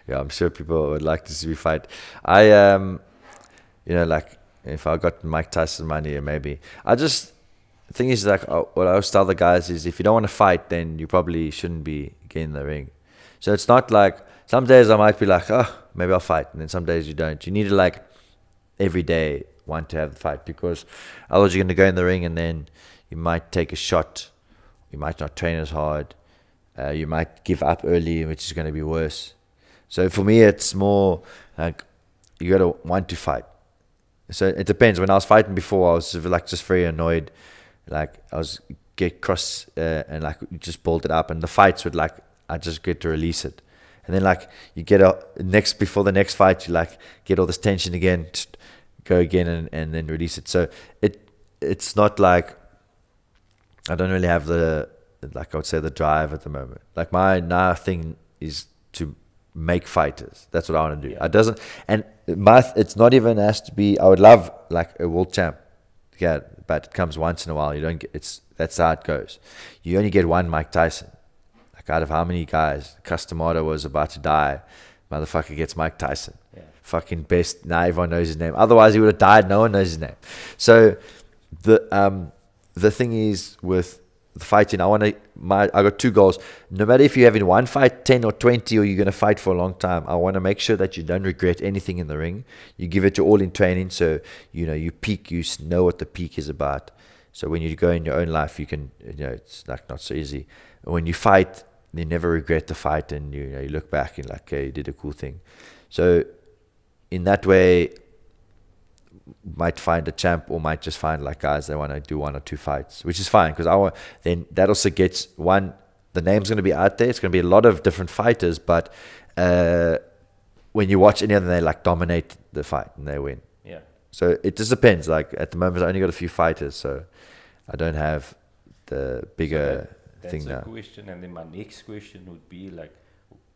Yeah, I'm sure people would like to see me fight. I like if I got Mike Tyson money, maybe. The thing is, like, what I always tell the guys is, if you don't want to fight, then you probably shouldn't be getting in the ring. So it's not like, some days I might be like, oh, maybe I'll fight, and then some days you don't. You need to like every day want to have the fight, because otherwise you're going to go in the ring and then you might take a shot, you might not train as hard, you might give up early, which is going to be worse. So for me, it's more like you got to want to fight. So it depends. When I was fighting before, I was like just very annoyed. Like I was get cross and like just build it up, and the fights would like I just get to release it, and then like you get before the next fight, you like get all this tension again, go again and then release it. So it's not like I don't really have I would say the drive at the moment. Like my now thing is to make fighters. That's what I want to do. Yeah. It's not even has to be. I would love like a world champ. Yeah, but it comes once in a while. You don't get. That's how it goes. You only get one Mike Tyson. Like out of how many guys? Customato was about to die. Motherfucker gets Mike Tyson. Yeah. Fucking best. Now everyone knows his name. Otherwise he would have died. No one knows his name. So the thing is with the fighting, I got two goals. No matter if you're having one fight, 10 or 20, or you're going to fight for a long time, I want to make sure that you don't regret anything in the ring. You give it your all in training, so you peak, you know what the peak is about. So when you go in your own life, you can, it's like not so easy. When you fight, you never regret the fight, and you look back and like, okay, you did a cool thing. So in that way, might find a champ, or might just find like guys that want to do one or two fights, which is fine, because then that also gets one, the name's going to be out there. It's going to be a lot of different fighters, but when you watch any of them, they like dominate the fight and they win. Yeah. So it just depends. Like at the moment, I only got a few fighters, so I don't have the bigger thing now. That's a question, and then my next question would be like,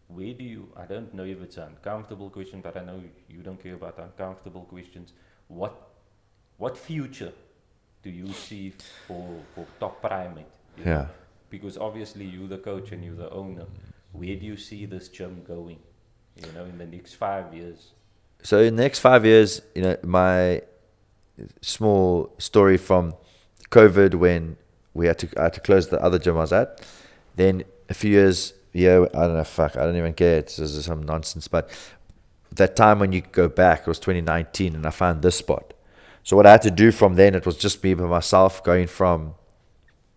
where do you? I don't know if it's an uncomfortable question, but I know you don't care about uncomfortable questions. What future do you see for Top Primate? Yeah. Because obviously you're the coach and you're the owner. Where do you see this gym going, in the next 5 years? So in the next 5 years, my small story from COVID, when I had to close the other gym I was at. Then a few years, I don't know, I don't even care. It's just some nonsense. But that time when you go back, it was 2019, and I found this spot. So what I had to do from then, it was just me by myself, going from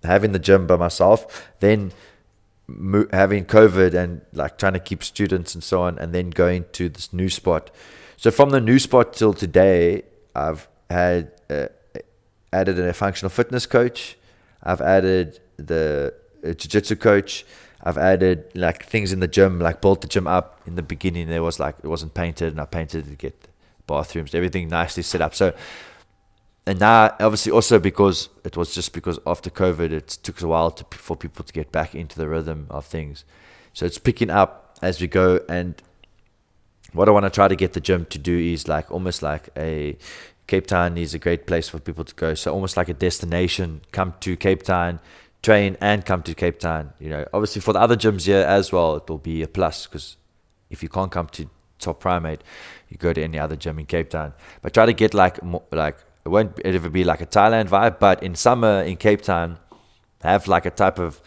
having the gym by myself, then having COVID and like trying to keep students and so on, and then going to this new spot. So from the new spot till today, I've had added a functional fitness coach. I've added the jiu-jitsu coach. I've added like things in the gym, like built the gym up. In the beginning, it wasn't painted, and I painted to get bathrooms, everything nicely set up. So, and now obviously also because after COVID, it took a while for people to get back into the rhythm of things. So it's picking up as we go. And what I want to try to get the gym to do is like almost like a Cape Town is a great place for people to go. So almost like a destination. Come to Cape Town, train, and come to Cape Town. Obviously for the other gyms here as well, it will be a plus, because if you can't come to Top Primate, you go to any other gym in Cape Town. But try to get it won't ever be like a Thailand vibe, but in summer in Cape Town, have like a type of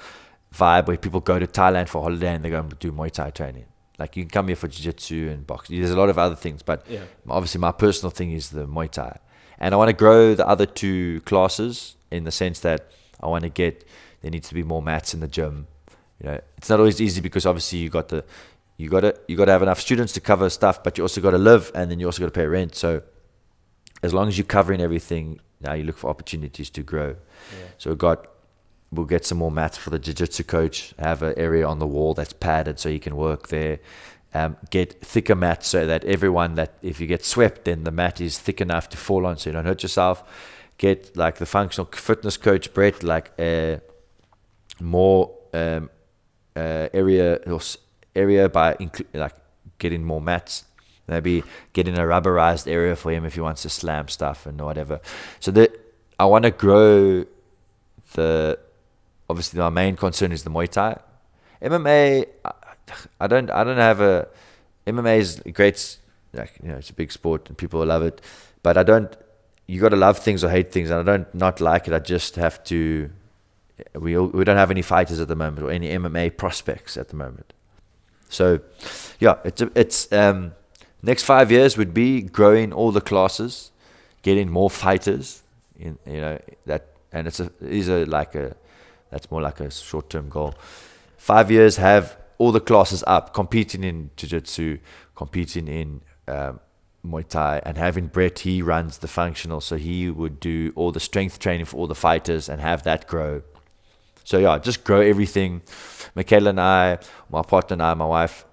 vibe where people go to Thailand for holiday and they go and do Muay Thai training. Like you can come here for jiu-jitsu and boxing. There's a lot of other things, but obviously my personal thing is the Muay Thai. And I want to grow the other two classes in the sense that I want to there needs to be more mats in the gym. It's not always easy because obviously you got to have enough students to cover stuff, but you also got to live, and then you also got to pay rent. So as long as you're covering everything, now you look for opportunities to grow. Yeah. So we'll get some more mats for the jiu-jitsu coach, have an area on the wall that's padded so he can work there. Get thicker mats so that if you get swept, then the mat is thick enough to fall on so you don't hurt yourself. Get like the functional fitness coach, Brett, like more area by like getting more mats. Maybe getting a rubberized area for him if he wants to slam stuff and whatever. So I want to grow obviously my main concern is the Muay Thai. MMA, I don't have MMA is great, it's a big sport and people love it, but you got to love things or hate things, and I don't not like it. I just have to, we don't have any fighters at the moment or any MMA prospects at the moment. So yeah, it's next 5 years would be growing all the classes, getting more fighters that's more like a short-term goal. 5 years, have all the classes up, competing in jiu-jitsu, competing in Muay Thai, and having Brett, he runs the functional, so he would do all the strength training for all the fighters and have that grow. So yeah, just grow everything. Michaela and I, my partner and I, my wife,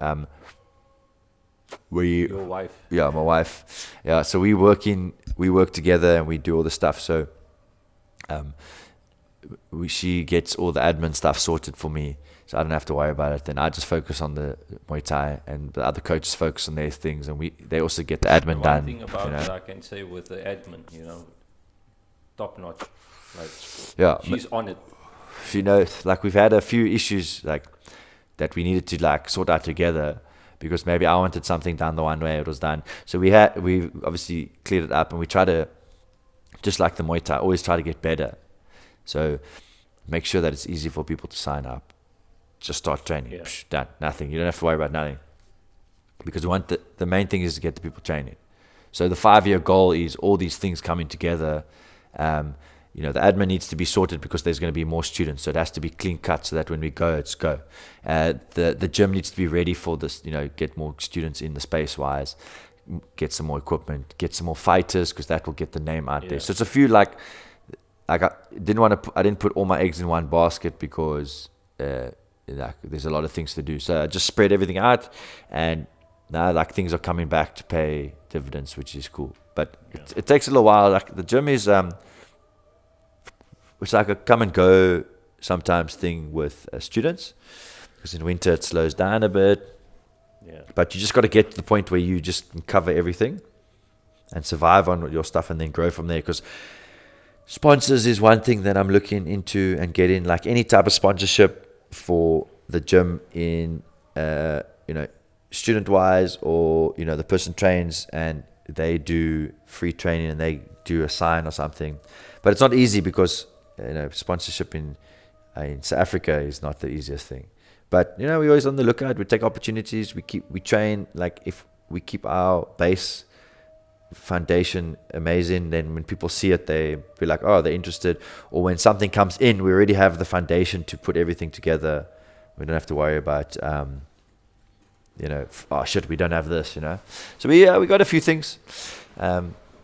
Your wife? Yeah, my wife. Yeah, so we work together and we do all the stuff. So she gets all the admin stuff sorted for me, so I don't have to worry about it. Then I just focus on the Muay Thai, and the other coaches focus on their things, and they also get the admin done. One thing about that I can say with the admin, top notch. Like, yeah, she's on it. She knows. Like, we've had a few issues like that we needed to like sort out together, because maybe I wanted something done the one way it was done. So we obviously cleared it up, and we try to, just like the Muay Thai, always try to get better. So make sure that it's easy for people to sign up. Just start training. Yeah. Done. Nothing. You don't have to worry about nothing. Because we want the main thing is to get the people training. So the 5-year goal is all these things coming together. The admin needs to be sorted because there's going to be more students. So it has to be clean cut so that when we go, it's go. The gym needs to be ready for this, get more students in the space wise, get some more equipment, get some more fighters, because that will get the name out there. So it's a few I didn't put all my eggs in one basket, because there's a lot of things to do. So I just spread everything out, and now things are coming back to pay dividends, which is cool. But it takes a little while. Like, the gym is it's like a come and go sometimes thing with students, because in winter it slows down a bit. Yeah. But you just got to get to the point where you just can cover everything and survive on your stuff, and then grow from there. Because sponsors is one thing that I'm looking into, and getting like any type of sponsorship for the gym in student wise, or the person trains and they do free training and they do a sign or something. But it's not easy, because sponsorship in South Africa is not the easiest thing. But we're always on the lookout. We take opportunities. We train. Like, if we keep our base foundation amazing, then when people see it, they be like, oh, they're interested. Or when something comes in, we already have the foundation to put everything together. We don't have to worry about oh shit, we don't have this. So we got a few things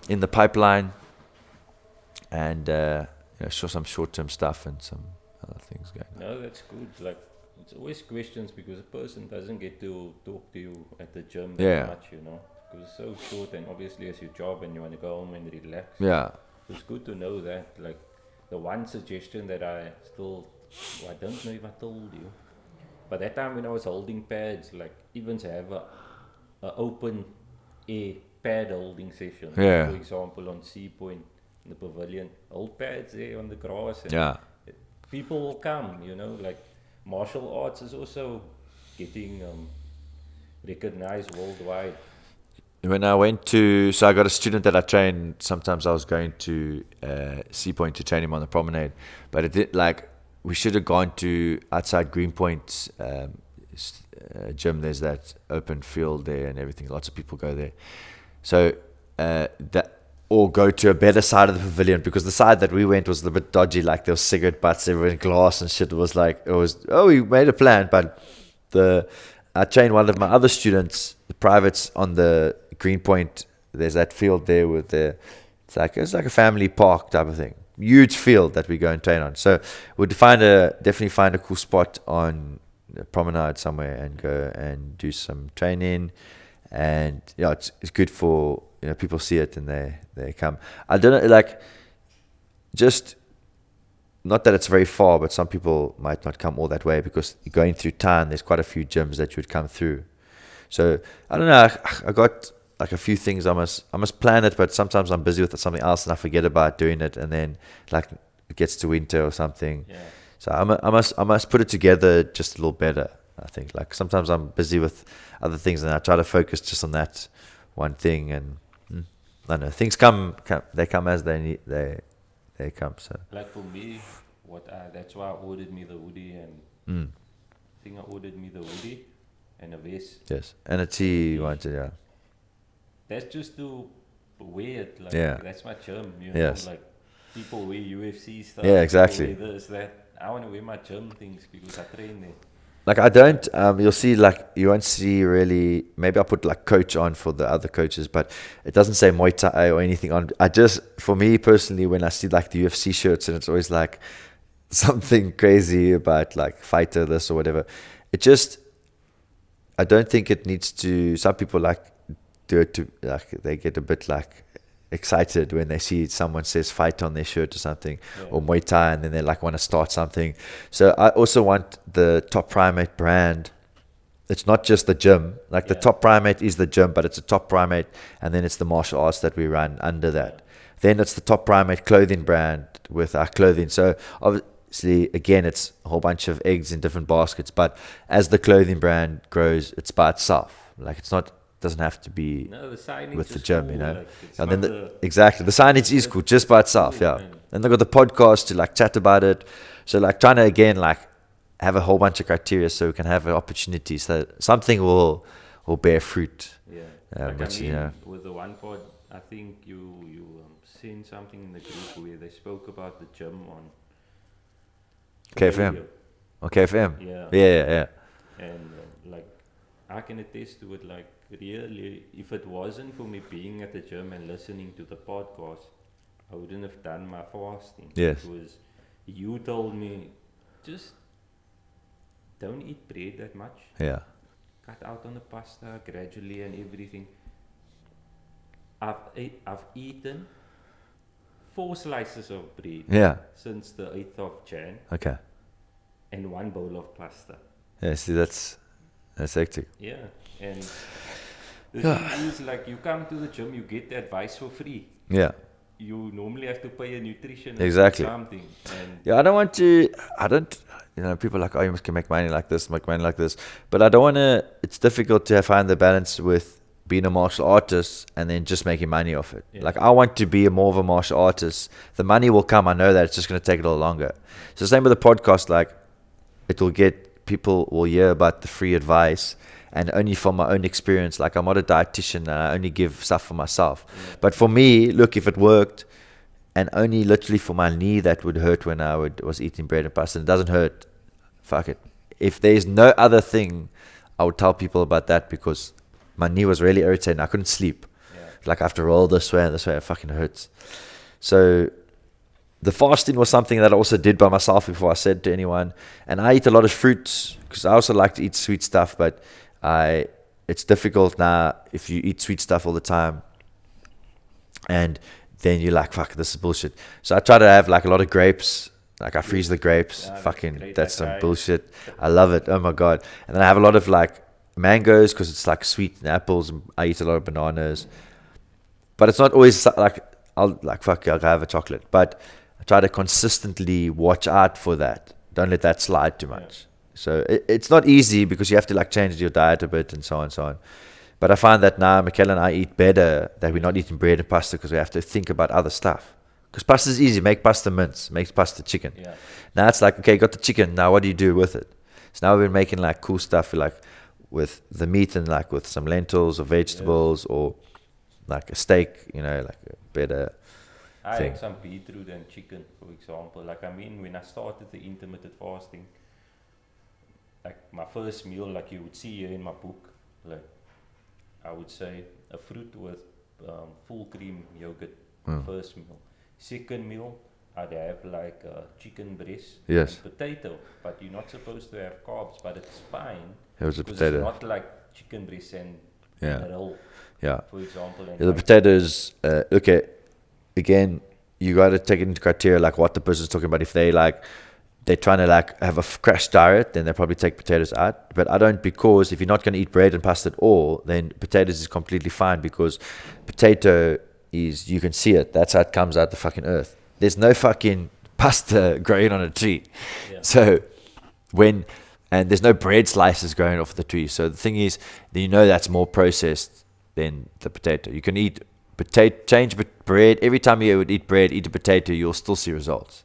in the pipeline, and some short-term stuff and some other things going on. No, that's good. Like, it's always questions, because a person doesn't get to talk to you at the gym that much, because it's so short, and obviously it's your job and you want to go home and relax. Yeah. It's good to know that. Like, the one suggestion that I don't know if I told you, but that time when I was holding pads, like, even to have a open air pad holding session. Yeah. For example, on Sea Point, in the pavilion, hold pads there on the grass. And Yeah. people will come, like martial arts is also getting recognized worldwide. When I went to, so I got a student that I trained. Sometimes I was going to Sea Point to train him on the promenade, but it did we should have gone to outside Greenpoint gym. There's that open field there and everything. Lots of people go there. So or go to a better side of the pavilion, because the side that we went was a bit dodgy. Like there was cigarette butts everywhere, glass and shit. It was we made a plan, but I trained one of my other students, the privates, on the Greenpoint. There's that field there with it's like a family park type of thing. Huge field that we go and train on. So we'd definitely find a cool spot on the promenade somewhere and go and do some training. And it's good for people see it and they come. I don't know, just not that it's very far, but some people might not come all that way, because going through town, there's quite a few gyms that you would come through. So I don't know. I got a few things I must plan it, but sometimes I'm busy with something else and I forget about doing it, and then it gets to winter or something. Yeah. So I must put it together just a little better. I think sometimes I'm busy with other things and I try to focus just on that one thing, and I don't know, things come they come as they come. So for me, that's why I ordered me the hoodie, and I think I ordered me the hoodie and a vest. Yes, and a tee you wanted, yeah. That's just to wear it. That's my gym, Yes. People wear UFC stuff. Yeah, exactly. People wear this, that. I want to wear my gym things because I train there. I don't, you'll see, you won't see really, maybe I'll put coach on for the other coaches, but it doesn't say Muay Thai or anything on. For me personally, when I see the UFC shirts and it's always something crazy about fighter this or whatever, I don't think it needs to, some people do it to, they get a bit excited when they see someone says fight on their shirt or something, or Muay Thai, and then they want to start something. So I also want the Top Primate brand. It's not just the gym. The Top Primate is the gym, but it's a Top Primate, and then it's the martial arts that we run under that. Then it's the Top Primate clothing brand with our clothing. So obviously, again, it's a whole bunch of eggs in different baskets, but as the clothing brand grows, it's by itself. It's not, doesn't have to be the with the gym, cool, and then exactly, the signage is cool just by itself, cool, yeah. And they've got the podcast to chat about it. So trying to again have a whole bunch of criteria so we can have opportunities that something will bear fruit. Yeah. With the one pod, I think you seen something in the group where they spoke about the gym on KFM. On KFM. Yeah. And I can attest to it. Really, if it wasn't for me being at the gym and listening to the podcast, I wouldn't have done my fasting. Yes. Because you told me, just don't eat bread that much. Yeah. Cut out on the pasta gradually and everything. I've eaten 4 slices of bread since the 8th of Jan. Okay. And 1 bowl of pasta. Yeah, see, that's hectic. Yeah, and the thing is, you come to the gym, you get the advice for free. Yeah. You normally have to pay a nutritionist exactly. or something. And I don't, people are you must make money like this, but I don't want to, it's difficult to find the balance with being a martial artist and then just making money off it. Yeah. I want to be more of a martial artist. The money will come, I know that, it's just going to take a little longer. So same with the podcast, it will get, people will hear about the free advice, and only from my own experience. I'm not a dietitian and I only give stuff for myself. Yeah. But for me, look, if it worked, and only literally for my knee that would hurt when I was eating bread and pasta, and it doesn't hurt, fuck it. If there's no other thing, I would tell people about that, because my knee was really irritating. I couldn't sleep. Yeah. I have to roll this way and this way. It fucking hurts. So the fasting was something that I also did by myself before I said to anyone. And I eat a lot of fruits because I also like to eat sweet stuff, but it's difficult now if you eat sweet stuff all the time and then you're fuck, this is bullshit. So I try to have a lot of grapes. I freeze the grapes. That's some bullshit. I love it. Oh my God. And then I have a lot of mangoes because it's sweet, and apples. And I eat a lot of bananas. But it's not always like, I'll have a chocolate. But I try to consistently watch out for that. Don't let that slide too much. So it's not easy because you have to like change your diet a bit and so on and so on. But I find that now Michaela and I eat better, that we're not eating bread and pasta because we have to think about other stuff. Because pasta is easy. Make pasta mince. Make pasta chicken. Yeah. Now it's like, okay, got the chicken. Now what do you do with it? So now we've been making like cool stuff like with the meat and like with some lentils or vegetables or like a steak, you know, like a better I thing. had some beetroot and chicken, for example. Like, I mean, when I started the intermittent fasting, like my first meal, like you would see here in my book, like I would say a fruit with full cream yogurt, first meal. Second meal, I'd have like chicken breast Yes. and potato, but you're not supposed to have carbs, but it's fine. It was a because potato. It's not like chicken breast and Yeah. a roll, Yeah. for example. And Yeah, the like, potatoes, okay, again, you got to take it into criteria like what the person's talking about. If they're trying to like have a crash diet, then they probably take potatoes out. But I don't, because if you're not going to eat bread and pasta at all, then potatoes is completely fine, because potato is, you can see it. That's how it comes out the fucking earth. There's no fucking pasta growing on a tree. Yeah. So and there's no bread slices growing off the tree. So the thing is, you know, that's more processed than the potato. You can eat change bread. Every time you would eat bread, eat a potato, you'll still see results.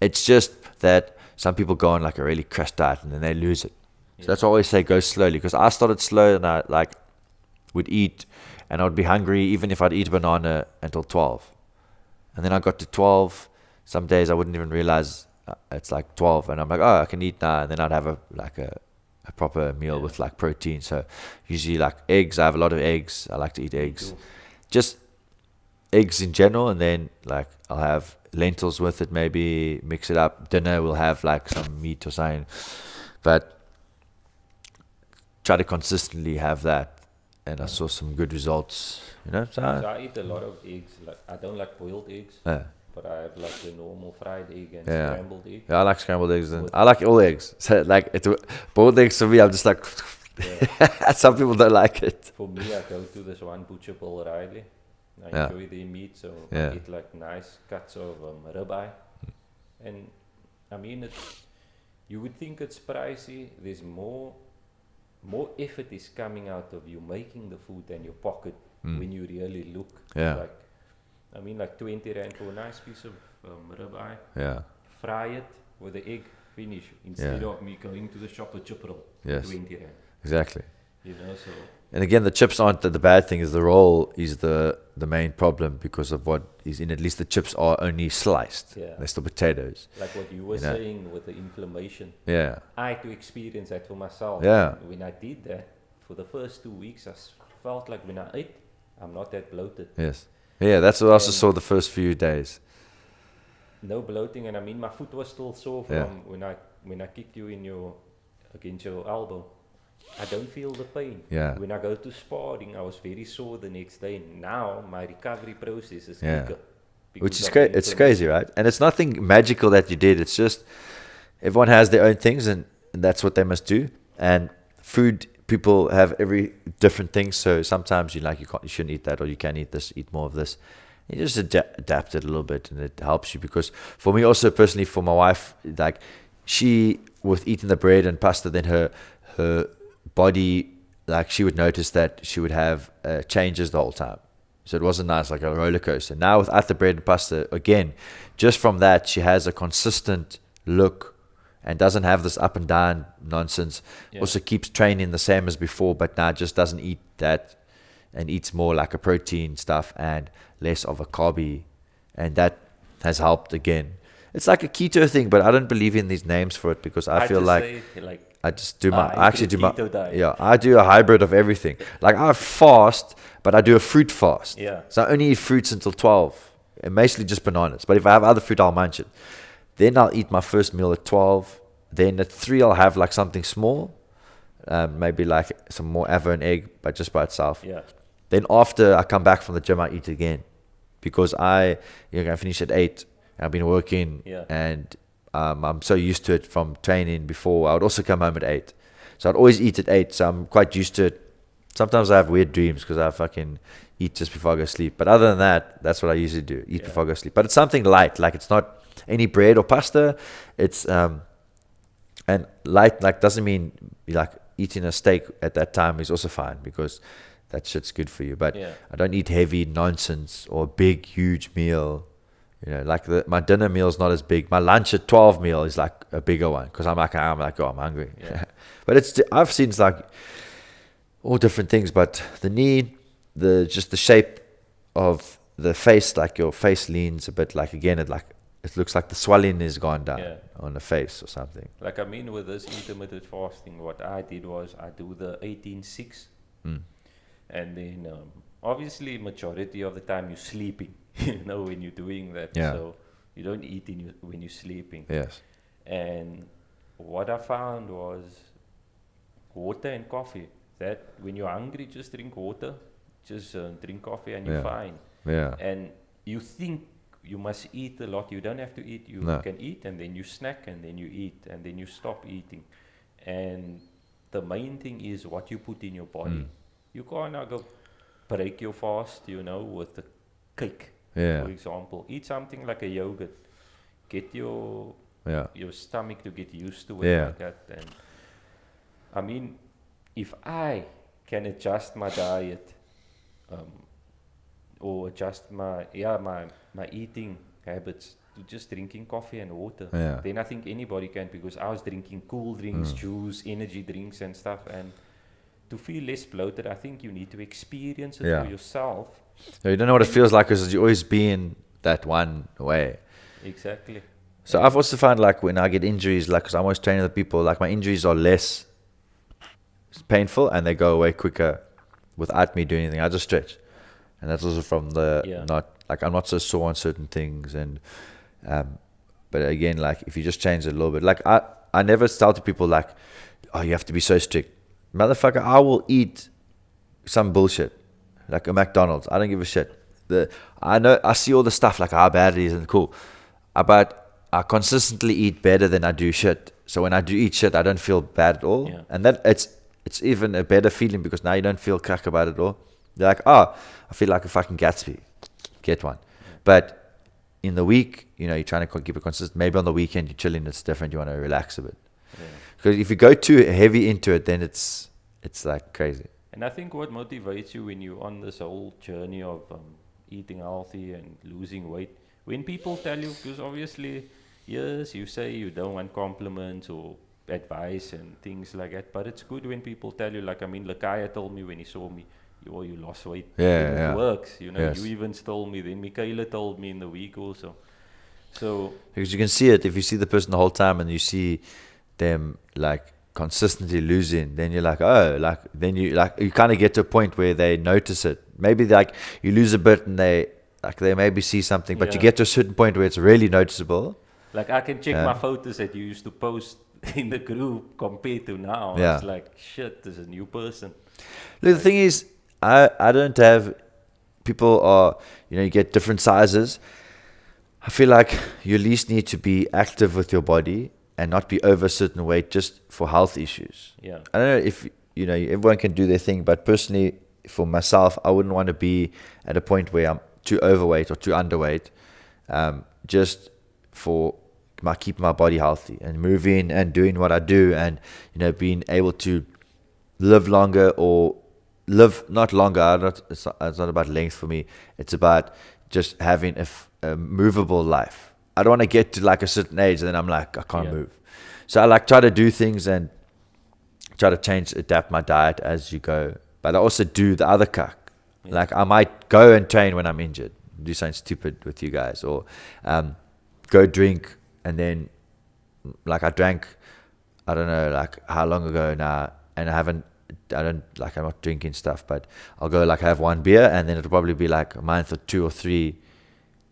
It's just that some people go on like a really crash diet and then they lose it. So that's why I always say go slowly, because I started slow and I like would eat and I would be hungry even if I'd eat a banana until 12. And then I got to 12. Some days I wouldn't even realize it's like 12 and I'm like, oh, I can eat now. And then I'd have a proper meal with like protein. So usually like eggs, I have a lot of eggs. I like to eat eggs. Just eggs in general, and then like I'll have lentils with it, maybe mix it up. Dinner we'll have like some meat or something, but try to consistently have that, and I saw some good results, you know. So I eat a lot of eggs. Like, I don't like boiled eggs, Yeah. but I have like the normal fried egg and Yeah. scrambled egg. Yeah, I like scrambled eggs, and I like all eggs. So like boiled eggs for me, I'm just like some people don't like it. For me, I go to this one butcher, Paul Riley. I Yeah. enjoy their meat, so Yeah. I eat like nice cuts of ribeye. And I mean, you would think it's pricey. There's more effort is coming out of you making the food than your pocket when you really look. Yeah. Like, I mean, like 20 rand for a nice piece of ribeye. Yeah. Fry it with the egg, finish. Instead of me going to the shop with chip roll. Yes. 20 rand. Exactly. You know, so And again, the chips aren't the bad thing. Is the roll is the main problem, because of what is in. At least the chips are only sliced. Yeah. They're still potatoes. like what you were You know. saying with the inflammation. Yeah. I had to experience that for myself. Yeah. When I did that, for the first 2 weeks, I felt like when I ate, I'm not that bloated. Yes. Yeah. That's what I also And- saw the first few days. No bloating, and I mean, my foot was still sore from Yeah. when I kicked you against your elbow. I don't feel the pain. Yeah. When I go to sparring, I was very sore the next day. Now my recovery process is Yeah. quicker. Which because is of the it's crazy, right? And it's nothing magical that you did. It's just everyone has their own things, and that's what they must do. And food, people have every different thing. So sometimes you shouldn't eat that, or you can eat this, eat more of this. You just adapt it a little bit, and it helps you. Because for me, also personally, for my wife, like she, with eating the bread and pasta, then her body, like she would notice that she would have changes the whole time. So it wasn't nice, like a roller coaster. Now without the bread and pasta, again, just from that, she has a consistent look and doesn't have this up and down nonsense. Yeah. Also keeps training the same as before, but now just doesn't eat that and eats more like a protein stuff and less of a carby. And that has helped again. It's like a keto thing, but I don't believe in these names for it, because I feel just like say, I just do I actually do my keto diet. yeah, I do a hybrid of everything. Like I fast, but I do a fruit fast. Yeah. So I only eat fruits until 12, and mostly just bananas. But if I have other fruit, I'll munch it. Then I'll eat my first meal at 12. Then at 3, I'll have like something small, maybe like some more avo and egg, but just by itself. Yeah. Then after I come back from the gym, I eat again, because I finish at 8. I've been working, Yeah. and I'm so used to it from training before. I would also come home at 8. So I'd always eat at 8. So I'm quite used to it. Sometimes I have weird dreams, because I fucking eat just before I go to sleep. But other than that, that's what I usually do, eat before I go to sleep. But it's something light, like it's not any bread or pasta. It's and light, like, doesn't mean like eating a steak at that time is also fine, because that shit's good for you. But I don't eat heavy nonsense or a big huge meal. You know, like my dinner meal is not as big. My lunch at 12 meal is like a bigger one, because I'm like, oh, I'm hungry. But I've seen it's like all different things. But the knee, just the shape of the face, like your face leans a bit, like, again, it looks like the swelling is gone down on the face or something. Like, I mean, with this intermittent fasting, what I did was I do the 18-6. And then obviously majority of the time you're sleeping, you know, when you're doing that. So you don't eat when you're sleeping. Yes. And what I found was water and coffee. That when you're hungry, just drink water, just drink coffee, and you're fine. Yeah. And you think you must eat a lot. You don't have to eat. You can eat, and then you snack, and then you eat, and then you stop eating. And the main thing is what you put in your body. You can't go break your fast, you know, with a cake, for example. Eat something like a yogurt. Get your stomach to get used to it like that. And I mean, if I can adjust my diet or adjust my eating habits to just drinking coffee and water, then I think anybody can, because I was drinking cool drinks, juice, energy drinks and stuff. And to feel less bloated, I think you need to experience it for yourself. You don't know what it feels like, because you always be in that one way. Exactly. So I've also found, like, when I get injuries, like, because I'm always training the people, like, my injuries are less painful and they go away quicker without me doing anything. I just stretch. And that's also from I'm not so sore on certain things. And but again, like, if you just change it a little bit, like, I never tell to people, like, oh, you have to be so strict. Motherfucker, I will eat some bullshit, like a McDonald's. I don't give a shit. I see all the stuff, like how bad it is and cool, but I consistently eat better than I do shit. So when I do eat shit, I don't feel bad at all. And that it's even a better feeling, because now you don't feel crack about it at all. You're like, oh, I feel like a fucking Gatsby. Get one. But in the week, you know, you're trying to keep it consistent. Maybe on the weekend you're chilling, it's different. You want to relax a bit. Because if you go too heavy into it, then it's like crazy. And I think what motivates you when you're on this whole journey of eating healthy and losing weight, when people tell you, because obviously, yes, you say you don't want compliments or advice and things like that, but it's good when people tell you, like, I mean, Lakaya told me when he saw me, you lost weight. It works, you know. You even told me, then Michaela told me in the week also. So because you can see it, if you see the person the whole time and you see them like consistently losing, then you're like, oh, like, then you kind of get to a point where they notice it. Maybe like you lose a bit and they maybe see something, but you get to a certain point where it's really noticeable. Like, I can check my photos that you used to post in the group compared to now. It's like, shit, there's a new person. Look, the thing is, I don't have, people are, you know, you get different sizes. I feel like you at least need to be active with your body and not be over a certain weight just for health issues. I don't know if, you know, everyone can do their thing, but personally, for myself, I wouldn't want to be at a point where I'm too overweight or too underweight, just for keeping my body healthy and moving and doing what I do, and, you know, being able to live longer or live not longer. It's not about length for me. It's about just having a movable life. I don't want to get to like a certain age and then I'm like, I can't move. So I like try to do things and try to adapt my diet as you go. But I also do the other cuck. Like, I might go and train when I'm injured, do something stupid with you guys, or go drink, and then like I drank, I don't know, like how long ago now, and I'm not drinking stuff, but I'll go like have one beer, and then it'll probably be like a month or 2 or 3,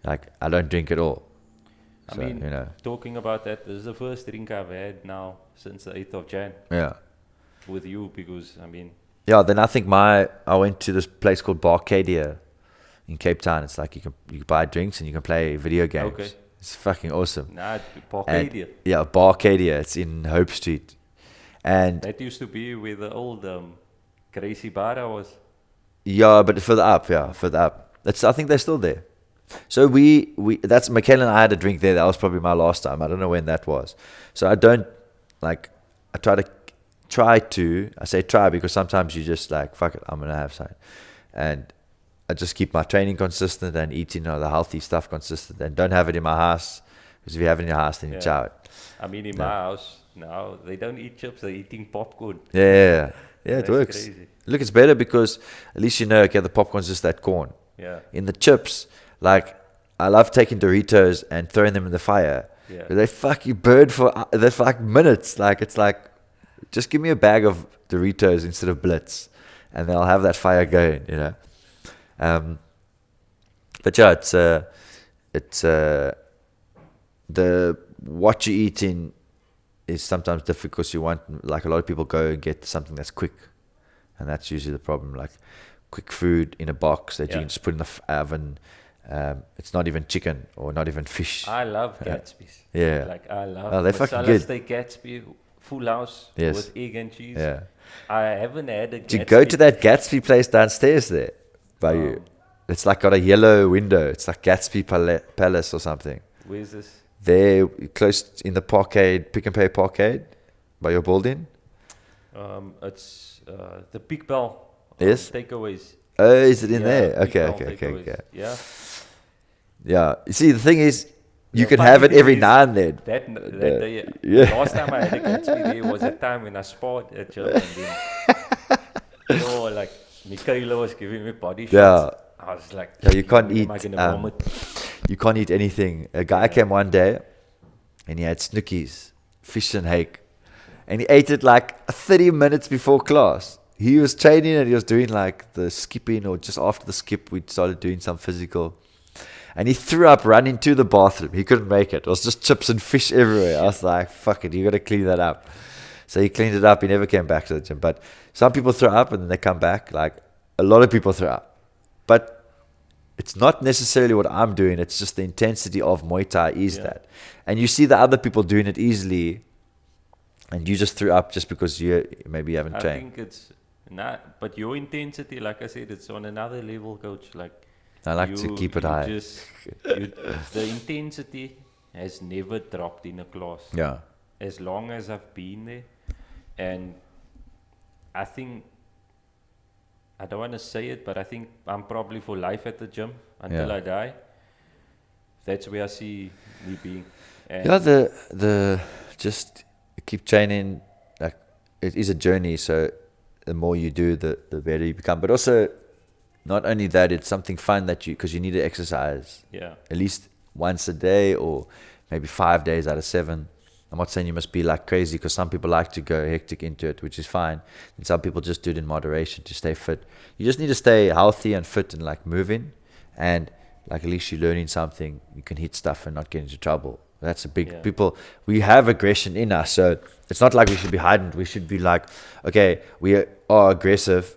like I don't drink at all. I mean, you know, talking about that, this is the first drink I've had now since the 8th of Jan. With you, because I mean. Then I think I went to this place called Barcadia in Cape Town. It's like you buy drinks and you can play video games. Okay. It's fucking awesome. Barcadia. Barcadia. It's in Hope Street. And that used to be where the old Gracie Barra was. Yeah, but further up, further up. I think they're still there. So that's Michaela and I had a drink there. That was probably my last time. I don't know when that was. So I don't like. I say try because sometimes you just like fuck it. I'm gonna have some, and I just keep my training consistent and eating the healthy stuff consistent, and don't have it in my house because if you have it in your house, then you chow it. I mean, in my house now, they don't eat chips; they're eating popcorn. Yeah, it works. Crazy. Look, it's better because at least you know, okay, the popcorn's just that corn. Yeah. In the chips, like I love taking Doritos and throwing them in the fire. Yeah. They fuck you burn for minutes. Like it's like, just give me a bag of Doritos instead of Blitz, and then I'll have that fire going. But yeah, it's the what you're eating is sometimes difficult because you want, like a lot of people go and get something that's quick, and that's usually the problem. Like quick food in a box that you can just put in the oven. It's not even chicken or not even fish. I love Gatsby's. Yeah. Like I love. Oh, they're fucking good. Steak Gatsby, full house with egg and cheese. Yeah. I haven't had a Gatsby. Do you go to that Gatsby place downstairs there by you? It's like got a yellow window. It's like Gatsby Palace or something. Where's this? There, close in the parkade, Pick and Pay parkade, by your building. It's the Big Bell. Yes. Takeaways. Oh, is it in there? Okay. Yeah. You see, the thing is, you can have it every now and then. That day, last time I had a Gatsby, there was a time when I sparred at gym and then, like Michaela was giving me body shots. Yeah. I was like, you can't eat. Am I gonna vomit? You can't eat anything. A guy came one day, and he had snookies, fish and hake, and he ate it like 30 minutes before class. He was training and he was doing like the skipping, or just after the skip, we started doing some physical. And he threw up, ran into the bathroom. He couldn't make it. It was just chips and fish everywhere. I was like, fuck it, you got to clean that up. So he cleaned it up. He never came back to the gym. But some people throw up and then they come back. Like a lot of people throw up. But it's not necessarily what I'm doing. It's just the intensity of Muay Thai is that. And you see the other people doing it easily. And you just threw up just because you maybe haven't trained. I think it's not. But your intensity, like I said, it's on another level, coach. Like, I like to keep it high. The intensity has never dropped in a class. Yeah. As long as I've been there. And I think, I don't want to say it, but I think I'm probably for life at the gym until I die. That's where I see me being. And the just keep training. Like it is a journey, so the more you do, the better you become. But also, not only that, it's something fun because you need to exercise. Yeah. At least once a day, or maybe 5 days out of 7. I'm not saying you must be like crazy, because some people like to go hectic into it, which is fine. And some people just do it in moderation to stay fit. You just need to stay healthy and fit and like moving, and like at least you're learning something. You can hit stuff and not get into trouble. That's a big people. We have aggression in us, so it's not like we should be hiding. We should be like, okay, we are aggressive.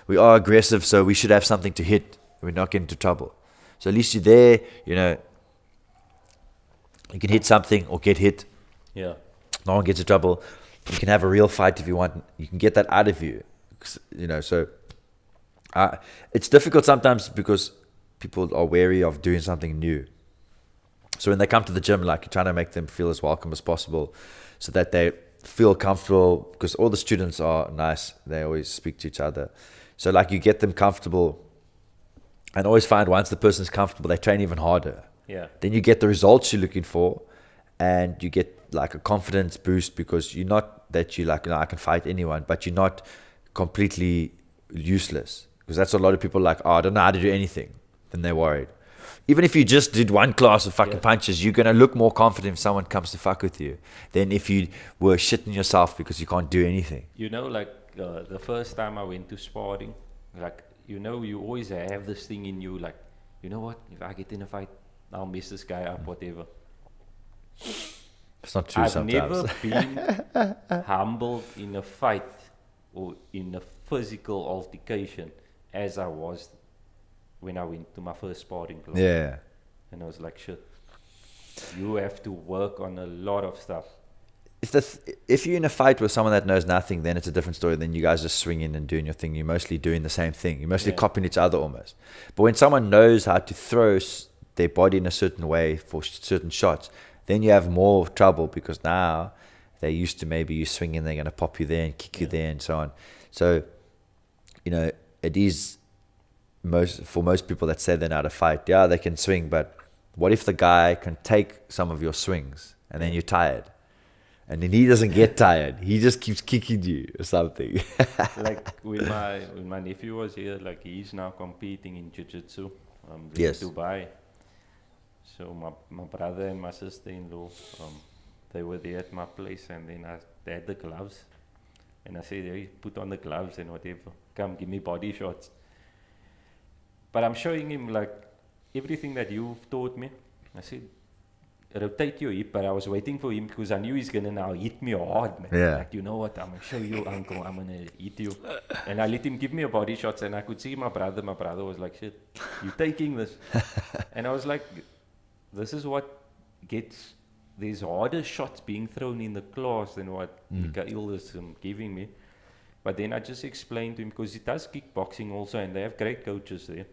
We are aggressive, so we should have something to hit. We're not getting into trouble. So at least you're there. You can hit something or get hit. Yeah. No one gets in trouble. You can have a real fight if you want. You can get that out of you. So it's difficult sometimes because people are wary of doing something new. So when they come to the gym, like, you're trying to make them feel as welcome as possible so that they feel comfortable, because all the students are nice. They always speak to each other. So like, you get them comfortable, and always find once the person's comfortable, they train even harder. Yeah. Then you get the results you're looking for, and you get like a confidence boost, because you're not that you like, I can fight anyone, but you're not completely useless. Because that's what a lot of people like, I don't know how to do anything. Then they're worried. Even if you just did one class of fucking punches, you're going to look more confident if someone comes to fuck with you than if you were shitting yourself because you can't do anything. Like the first time I went to sparring, like, you always have this thing in you, like, you know what, if I get in a fight, I'll mess this guy up, whatever. It's not true sometimes. I've never been humbled in a fight or in a physical altercation as I was when I went to my first sparring club. Yeah. And I was like, shit, you have to work on a lot of stuff. if you're in a fight with someone that knows nothing, then it's a different story. Then you guys just swinging and doing your thing. You're mostly doing the same thing. You're mostly copying each other almost. But when someone knows how to throw their body in a certain way for certain shots, then you have more trouble because now they're used to maybe you swinging, they're going to pop you there and kick you there and so on. So, it is for most people that say they're not a fight. Yeah, they can swing, but what if the guy can take some of your swings and then you're tired? And then he doesn't get tired. He just keeps kicking you or something. Like when my nephew was here, like he's now competing in jiu-jitsu in Dubai. So my brother and my sister-in-law, they were there at my place, and then they had the gloves. And I said, hey, put on the gloves and whatever. Come, give me body shots. But I'm showing him like everything that you've taught me. I said, rotate your hip, but I was waiting for him because I knew he's going to now hit me hard, man. Yeah. Like, you know what, I'm going to show you, uncle, I'm going to hit you. And I let him give me a body shots, and I could see my brother was like, shit, you taking this? And I was like, this is what gets, there's harder shots being thrown in the class than what Mikael is giving me. But then I just explained to him, because he does kickboxing also, and they have great coaches there.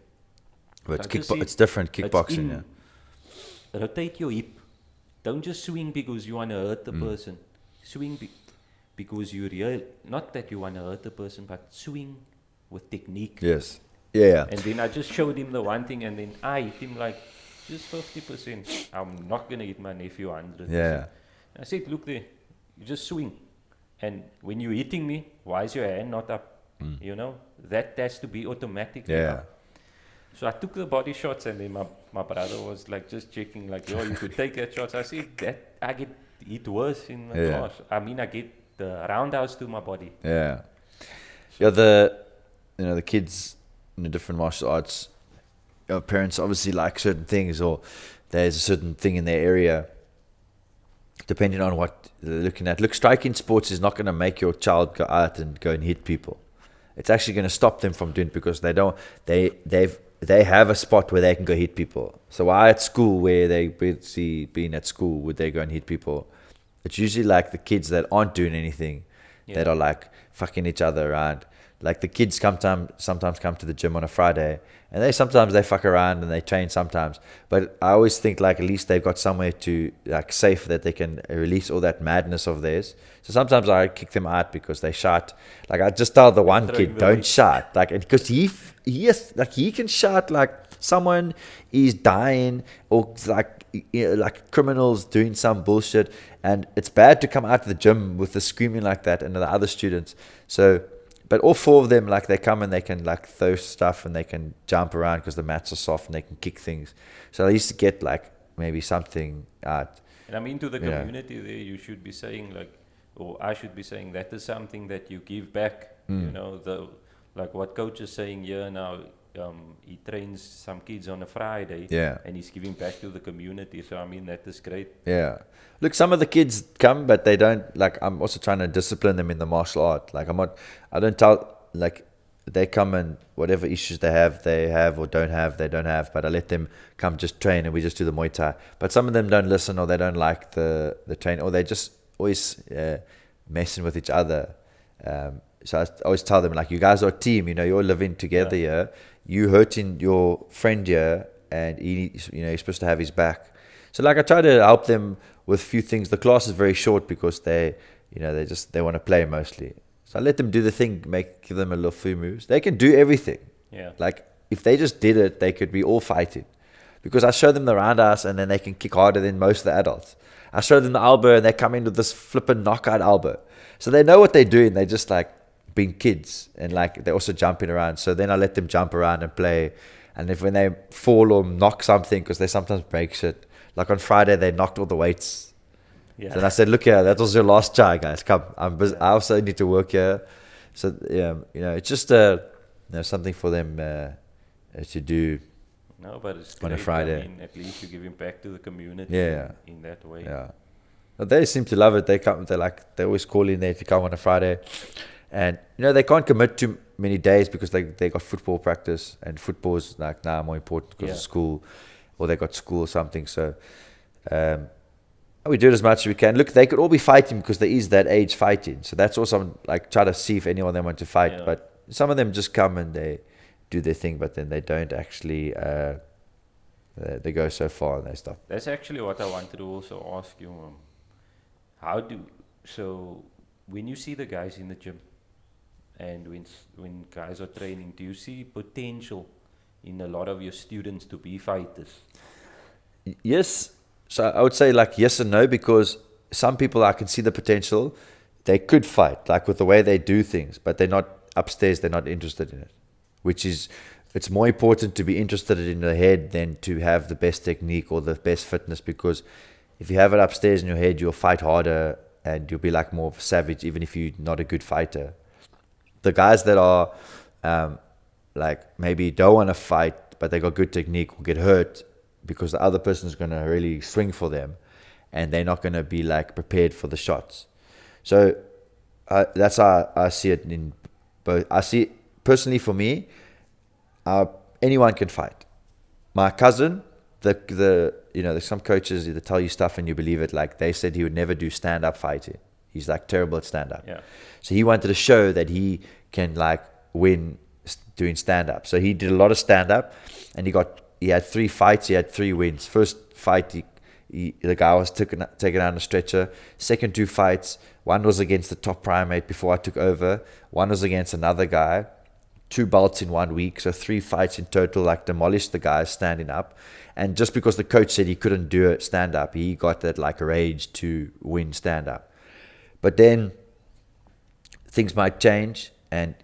But it's different kickboxing, Rotate your hip. Don't just swing because you want to hurt the person. Swing because you not that you want to hurt the person, but swing with technique. Yes. Yeah. And then I just showed him the one thing, and then I hit him like just 50%. I'm not going to hit my nephew 100%. Yeah. I said, look there, you just swing. And when you're hitting me, why is your hand not up? That has to be automatic. Yeah. So I took the body shots, and then my brother was like just checking, like, yo, you could take that shots. I said, that I get it worse in the class. I mean, I get the roundhouse to my body. Yeah. Yeah, the kids in the different martial arts, parents obviously like certain things, or there's a certain thing in their area, depending on what they're looking at. Look, striking sports is not going to make your child go out and go and hit people. It's actually going to stop them from doing it because they have a spot where they can go hit people. So why at school, where they being at school, would they go and hit people? It's usually like the kids that aren't doing anything, that are like fucking each other around. Like the kids sometimes come to the gym on a Friday, and sometimes they fuck around and they train sometimes. But I always think like at least they've got somewhere to like safe that they can release all that madness of theirs. So sometimes I kick them out because they shout. Like I just tell the one kid, don't shout. Like because he can shout like someone is dying or like criminals doing some bullshit, and it's bad to come out of the gym with the screaming like that and the other students. So. But all four of them, like they come and they can like throw stuff and they can jump around because the mats are soft and they can kick things. So I used to get like maybe something out. And I mean, to the community there, you should be saying like, or I should be saying that is something that you give back. Like what coach is saying here now, he trains some kids on a Friday, and he's giving back to the community. So I mean, that is great. Yeah. Look, some of the kids come, but they don't, like, I'm also trying to discipline them in the martial art. Like, I don't tell, like, they come and whatever issues they have or don't have, they don't have, but I let them come just train and we just do the Muay Thai. But some of them don't listen, or they don't like the train, or they just always messing with each other. So I always tell them, like, you guys are a team, you're living together here. You hurting your friend here, and you're supposed to have his back. So like I try to help them with a few things. The class is very short because they want to play mostly. So I let them do the thing, give them a little few moves. They can do everything. Yeah. Like if they just did it, they could be all fighting. Because I show them the roundhouse and then they can kick harder than most of the adults. I show them the elbow and they come into this flippin' knockout elbow. So they know what they're doing. They just like being kids, and like they're also jumping around. So then I let them jump around and play. And when they fall or knock something, because they sometimes break shit. Like on Friday, they knocked all the weights. Yeah. And I said, look here, that was your last try, guys. Come, I'm busy. I also need to work here. So, it's just something for them to do. No, but it's on great. a Friday. I mean, at least you're giving back to the community in that way. Yeah. But they seem to love it. They always call in there to come on a Friday. And, they can't commit too many days because they got football practice, and football's like now more important because of school, or they got school or something. So, We do it as much as we can. Look, they could all be fighting because there is that age fighting. So that's also like try to see if anyone of them want to fight. Yeah. But some of them just come and they do their thing, but then they don't actually. They go so far and they stop. That's actually what I wanted to also ask you. So when you see the guys in the gym, and when guys are training, do you see potential in a lot of your students to be fighters? Yes. So I would say like yes and no, because some people I can see the potential. They could fight, like with the way they do things, but they're not upstairs. They're not interested in it, which is, it's more important to be interested in the head than to have the best technique or the best fitness, because if you have it upstairs in your head, you'll fight harder and you'll be like more of a savage, even if you're not a good fighter. The guys that are like maybe don't want to fight, but they got good technique, will get hurt because the other person is going to really swing for them and they're not going to be like prepared for the shots. So that's how I see it in both. I see personally for me, anyone can fight. My cousin, there's some coaches that tell you stuff and you believe it. Like they said he would never do stand-up fighting. He's like terrible at stand-up. Yeah. So he wanted to show that he can like win doing stand-up. So he did a lot of stand-up, and he had 3 fights. He had 3 wins. First fight, the guy was taken out on a stretcher. Second 2 fights, one was against the top primate before I took over. One was against another guy. 2 belts in 1 week, so 3 fights in total, like demolished the guy standing up. And just because the coach said he couldn't do it stand up, he got that like rage to win stand up. But then things might change and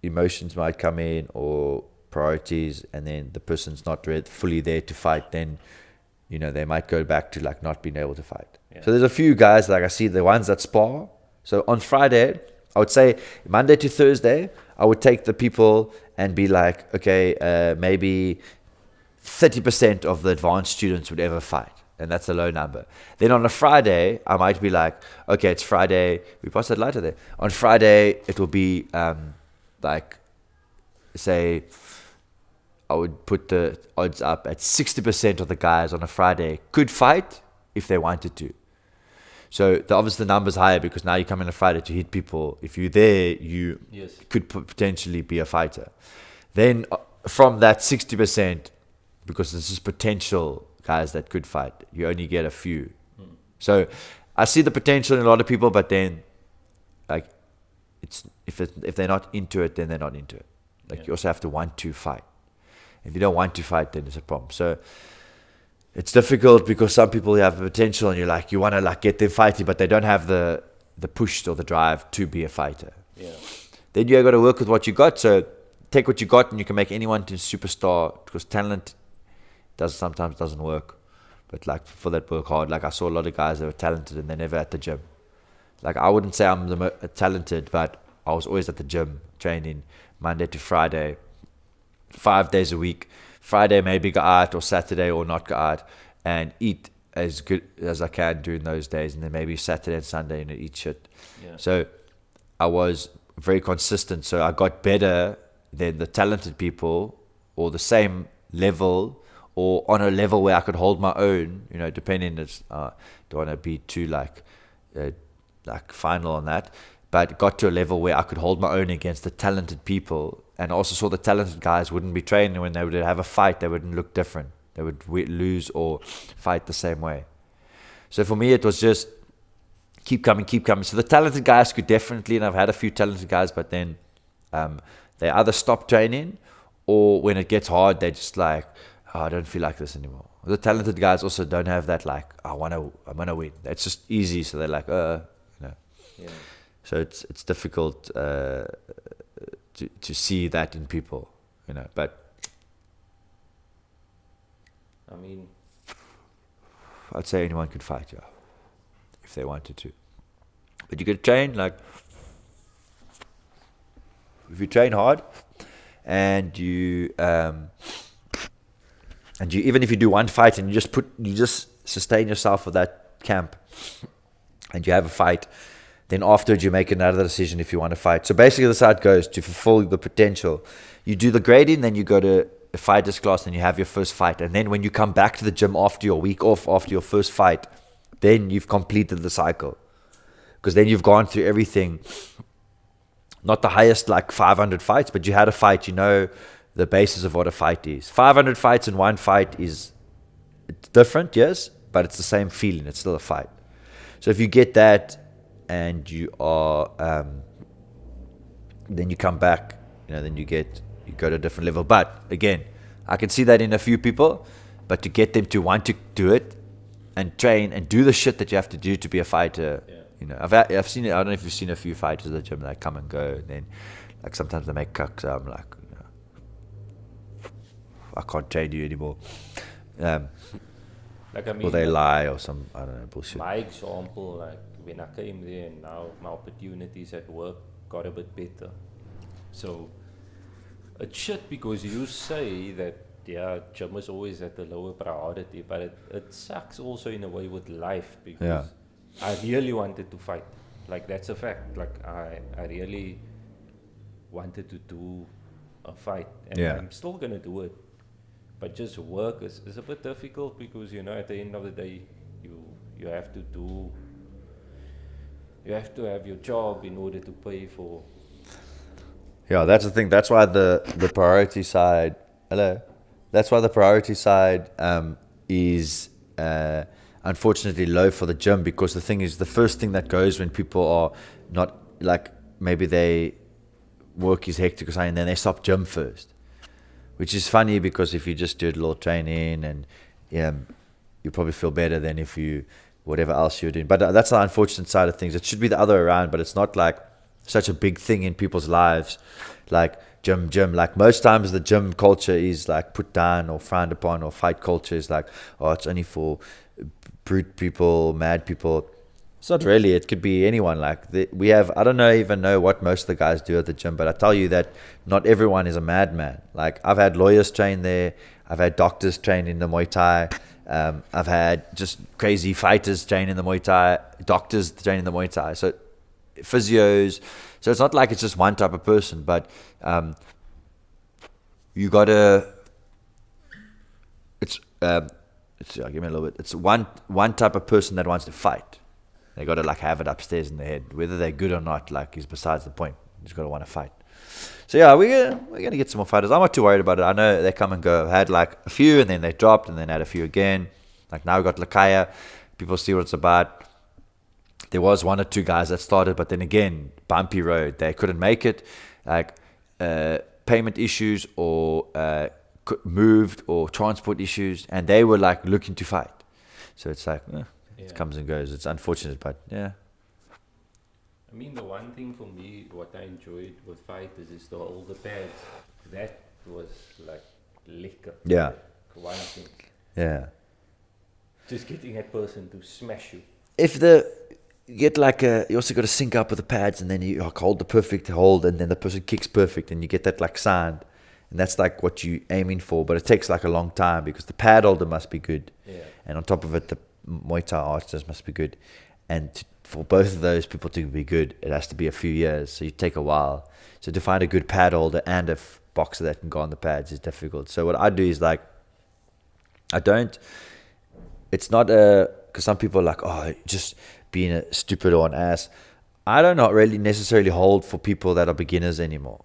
emotions might come in, or priorities, and then the person's not fully there to fight. Then they might go back to like not being able to fight. Yeah. So there's a few guys, like I see the ones that spar. So on Friday, I would say Monday to Thursday, I would take the people and be like, okay, maybe 30% of the advanced students would ever fight. And that's a low number. Then on a Friday, I might be like, okay, it's Friday. We passed that lighter there. On Friday, it will be like, say, I would put the odds up at 60% of the guys on a Friday could fight if they wanted to. So obviously the number's higher because now you come in a Friday to hit people. If you're there, you could potentially be a fighter. Then from that 60%, because this is potential guys that could fight, you only get a few. So I see the potential in a lot of people, but then like if they're not into it, then they're not into it. Like you also have to want to fight. If you don't want to fight, then it's a problem. So it's difficult because some people have the potential and you're like, you want to like get them fighting, but they don't have the push or the drive to be a fighter. Yeah. Then you got to work with what you got. So take what you got and you can make anyone to a superstar, because talent sometimes doesn't work. But like for that, work hard. Like I saw a lot of guys that were talented and they're never at the gym. Like I wouldn't say I'm talented, but I was always at the gym training Monday to Friday, 5 days a week. Friday maybe go out, or Saturday or not go out, and eat as good as I can during those days, and then maybe Saturday and Sunday eat shit. Yeah. So I was very consistent. So I got better than the talented people, or the same level, or on a level where I could hold my own. Depending. Don't want to be too like final on that, but got to a level where I could hold my own against the talented people. And also saw the talented guys wouldn't be training. When they would have a fight, they wouldn't look different. They would lose or fight the same way. So for me, it was just keep coming. So the talented guys could definitely, and I've had a few talented guys, but then they either stop training, or when it gets hard, they're just like, oh, I don't feel like this anymore. The talented guys also don't have that like, I want to win. It's just easy. So they're like, Yeah. So it's difficult to see that in people, but I mean, I'd say anyone could fight, if they wanted to. But you could train, like, if you train hard, and you even if you do one fight and you just sustain yourself for that camp, and you have a fight. Then afterwards, you make another decision if you want to fight. So basically, this is how it goes to fulfill the potential. You do the grading, then you go to a fighters class, and you have your first fight. And then when you come back to the gym after your week off, after your first fight, then you've completed the cycle. Because then you've gone through everything. Not the highest, like 500 fights, but you had a fight, you know the basis of what a fight is. 500 fights in one fight it's different, yes, but it's the same feeling. It's still a fight. So if you get that and you are, then you come back, then you go to a different level. But again, I can see that in a few people, but to get them to want to do it and train and do the shit that you have to do to be a fighter. Yeah. I've seen it. I don't know if you've seen a few fighters at the gym like come and go, and then like sometimes they make cucks. I'm like, I can't train you anymore. Or they lie or some, I don't know, bullshit. My example, like when I came there and now my opportunities at work got a bit better. So it's shit because you say that gym is always at the lower priority, but it sucks also in a way with life because I really wanted to fight. Like that's a fact. Like I really wanted to do a fight, and I'm still gonna do it. But just work is a bit difficult because at the end of the day, you have to have your job in order to pay for. Yeah, that's the thing. That's why the priority side. Hello. That's why the priority side is unfortunately low for the gym, because the thing is, the first thing that goes when people are not, like, maybe they work is hectic or something, then they stop gym first, which is funny because if you just do a little training and you probably feel better than if you whatever else you're doing. But that's the unfortunate side of things. It should be the other way around, but it's not like such a big thing in people's lives, like gym. Like most times the gym culture is like put down or frowned upon, or fight culture is like, oh, it's only for brute people, mad people. It's not really. It could be anyone. Like we have, I don't even know what most of the guys do at the gym, but I tell you that not everyone is a madman. Like I've had lawyers train there. I've had doctors train in the Muay Thai. I've had just crazy fighters train in the Muay Thai, doctors train in the Muay Thai. So physios. So it's not like it's just one type of person, but you gotta. Give me a little bit. It's one type of person that wants to fight. They got to like have it upstairs in their head. Whether they're good or not, like, is besides the point. You just got to want to fight. So yeah, we're gonna get some more fighters. I'm not too worried about it. I know they come and go. I've had like a few, and then they dropped, and then had a few again. Like now we got Lakaya. People see what it's about. There was one or two guys that started, but then again, bumpy road. They couldn't make it. Like payment issues, or moved, or transport issues, and they were like looking to fight. So it's like it comes and goes. It's unfortunate, but yeah. I mean, the one thing for me, what I enjoyed with fighters is all the pads. That was like liquor. Yeah. Like one thing. Yeah. Just getting that person to smash you. You get like you also got to sync up with the pads, and then you hold the perfect hold, and then the person kicks perfect, and you get that like sound. And that's like what you're aiming for, but it takes like a long time because the pad holder must be good. Yeah. And on top of it, the Muay Thai archers must be good. And for both of those people to be good, it has to be a few years. So you take a while. So to find a good pad holder and a boxer that can go on the pads is difficult. So what I do is like, it's not because some people are like, oh, just being a stupid or an ass. I do not really necessarily hold for people that are beginners anymore.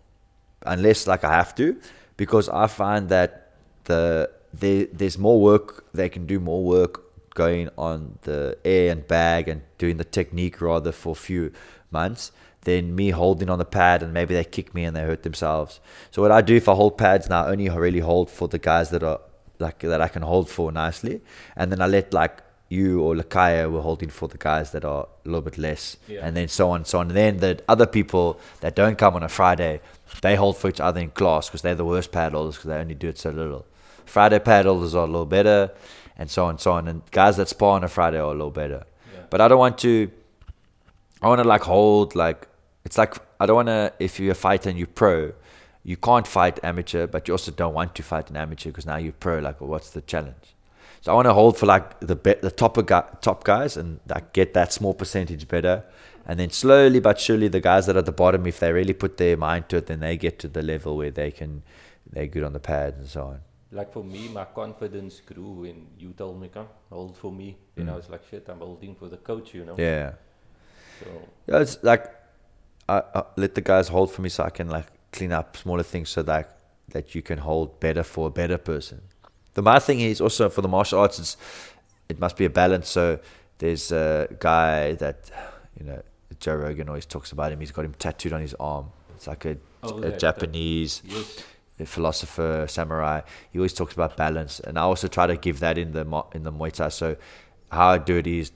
Unless like I have to, because I find that there's more work. They can do more work going on the air and bag and doing the technique rather for a few months than me holding on the pad, and maybe they kick me and they hurt themselves. So what I do, if I hold pads now, I only really hold for the guys that are like that I can hold for nicely, and then I let like you or Lakaya were holding for the guys that are a little bit less, and then so on. And then the other people that don't come on a Friday, they hold for each other in class because they're the worst pad holders because they only do it so little. Friday pad holders are a little better, and so on. And guys that spar on a Friday are a little better. Yeah. But I want to like hold, like, it's like, I don't want to, if you're a fighter and you're pro, you can't fight amateur, but you also don't want to fight an amateur because now you're pro. Like, well, what's the challenge? So I want to hold for like the top guys and like get that small percentage better. And then slowly but surely the guys that are at the bottom, if they really put their mind to it, then they get to the level where they're good on the pads and so on. like for me, my confidence grew when you told me, come, hold for me. Then I was like, shit, I'm holding for the coach, you know? Yeah. So, Yeah, it's like I let the guys hold for me so I can like clean up smaller things so that you can hold better for a better person. My thing is also for the martial arts, it must be a balance. So there's a guy that, Joe Rogan always talks about him. He's got him tattooed on his arm. It's like a Japanese philosopher, samurai. He always talks about balance, and I also try to give that in the Muay Thai. So how I do it is,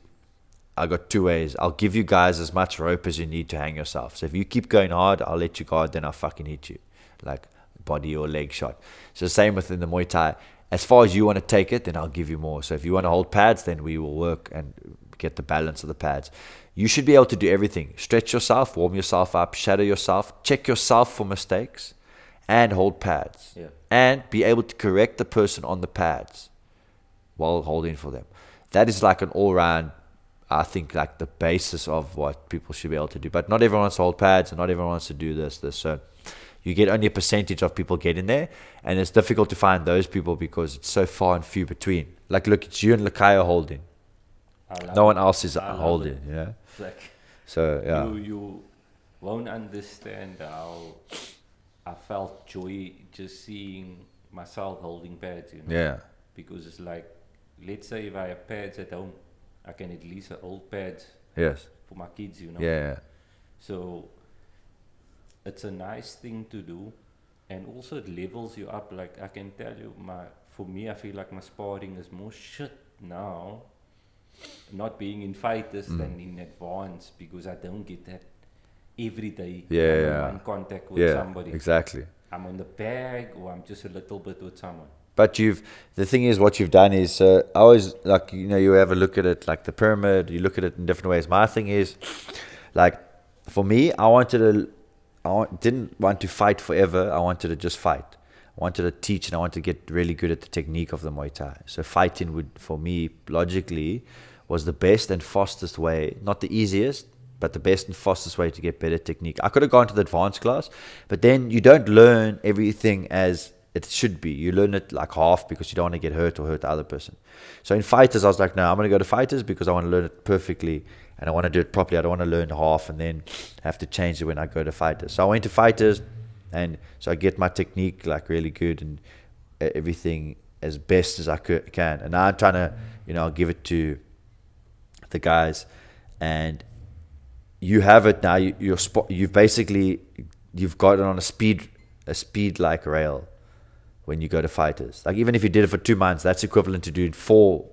I got two ways. I'll give you guys as much rope as you need to hang yourself. So if you keep going hard, I'll let you guard, then I'll fucking hit you, like body or leg shot. So the same within the Muay Thai. As far as you want to take it, then I'll give you more. So if you want to hold pads, then we will work and get the balance of the pads. You should be able to do everything. Stretch yourself, warm yourself up, shadow yourself, check yourself for mistakes, and hold pads. Yeah. And be able to correct the person on the pads while holding for them. That is like an all-round, I think, like the basis of what people should be able to do. But not everyone wants to hold pads, and not everyone wants to do this. So you get only a percentage of people getting there, and it's difficult to find those people because it's so far and few between. Like, look, it's you and Lakaya holding. No one else is holding, you know? Like, so, yeah. You won't understand how I felt joy just seeing myself holding pads, you know? Yeah. Because it's like, let's say if I have pads at home, I can at least hold pads for my kids, you know? Yeah. So it's a nice thing to do, and also it levels you up. Like, I can tell you, for me, I feel like my sparring is more shit now, not being in fighters than in advance, because I don't get that every day. I'm in contact with somebody. Exactly. I'm on the bag, or I'm just a little bit with someone. But the thing is, what you've done is, I always, like, you have a look at it like the pyramid, you look at it in different ways. My thing is, like, for me, didn't want to fight forever. I wanted to just fight. I wanted to teach, and I wanted to get really good at the technique of the Muay Thai. So fighting would, for me, logically, was the best and fastest way, not the easiest, but the best and fastest way to get better technique. I could have gone to the advanced class, but then you don't learn everything as it should be. You learn it like half because you don't want to get hurt or hurt the other person. So in fighters, I was like, no, I'm going to go to fighters because I want to learn it perfectly and I want to do it properly. I don't want to learn half and then have to change it when I go to fighters. So I went to fighters, and so I get my technique like really good and everything as best as I can. And now I'm trying to, I'll give it to the guys, and you have it now. You've got it on a speed like rail when you go to fighters. Like, even if you did it for 2 months, that's equivalent to doing 4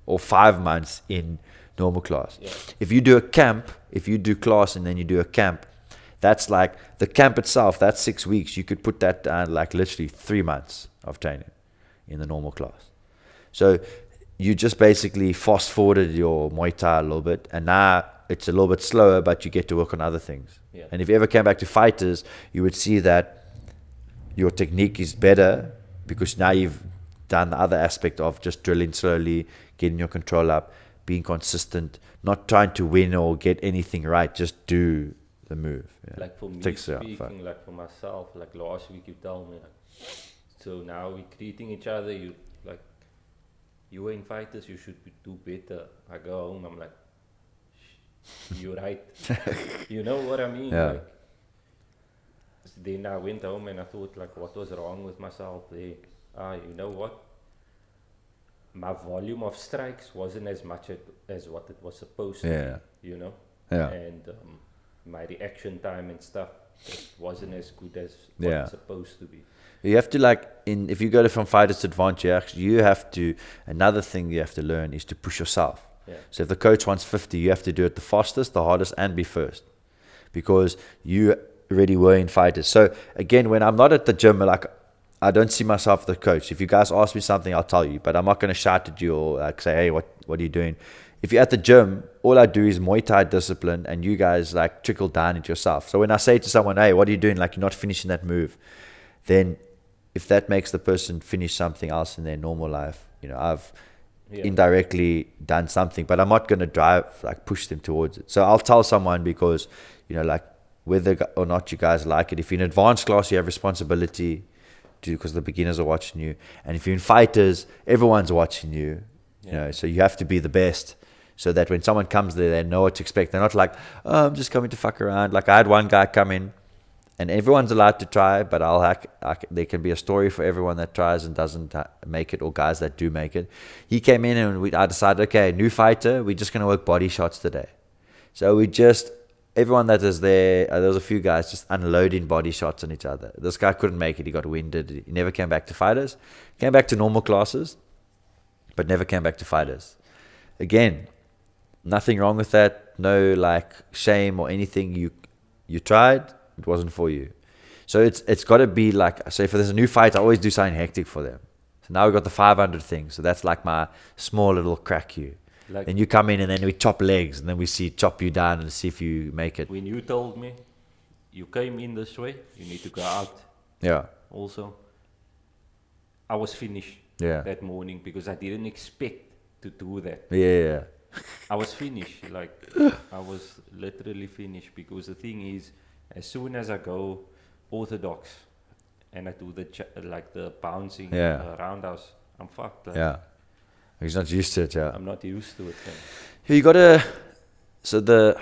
or 5 months in normal class. Yeah. If you do class and then you do a camp, that's like the camp itself, that's 6 weeks. You could put that down like literally 3 months of training in the normal class. So you just basically fast forwarded your Muay Thai a little bit, and now it's a little bit slower, but you get to work on other things. Yeah. And if you ever came back to fighters, you would see that your technique is better because now you've done the other aspect of just drilling slowly, getting your control up, being consistent, not trying to win or get anything right, just do the move. Yeah. Like for me speaking, like for myself, like last week you told me, like, so now we're treating each other, you were in fighters, you should do better. I go home, I'm like, you're right. You know what I mean? Yeah. Like, then I went home and I thought, like, what was wrong with myself there? You know what? My volume of strikes wasn't as much as what it was supposed to be, Yeah. And my reaction time and stuff wasn't as good as what it's supposed to be. You have to, if you go from fighters to advanced, another thing you have to learn is to push yourself. Yeah. So if the coach wants 50, you have to do it the fastest, the hardest, and be first, because you already were in fighters. So again, when I'm not at the gym, I don't see myself the coach. If you guys ask me something, I'll tell you, but I'm not going to shout at you or say, hey, what are you doing? If you're at the gym, all I do is Muay Thai discipline, and you guys trickle down into yourself. So when I say to someone, hey, what are you doing? You're not finishing that move, then if that makes the person finish something else in their normal life, I've indirectly done something, but I'm not going to push them towards it. So I'll tell someone because, whether or not you guys like it, if you're in advanced class, you have responsibility because the beginners are watching you. And if you're in fighters, everyone's watching you. You know, so you have to be the best. So that when someone comes there, they know what to expect. They're not like, oh, I'm just coming to fuck around. Like I had one guy come in, and everyone's allowed to try, but there can be a story for everyone that tries and doesn't make it, or guys that do make it. He came in and I decided, okay, new fighter, we're just going to work body shots today. So everyone that is there was a few guys just unloading body shots on each other. This guy couldn't make it. He got winded. He never came back to fighters. Came back to normal classes, but never came back to fighters. Again, nothing wrong with that. No like shame or anything. You tried. It wasn't for you. So it's got to be like, so if there's a new fight, I always do something hectic for them. So now we've got the 500 thing. So that's like my small little crack you. Like, and you come in and then we chop legs and then we chop you down and see if you make it. When you told me you came in this way, you need to go out. Yeah. Also, I was finished that morning because I didn't expect to do that. Yeah. I was finished. Like, I was literally finished because the thing is, as soon as I go orthodox and I do the bouncing roundhouse, I'm fucked. Like, he's not used to it. Yeah, I'm not used to it. You gotta. The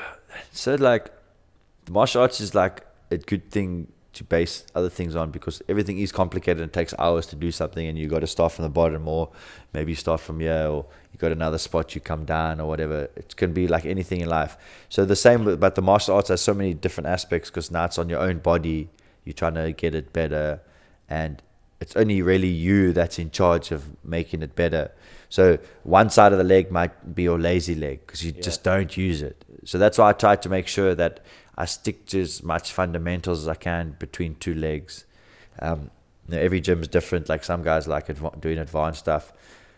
martial arts is like a good thing to base other things on, because everything is complicated and it takes hours to do something, and you got to start from the bottom, or maybe you start from here, or you got another spot you come down, or whatever. It can be like anything in life. So the same, but the martial arts has so many different aspects, because now it's on your own body. You're trying to get it better, and it's only really you that's in charge of making it better. So one side of the leg might be your lazy leg because you just don't use it. So that's why I try to make sure that I stick to as much fundamentals as I can between two legs. Every gym is different. Like some guys like doing advanced stuff.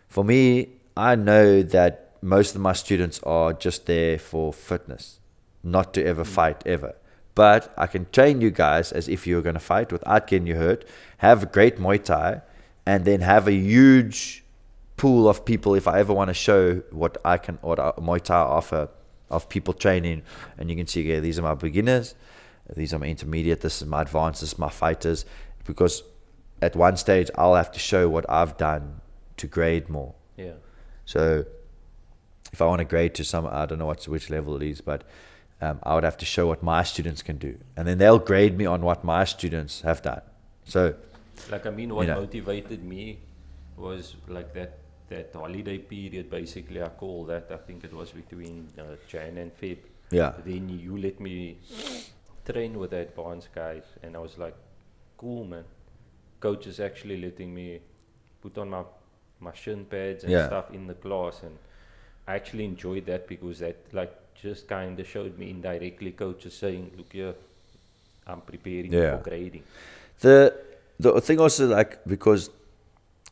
For me, I know that most of my students are just there for fitness, not to ever fight ever. But I can train you guys as if you were going to fight without getting you hurt, have a great Muay Thai, and then have a huge pool of people if I ever want to show what Muay Thai offer of people training. And you can see, okay, these are my beginners, these are my intermediate, this is my advanced, this is my fighters. Because at one stage, I'll have to show what I've done to grade more. Yeah. So if I want to grade to I don't know which level it is, but I would have to show what my students can do, and then they'll grade me on what my students have done. So, what motivated me was like that holiday period. Basically, I call that. I think it was between Jan and Feb. Yeah. Then you let me train with the advanced guys, and I was like, cool, man. Coach is actually letting me put on my shin pads and stuff in the class, and I actually enjoyed that because that just kind of showed me indirectly coaches saying, look here, I'm preparing you for grading. The thing also, because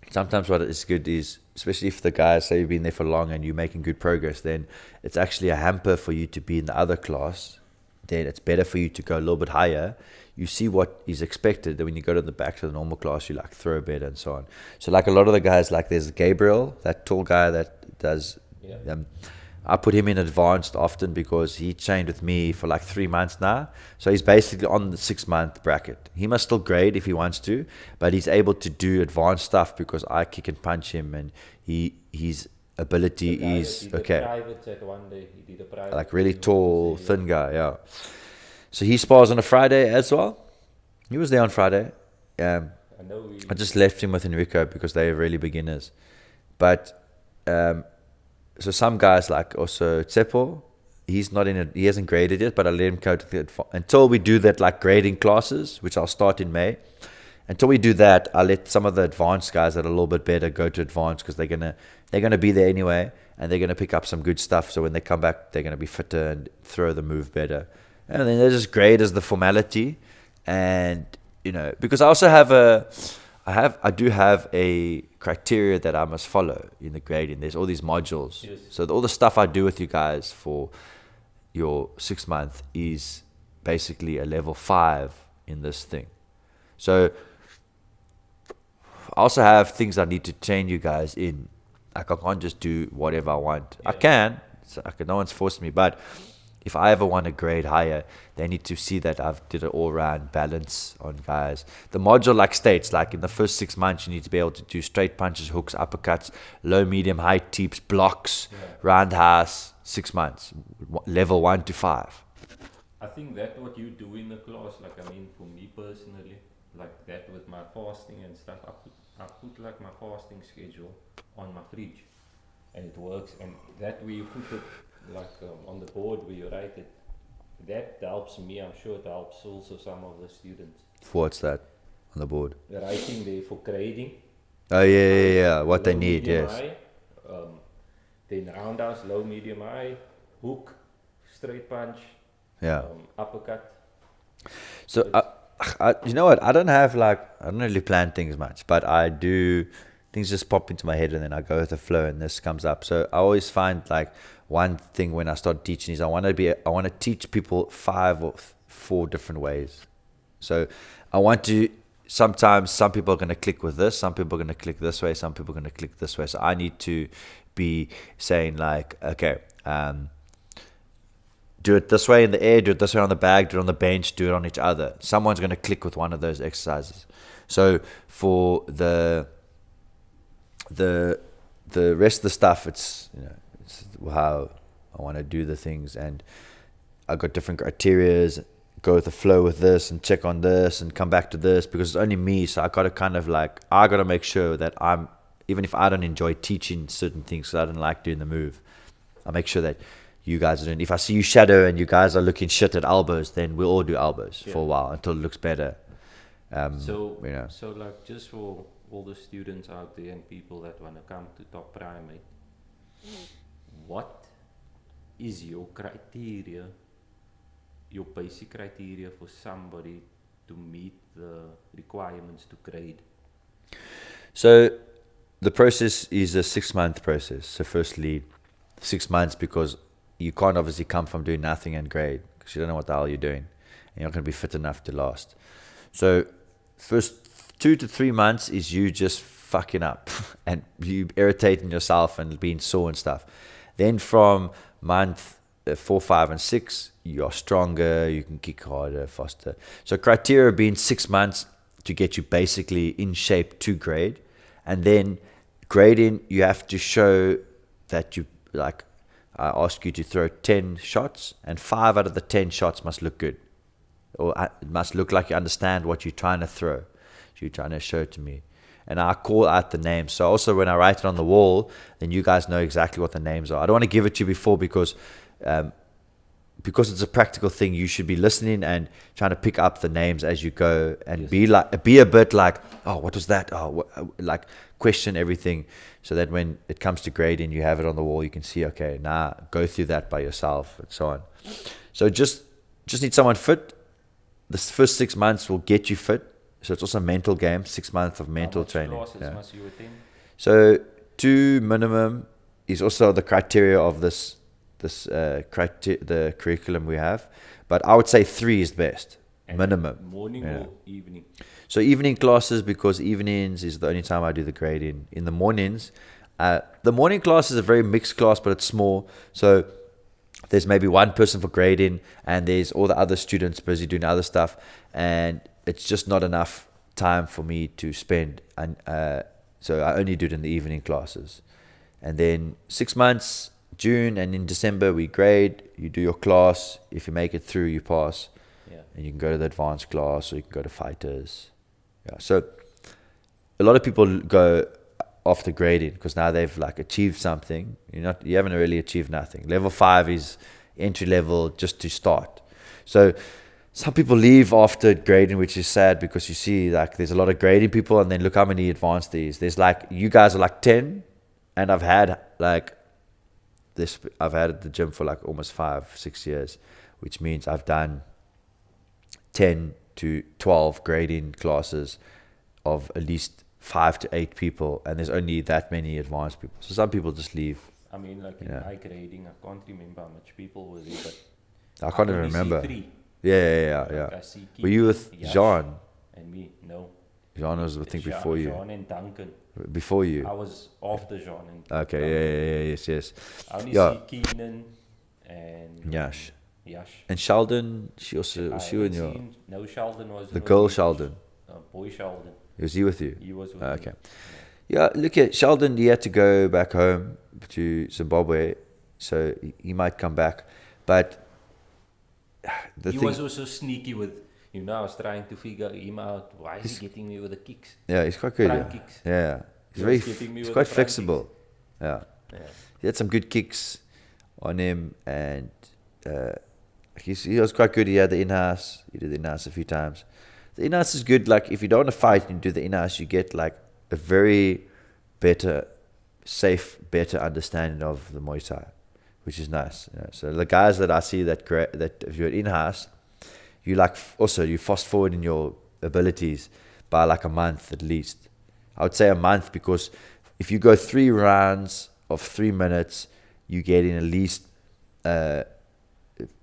sometimes what is good is, especially if the guys say you've been there for long and you're making good progress, then it's actually a hamper for you to be in the other class. Then it's better for you to go a little bit higher. You see what is expected. Then when you go to the back to the normal class, you throw better and so on. So a lot of the guys, there's Gabriel, that tall guy that does... I put him in advanced often because he trained with me for 3 months now. So he's basically on the 6-month bracket. He must still grade if he wants to, but he's able to do advanced stuff because I kick and punch him, and his ability is okay. He did a private really tall, thin guy, yeah. So he spars on a Friday as well. He was there on Friday. I just left him with Enrico because they're really beginners. But... so some guys also Tsepo, he's not in it. He hasn't graded yet, but I let him go to until we do that grading classes, which I'll start in May. Until we do that, I'll let some of the advanced guys that are a little bit better go to advanced because they're gonna be there anyway, and they're gonna pick up some good stuff. So when they come back, they're gonna be fitter and throw the move better. And then they just grade as the formality, and because I also I do have a criteria that I must follow in the grading. There's all these modules. Yes. So all the stuff I do with you guys for your 6 month is basically a level 5 in this thing. So I also have things I need to train you guys in. I can't just do whatever I want. Yeah. I can. No one's forced me. But if I ever want to grade higher, they need to see that I've did an all-round balance on guys. The module like states, like in the first 6 months, you need to be able to do straight punches, hooks, uppercuts, low, medium, high teeps, blocks, roundhouse, 6 months, level 1 to 5. I think that what you do in the class, like I mean, for me personally, like that with my fasting and stuff, I put like my fasting schedule on my fridge, and it works. And that way you put it like on the board where you write it. That helps me. I'm sure it helps also some of the students. What's that on the board? The writing there for grading. Oh yeah. What they Low, need, medium, yes. high, then roundhouse, low, medium, high, hook, straight punch, Yeah. uppercut. So you know what? I don't really plan things much, but I do. Things just pop into my head and then I go with the flow and this comes up. So I always find like one thing when I start teaching is I want to teach people 5 or 4 different ways. So I want to. Sometimes some people are going to click with this, some people are going to click this way, some people are going to click this way. So I need to be saying like, okay, do it this way in the air, do it this way on the bag, do it on the bench, do it on each other. Someone's going to click with one of those exercises. So for the rest of the stuff, it's how I want to do the things, and I got different criterias. Go with the flow with this and check on this and come back to this because it's only me. So I got to kind of like, I got to make sure that even if I don't enjoy teaching certain things, because I don't like doing the move, I make sure that you guys are doing. If I see you shadow and you guys are looking shit at elbows, then we'll all do elbows for a while until it looks better. So like just for all the students out there and people that want to come to Top Primate, what is your criteria? Your basic criteria for somebody to meet the requirements to grade? So the process is a 6-month process. So firstly, 6 months because you can't obviously come from doing nothing and grade because you don't know what the hell you're doing and you're not going to be fit enough to last. So first 2 to 3 months is you just fucking up and you irritating yourself and being sore and stuff. Then from month 4, 5, and 6, you're stronger, you can kick harder, faster. So criteria being 6 months to get you basically in shape to grade. And then grading, you have to show that you, like, I ask you to throw 10 shots and 5 out of the 10 shots must look good. Or it must look like you understand what you're trying to throw. You're trying to show it to me. And I call out the names. So also when I write it on the wall, then you guys know exactly what the names are. I don't want to give it to you before because it's a practical thing. You should be listening and trying to pick up the names as you go and be a bit like, oh, what was that? Oh, like question everything so that when it comes to grading, you have it on the wall. You can see, okay, now go through that by yourself and so on. So just need someone fit. The first 6 months will get you fit. So it's also a mental game, 6 months of mental training. How much classes must you attend? So 2 minimum is also the criteria of the curriculum we have, but I would say 3 is best, and minimum. Morning or evening? So evening classes, because evenings is the only time I do the grading. In the mornings, the morning class is a very mixed class, but it's small. So there's maybe one person for grading, and there's all the other students busy doing other stuff, and it's just not enough time for me to spend. And so I only do it in the evening classes, and then 6 months. June and in December we grade. You do your class. If you make it through, you pass. And you can go to the advanced class or you can go to fighters. So a lot of people go after grading because now they've like achieved something. You haven't really achieved nothing. Level 5 is entry level just to start. So some people leave after grading, which is sad because you see like there's a lot of grading people and then look how many advanced there is. There's like, you guys are like 10 and I've had at the gym for like almost 5-6 years, which means I've done 10 to 12 grading classes of at least 5 to 8 people, and there's only that many advanced people. So some people just leave. I mean, like in my grading, I can't remember how much people were there, but I can't even remember. 3. Yeah. I see Were you with Jean? And me? No. Jean was, I think, before you. Jean and Duncan. Before you? I was after Jean and Okay, Duncan. Yes. I only see Keenan and Yash. Yash. And Sheldon, she also was she in your No, Sheldon was the girl Sheldon. Boy Sheldon. Was he with you? He was with Okay. me. Yeah, look at Sheldon. He had to go back home to Zimbabwe, so he might come back. But He was also sneaky with, I was trying to figure him out. Why is he getting me with the kicks? Yeah, he's quite good. Front kicks. Yeah. He's quite flexible. Yeah. He had some good kicks on him, and he was quite good. He had the in-house. He did the in-house a few times. The in-house is good. Like, if you don't want to fight and you do the in-house, you get like a very better understanding of the Muay Thai, which is nice. So the guys that I see that if you're in-house, you fast forward in your abilities by like a month at least. I would say a month, because if you go 3 rounds of 3 minutes, you get in at least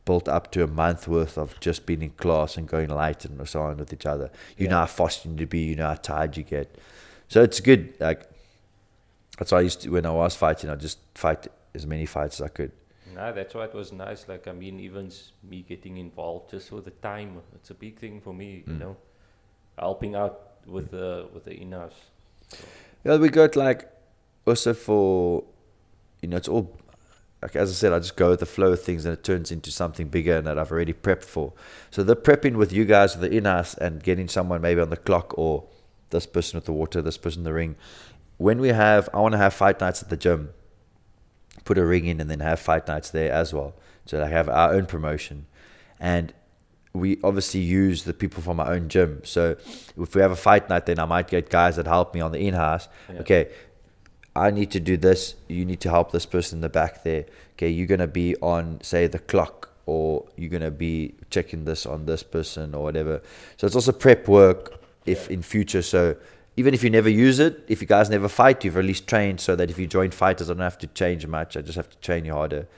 built up to a month worth of just being in class and going light and so on with each other. You know how fast you need to be, you know how tired you get. So it's good. Like, that's why I used to, when I was fighting, I just fight as many fights as I could. No, that's why it was nice. Like, I mean, even me getting involved just with the time, it's a big thing for me, helping out with the in-house. So. Yeah, we got like, also for, it's all, like, as I said, I just go with the flow of things and it turns into something bigger and that I've already prepped for. So the prepping with you guys, with the in-house, and getting someone maybe on the clock, or this person with the water, this person in the ring. I want to have fight nights at the gym, put a ring in, and then have fight nights there as well. So like have our own promotion. And we obviously use the people from our own gym. So if we have a fight night, then I might get guys that help me on the in-house. Yeah. Okay, I need to do this. You need to help this person in the back there. Okay, you're going to be on, say, the clock, or you're going to be checking this on this person or whatever. So it's also prep work in future. So even if you never use it, if you guys never fight, you've at least trained, so that if you join fighters, I don't have to change much. I just have to train you harder.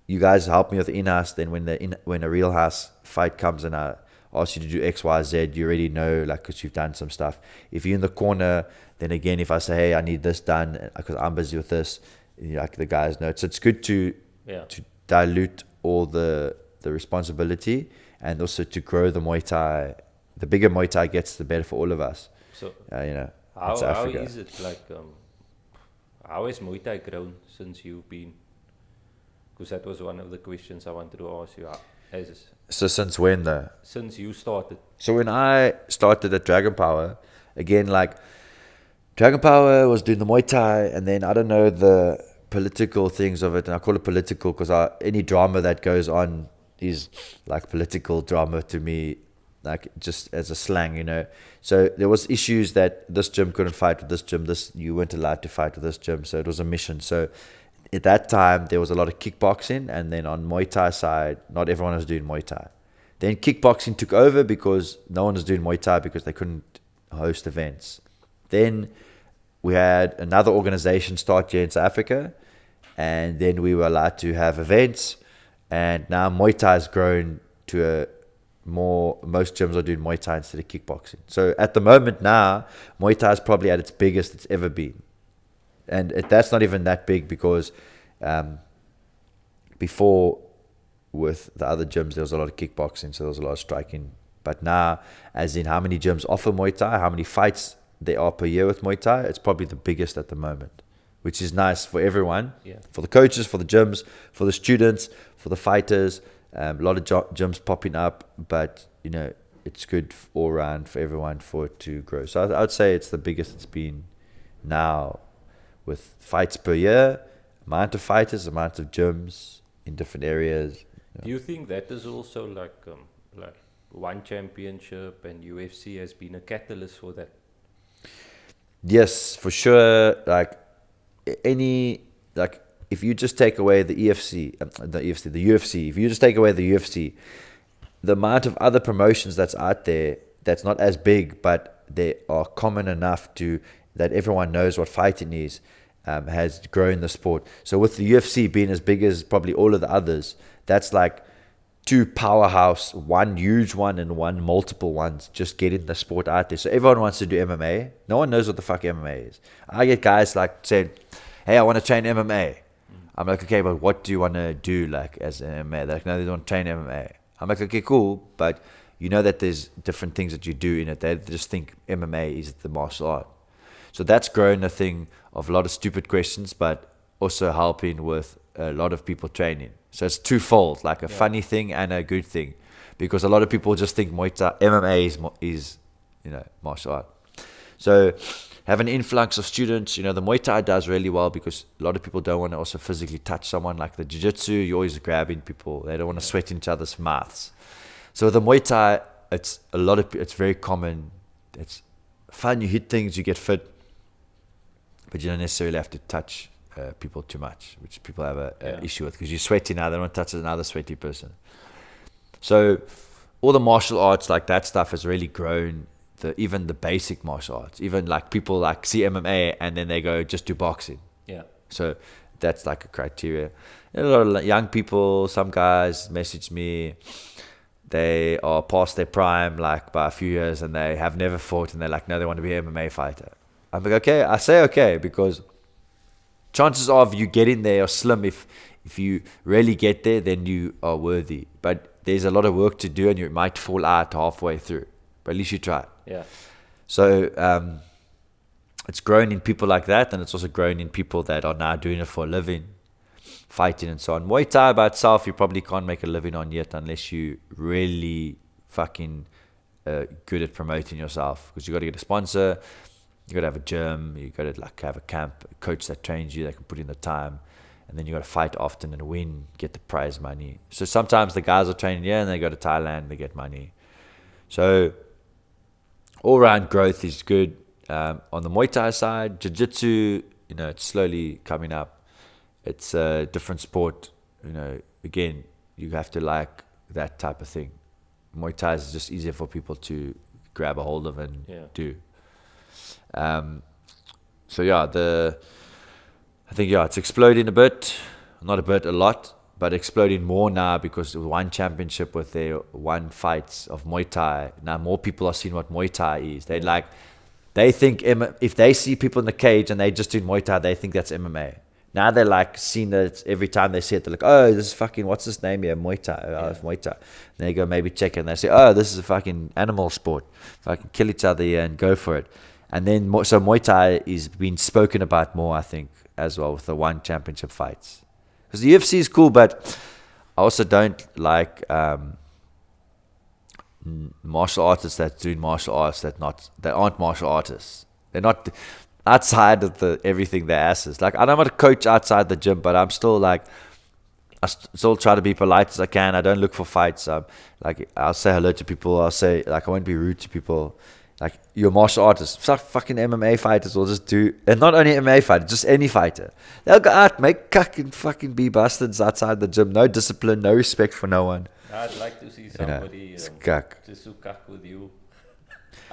You guys help me with the in-house. Then when a real house fight comes and I ask you to do X, Y, Z, you already know, like, because you've done some stuff. If you're in the corner, then again, if I say, hey, I need this done because I'm busy with this, like, the guys know. So it's good to dilute all the responsibility, and also to grow the Muay Thai. The bigger Muay Thai gets, the better for all of us. So how is it, like, how has Muay Thai grown since you've been? Because that was one of the questions I wanted to ask you. So since when though? Since you started. So when I started at Dragon Power, again, like, Dragon Power was doing the Muay Thai, and then I don't know the political things of it, and I call it political because any drama that goes on is like political drama to me, like, just as a slang, So there was issues that this gym couldn't fight with this gym, you weren't allowed to fight with this gym, so it was a mission. So at that time, there was a lot of kickboxing, and then on Muay Thai side, not everyone was doing Muay Thai. Then kickboxing took over because no one was doing Muay Thai because they couldn't host events. Then we had another organization start here in South Africa, and then we were allowed to have events, and now Muay Thai has grown to most gyms are doing Muay Thai instead of kickboxing. So at the moment now, Muay Thai is probably at its biggest it's ever been. And that's not even that big because before, with the other gyms, there was a lot of kickboxing, so there was a lot of striking. But now, as in how many gyms offer Muay Thai, how many fights there are per year with Muay Thai, it's probably the biggest at the moment, which is nice for everyone, for the coaches, for the gyms, for the students, for the fighters. A lot of gyms popping up, but it's good all around for everyone for it to grow. So I would say it's the biggest it's been now, with fights per year, amount of fighters, amount of gyms in different areas. Do you think that is also like one championship and UFC has been a catalyst for that? Yes, for sure. Like, if you just take away the UFC, if you just take away the UFC, the amount of other promotions that's out there that's not as big, but they are common enough that everyone knows what fighting is, has grown the sport. So with the UFC being as big as probably all of the others, that's like 2 powerhouse, one huge one and one multiple ones, just getting the sport out there. So everyone wants to do MMA. No one knows what the fuck MMA is. I get guys like saying, hey, I want to train MMA. I'm like, okay, but what do you want to do, like, as an MMA? They're like, no, they don't train MMA. I'm like, okay, cool, but you know that there's different things that you do in it. They just think MMA is the martial art. So that's grown a thing of a lot of stupid questions, but also helping with a lot of people training. So it's twofold, like a funny thing and a good thing, because a lot of people just think Muay Thai, MMA is martial art. So have an influx of students. The Muay Thai does really well because a lot of people don't want to also physically touch someone. Like the Jiu-Jitsu, you're always grabbing people. They don't want to sweat in each other's mouths. So the Muay Thai, it's very common. It's fun. You hit things, you get fit, but you don't necessarily have to touch people too much, which people have an issue with, because you're sweaty now. They don't want to touch another sweaty person. So all the martial arts, like that stuff, has really grown. Even the basic martial arts, even like people like see MMA and then they go just do boxing. Yeah. So that's like a criteria. And a lot of young people, some guys message me, they are past their prime like by a few years and they have never fought, and they're like, no, they want to be an MMA fighter. I'm like, okay. I say okay, because chances of you getting there are slim. If you really get there, then you are worthy. But there's a lot of work to do, and you might fall out halfway through. But at least you try. Yeah. So it's grown in people like that, and it's also grown in people that are now doing it for a living, fighting and so on. Muay Thai by itself, you probably can't make a living on yet unless you really fucking good at promoting yourself, because you got to get a sponsor, you got to have a gym, you got to like have a camp, a coach that trains you, that can put in the time, and then you got to fight often and win, get the prize money. So sometimes the guys are training here and they go to Thailand, they get money. So all-round growth is good. On the Muay Thai side, Jiu-Jitsu, it's slowly coming up. It's a different sport. Again, you have to like that type of thing. Muay Thai is just easier for people to grab a hold of and do. So yeah, I think it's exploding a bit. Not a bit, a lot. But exploding more now because of one championship with their one fights of Muay Thai. Now more people are seeing what Muay Thai is. They think if they see people in the cage and they just do Muay Thai, they think that's MMA. Now they're like seeing that every time they see it, they're like, oh, this is fucking, what's this name here? Muay Thai. Oh, it's Muay Thai. And they go maybe check it and they say, oh, this is a fucking animal sport. Fucking kill each other here and go for it. And then, so Muay Thai is being spoken about more, I think, as well, with the one championship fights. Because the UFC is cool, but I also don't like martial artists that do martial arts that aren't martial artists. They're not outside of everything their asses. Like, I'm not a coach outside the gym, but I'm still like, I still try to be polite as I can. I don't look for fights. Like, I'll say hello to people. I'll say, like, I won't be rude to people. Like, you're a martial artist. Some fucking MMA fighters will just do, and not only MMA fighters, just any fighter. They'll go out, make cuck and fucking be bastards outside the gym. No discipline, no respect for no one. I'd like to see somebody just do cuck with you.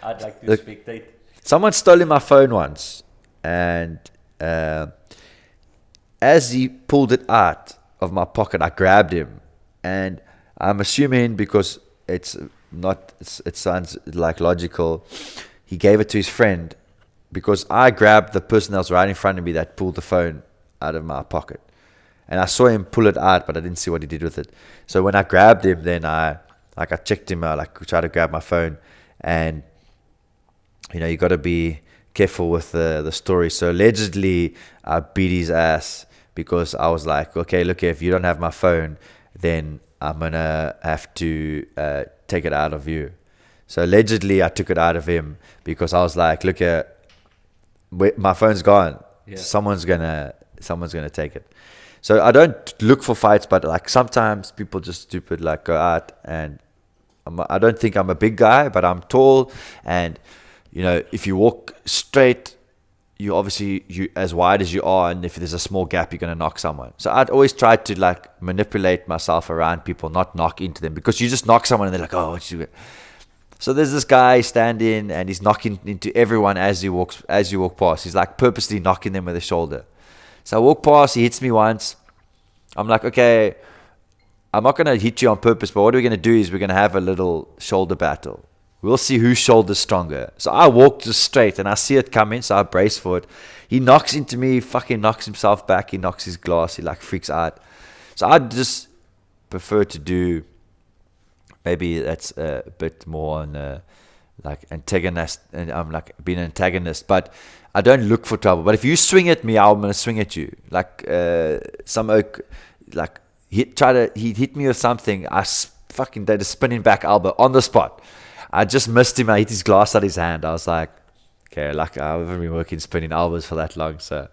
I'd like to spectate. Someone stole my phone once, and as he pulled it out of my pocket, I grabbed him, and I'm assuming because it sounds like logical, he gave it to his friend, because I grabbed the person that was right in front of me that pulled the phone out of my pocket, and I saw him pull it out, but I didn't see what he did with it. So when I grabbed him, then I checked him out, like tried to grab my phone, and you got to be careful with the story. So allegedly I beat his ass because I was like, okay, look, if you don't have my phone, then I'm gonna have to take it out of you. So allegedly I took it out of him because I was like, look, my phone's gone. Yeah. Someone's gonna take it. So I don't look for fights, but like sometimes people just stupid like go out, and I don't think I'm a big guy, but I'm tall, and if you walk straight, you as wide as you are, and if there's a small gap, you're going to knock someone. So I'd always try to like manipulate myself around people, not knock into them, because you just knock someone and they're like, oh, what you do? So there's this guy standing and he's knocking into everyone as you walk past. He's like purposely knocking them with his shoulder. So I walk past, he hits me once. I'm like, okay, I'm not going to hit you on purpose, but what we're going to do is we're going to have a little shoulder battle. We'll see whose shoulder's stronger. So I walk just straight and I see it coming, so I brace for it. He knocks into me, fucking knocks himself back, he knocks his glass, he like freaks out. So I just prefer to do, maybe that's a bit more on like antagonist, and I'm like being an antagonist, but I don't look for trouble. But if you swing at me, I'm gonna swing at you. Like some oak, like he hit me with something. Fucking did a spinning back elbow on the spot. I just missed him. I hit his glass out of his hand. I was like, okay, like I haven't been working spinning elbows for that long. So,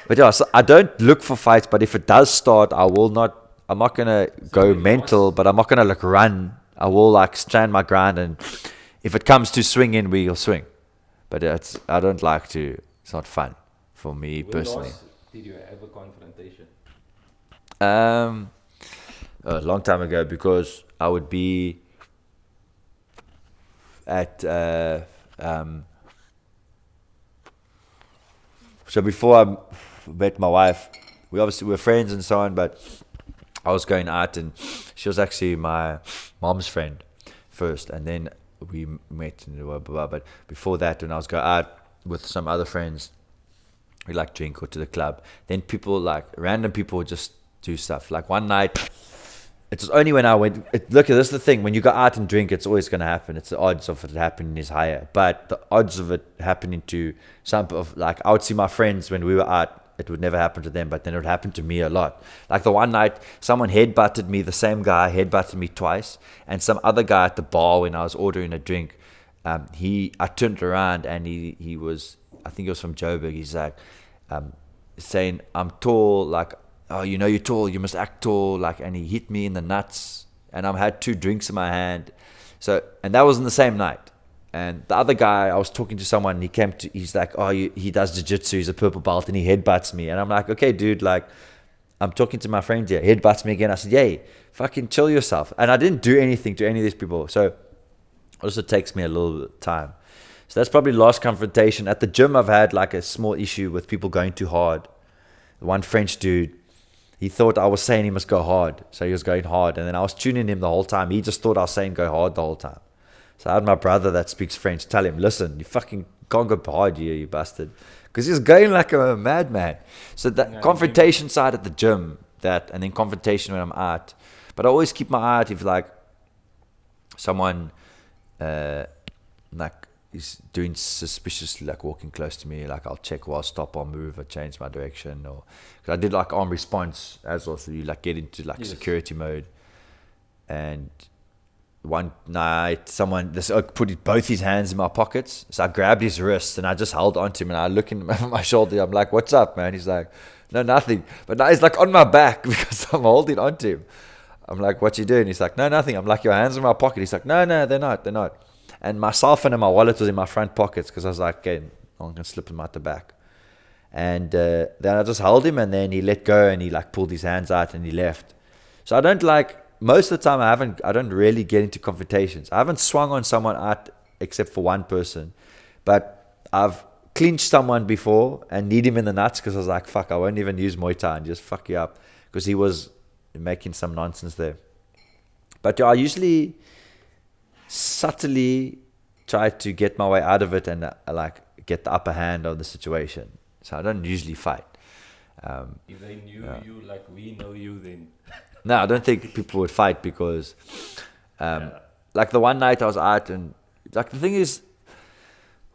but yeah, so I don't look for fights. But if it does start, I'm not gonna go mental, but I'm not gonna like run. I will like stand my ground, and if it comes to swinging, we'll swing. But I don't like to. It's not fun for me personally. Did you have a confrontation? A long time ago, because I would be at so before I met my wife, we obviously were friends and so on, but I was going out and she was actually my mom's friend first, and then we met and blah, blah, blah. But before that, when I was going out with some other friends, we like drink or to the club, then people like random people would just do stuff. Like one night, it was only when I went, look, this is the thing, when you go out and drink, it's always going to happen. It's the odds of it happening is higher. But the odds of it happening to some of, like, I would see my friends when we were out, it would never happen to them, but then it would happen to me a lot. Like the one night, someone headbutted me, the same guy headbutted me twice, and some other guy at the bar when I was ordering a drink, I turned around and he was, I think he was from Joburg, he's like, saying, I'm tall, like, oh, you know you're tall, you must act tall, like, and he hit me in the nuts, and I had 2 drinks in my hand. So, and that was on the same night. And the other guy, I was talking to someone, he's like, oh, he does jiu-jitsu, he's a purple belt, and he headbutts me. And I'm like, okay, dude, like, I'm talking to my friend here, headbutts me again. I said, yay, fucking chill yourself. And I didn't do anything to any of these people. So, it also takes me a little time. So that's probably the last confrontation. At the gym, I've had like a small issue with people going too hard. One French dude, he thought I was saying he must go hard. So he was going hard. And then I was tuning him the whole time. He just thought I was saying go hard the whole time. So I had my brother that speaks French tell him, listen, you fucking can't go hard here, you bastard. Because he was going like a madman. So that confrontation side at the gym, and then confrontation when I'm out. But I always keep my eye out if like someone like is doing suspiciously, like walking close to me, like I'll check, I'll stop, I'll move, I'll change my direction, or because I did like arm response as well, so you like get into like security mode. And one night, someone put both his hands in my pockets, so I grabbed his wrist and I just held onto him, and I look in my shoulder. I'm like, "What's up, man?" He's like, "No, nothing." But now he's like on my back because I'm holding onto him. I'm like, "What you doing?" He's like, "No, nothing." I'm like, "Your hands are in my pocket." He's like, "No, they're not." And my cell phone and my wallet was in my front pockets because I was like, okay, I'm going to slip them out the back. And then I just held him, and then he let go and he like pulled his hands out and he left. So I don't like, most of the time I don't really get into confrontations. I haven't swung on someone out except for one person. But I've clinched someone before and kneed him in the nuts because I was like, fuck, I won't even use Muay Thai and just fuck you up. Because he was making some nonsense there. But I usually subtly try to get my way out of it and like get the upper hand of the situation. So I don't usually fight. If they knew you like we know you, then no, I don't think people would fight because like the one night I was out, and like the thing is,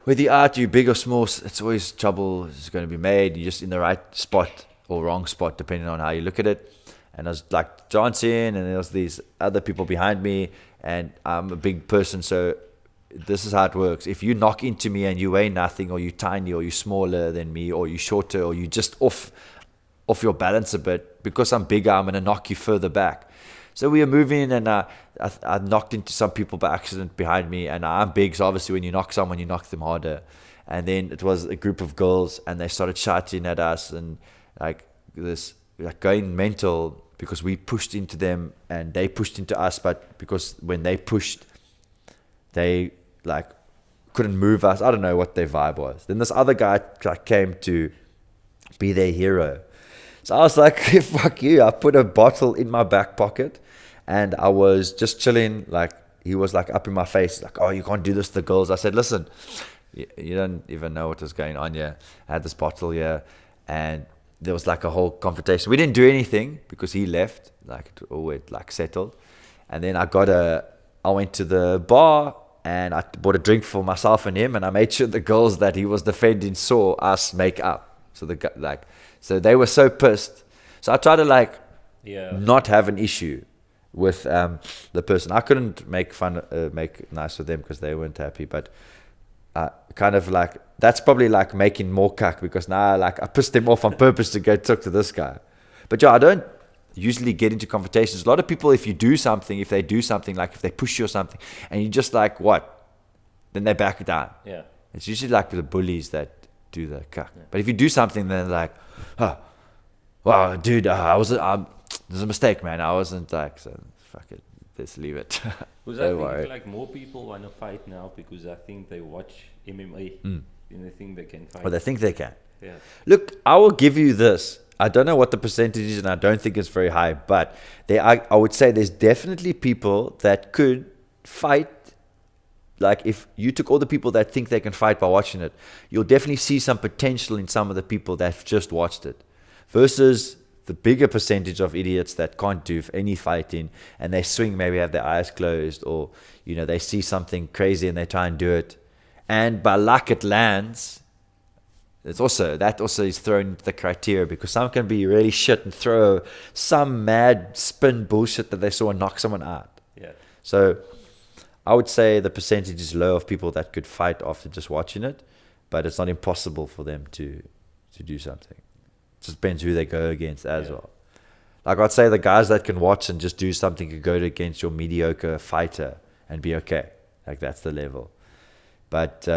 whether you're out, you're big or small, it's always trouble is going to be made. You're just in the right spot or wrong spot depending on how you look at it. And I was like dancing, and there was these other people behind me, and I'm a big person, so this is how it works. If you knock into me and you weigh nothing, or you're tiny, or you're smaller than me, or you're shorter, or you're just off your balance a bit, because I'm bigger, I'm going to knock you further back. So we were moving, and I knocked into some people by accident behind me, and I'm big, so obviously when you knock someone, you knock them harder. And then it was a group of girls, and they started shouting at us, and like this, like going mental, because we pushed into them and they pushed into us, but because when they pushed, they like couldn't move us. I don't know what their vibe was. Then this other guy like came to be their hero. So I was like, fuck you. I put a bottle in my back pocket and I was just chilling, like he was like up in my face, like, oh, you can't do this to the girls. I said, listen, you don't even know what was going on here. I had this bottle here, and there was like a whole confrontation. We didn't do anything because he left, like it all went like settled. And then I went to the bar and I bought a drink for myself and him, and I made sure the girls that he was defending saw us make up. So they were so pissed. So I tried to not have an issue with the person. I couldn't make nice with them because they weren't happy, but kind of like that's probably like making more cuck, because now like I pissed them off on purpose to go talk to this guy. But yeah, I don't usually get into confrontations. A lot of people, if they do something, like if they push you or something, and you just like what, then they back down. Yeah, it's usually like the bullies that do the cuck. Yeah. But if you do something, then they're like, oh, wow, dude, there's a mistake, man. I wasn't like, so fuck it, let's leave it. Because I think like more people want to fight now because I think they watch MMA and they think they can fight. Well, they think they can. Yeah. Look, I will give you this. I don't know what the percentage is, and I don't think it's very high, but I would say there's definitely people that could fight. Like if you took all the people that think they can fight by watching it, you'll definitely see some potential in some of the people that just watched it, versus the bigger percentage of idiots that can't do any fighting, and they swing, maybe have their eyes closed, or they see something crazy and they try and do it, and by luck it lands. That also is thrown into the criteria, because some can be really shit and throw some mad spin bullshit that they saw and knock someone out. Yeah. So I would say the percentage is low of people that could fight after just watching it, but it's not impossible for them to do something. It just depends who they go against as well. Like I'd say the guys that can watch and just do something could go against your mediocre fighter and be okay. Like that's the level. But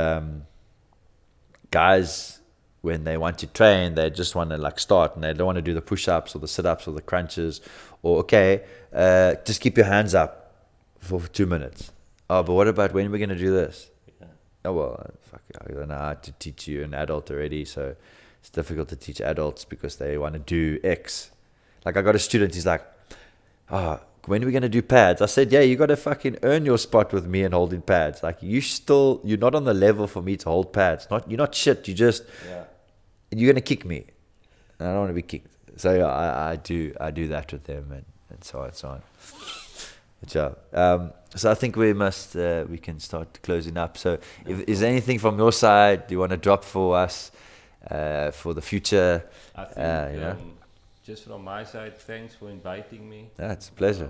guys, when they want to train, they just want to like start, and they don't want to do the push-ups or the sit-ups or the crunches, or just keep your hands up for 2 minutes. Oh, but what about when we're going to do this? Yeah. Oh, well, fuck, I don't know how to teach you an adult already, so it's difficult to teach adults because they want to do X. Like I got a student, he's like, when are we going to do pads? I said, yeah, you got to fucking earn your spot with me and holding pads. Like you're not on the level for me to hold pads. You're not shit. You're going to kick me. And I don't want to be kicked. So yeah, I do that with them and so on and so on. Good job. So I think we can start closing up. So is there anything from your side you want to drop for us for the future? I think, just from my side, thanks for inviting me. Yeah, it's a pleasure.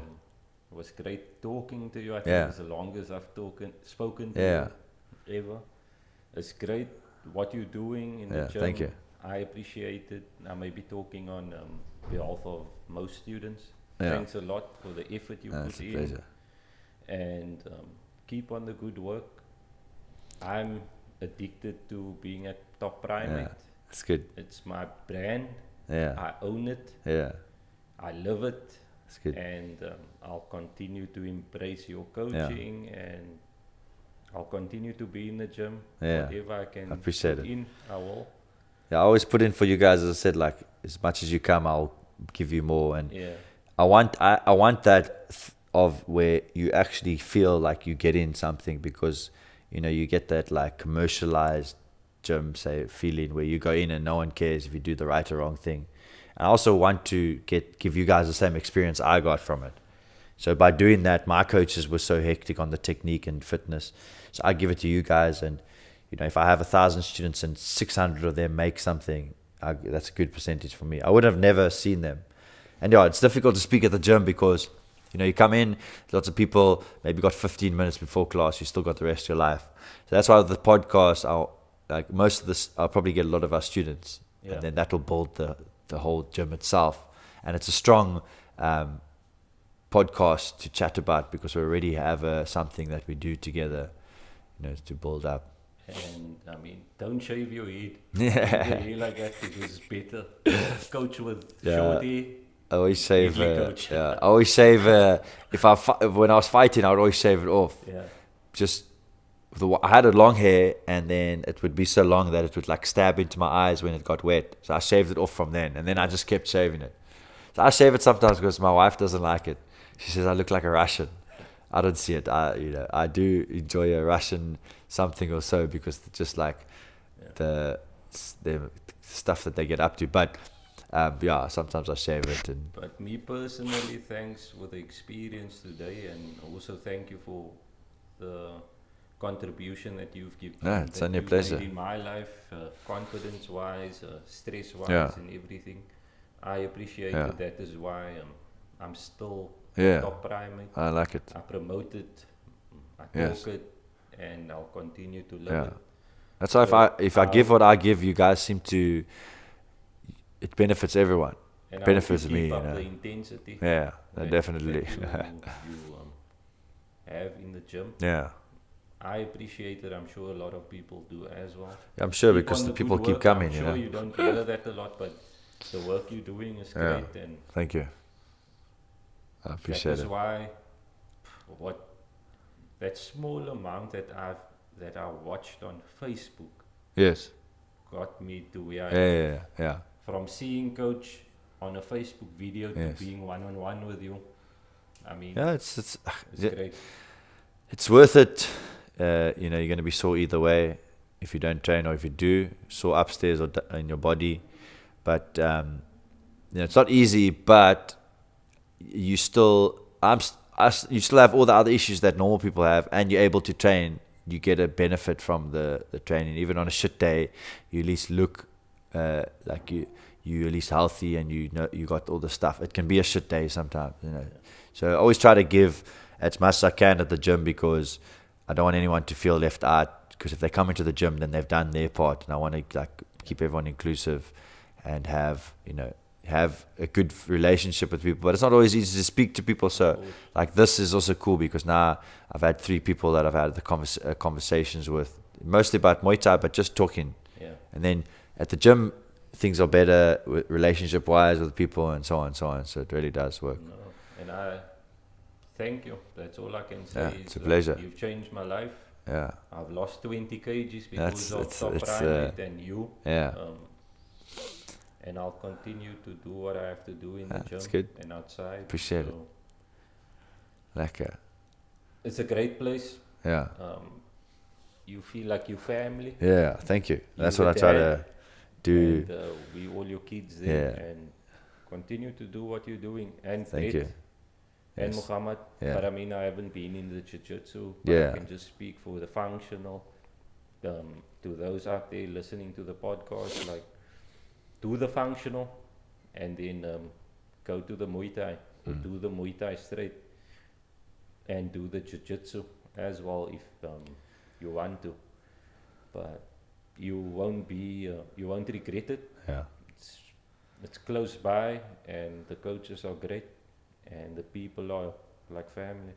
It was great talking to you. I think it's the longest I've spoken to you ever. It's great what you're doing in the gym. Thank you. I appreciate it. I may be talking on behalf of most students. Yeah. Thanks a lot for the effort you put in. Pleasure. And keep on the good work. I'm addicted to being at Top Primate. Yeah, that's good. It's my brand. Yeah. I own it. Yeah. I love it. That's good. And I'll continue to embrace your coaching, and I'll continue to be in the gym. Yeah. Whatever I can appreciate put it. in, I will. Yeah, I always put in for you guys. As I said, like as much as you come, I'll give you more. And I want that of where you actually feel like you get in something, because you get that like commercialized gym feeling where you go in and no one cares if you do the right or wrong thing. I also want to give you guys the same experience I got from it. So by doing that, my coaches were so hectic on the technique and fitness, so I give it to you guys. And if I have 1,000 students and 600 of them make something, that's a good percentage for me. I would have never seen them. And it's difficult to speak at the gym because you come in, lots of people maybe got 15 minutes before class, you still got the rest of your life. So that's why with the podcast, most of this, I'll probably get a lot of our students, and then that will build the whole gym itself. And it's a strong podcast to chat about because we already have something that we do together, to build up. And I mean, don't shave your head. Yeah. Hair like that because it's better. Coach with short hair. I always shave. I always shave. When I was fighting, I would always shave it off. Yeah. I had a long hair, and then it would be so long that it would like stab into my eyes when it got wet. So I shaved it off from then, and then I just kept shaving it. So I shave it sometimes because my wife doesn't like it. She says I look like a Russian. I don't see it. I do enjoy a Russian something or so because it's just like the stuff that they get up to. But sometimes I shave it. But me personally, thanks for the experience today, and also thank you for the contribution that you've given. It's only a pleasure. In my life, confidence-wise, stress-wise, and everything. I appreciate it. That is why I'm still top primate. I like it. I promote it, I talk it, and I'll continue to live it. That's why if I give what I give, you guys seem to. It benefits everyone. And it benefits me. You know. The intensity. Yeah, definitely. That you have in the gym. Yeah. I appreciate it. I'm sure a lot of people do as well. I'm sure because the people keep coming. I'm sure you don't hear that a lot, but the work you're doing is great. And thank you. I appreciate it. That's why that small amount that I watched on Facebook. Yes. Got me to where I yeah. From seeing Coach on a Facebook video to being one-on-one with you. I mean, it's great. It's worth it. You're going to be sore either way if you don't train, or if you do, sore upstairs or in your body. But it's not easy. But you still you still have all the other issues that normal people have, and you're able to train. You get a benefit from the training. Even on a shit day, you at least look like you at least healthy, and you got all the stuff. It can be a shit day sometimes, So I always try to give as much as I can at the gym, because I don't want anyone to feel left out. Because if they come into the gym, then they've done their part, and I want to keep everyone inclusive and have a good relationship with people. But it's not always easy to speak to people. So this is also cool, because now I've had 3 people that I've had the conversations with, mostly about Muay Thai, but just talking. Yeah. And then at the gym, things are better relationship wise with people, and so on and so on. So it really does work. No. And I thank you. That's all I can say. Yeah, it's a pleasure. You've changed my life. Yeah. I've lost 20 kgs because of top primate and you. Yeah. And I'll continue to do what I have to do in the gym good. and outside. Appreciate it. Lekker. It's a great place. Yeah. You feel like your family. Yeah, thank you. That's what I try to do. And we all your kids there, and continue to do what you're doing. And thank you. And Muhammad. But I mean, I haven't been in the jiu-jitsu, but I can just speak for the functional. To those out there listening to the podcast, do the functional, and then go to the Muay Thai, or do the Muay Thai straight, and do the jiu-jitsu as well if you want to. But you won't regret it. Yeah. It's close by, and the coaches are great, and the people are like family.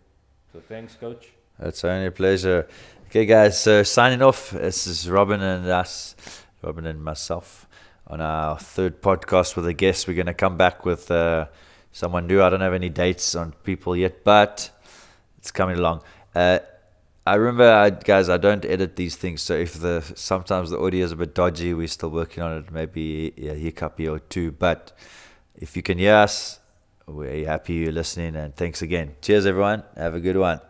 So thanks, Coach. It's only a pleasure. Okay, guys, so signing off. This is Robin and myself on our 3rd podcast with a guest. We're going to come back with someone new. I don't have any dates on people yet, but it's coming along. I remember, guys, I don't edit these things, so if sometimes the audio is a bit dodgy, we're still working on it. Maybe a hiccup or 2, but if you can hear us, we're happy you're listening, and thanks again. Cheers, everyone. Have a good one.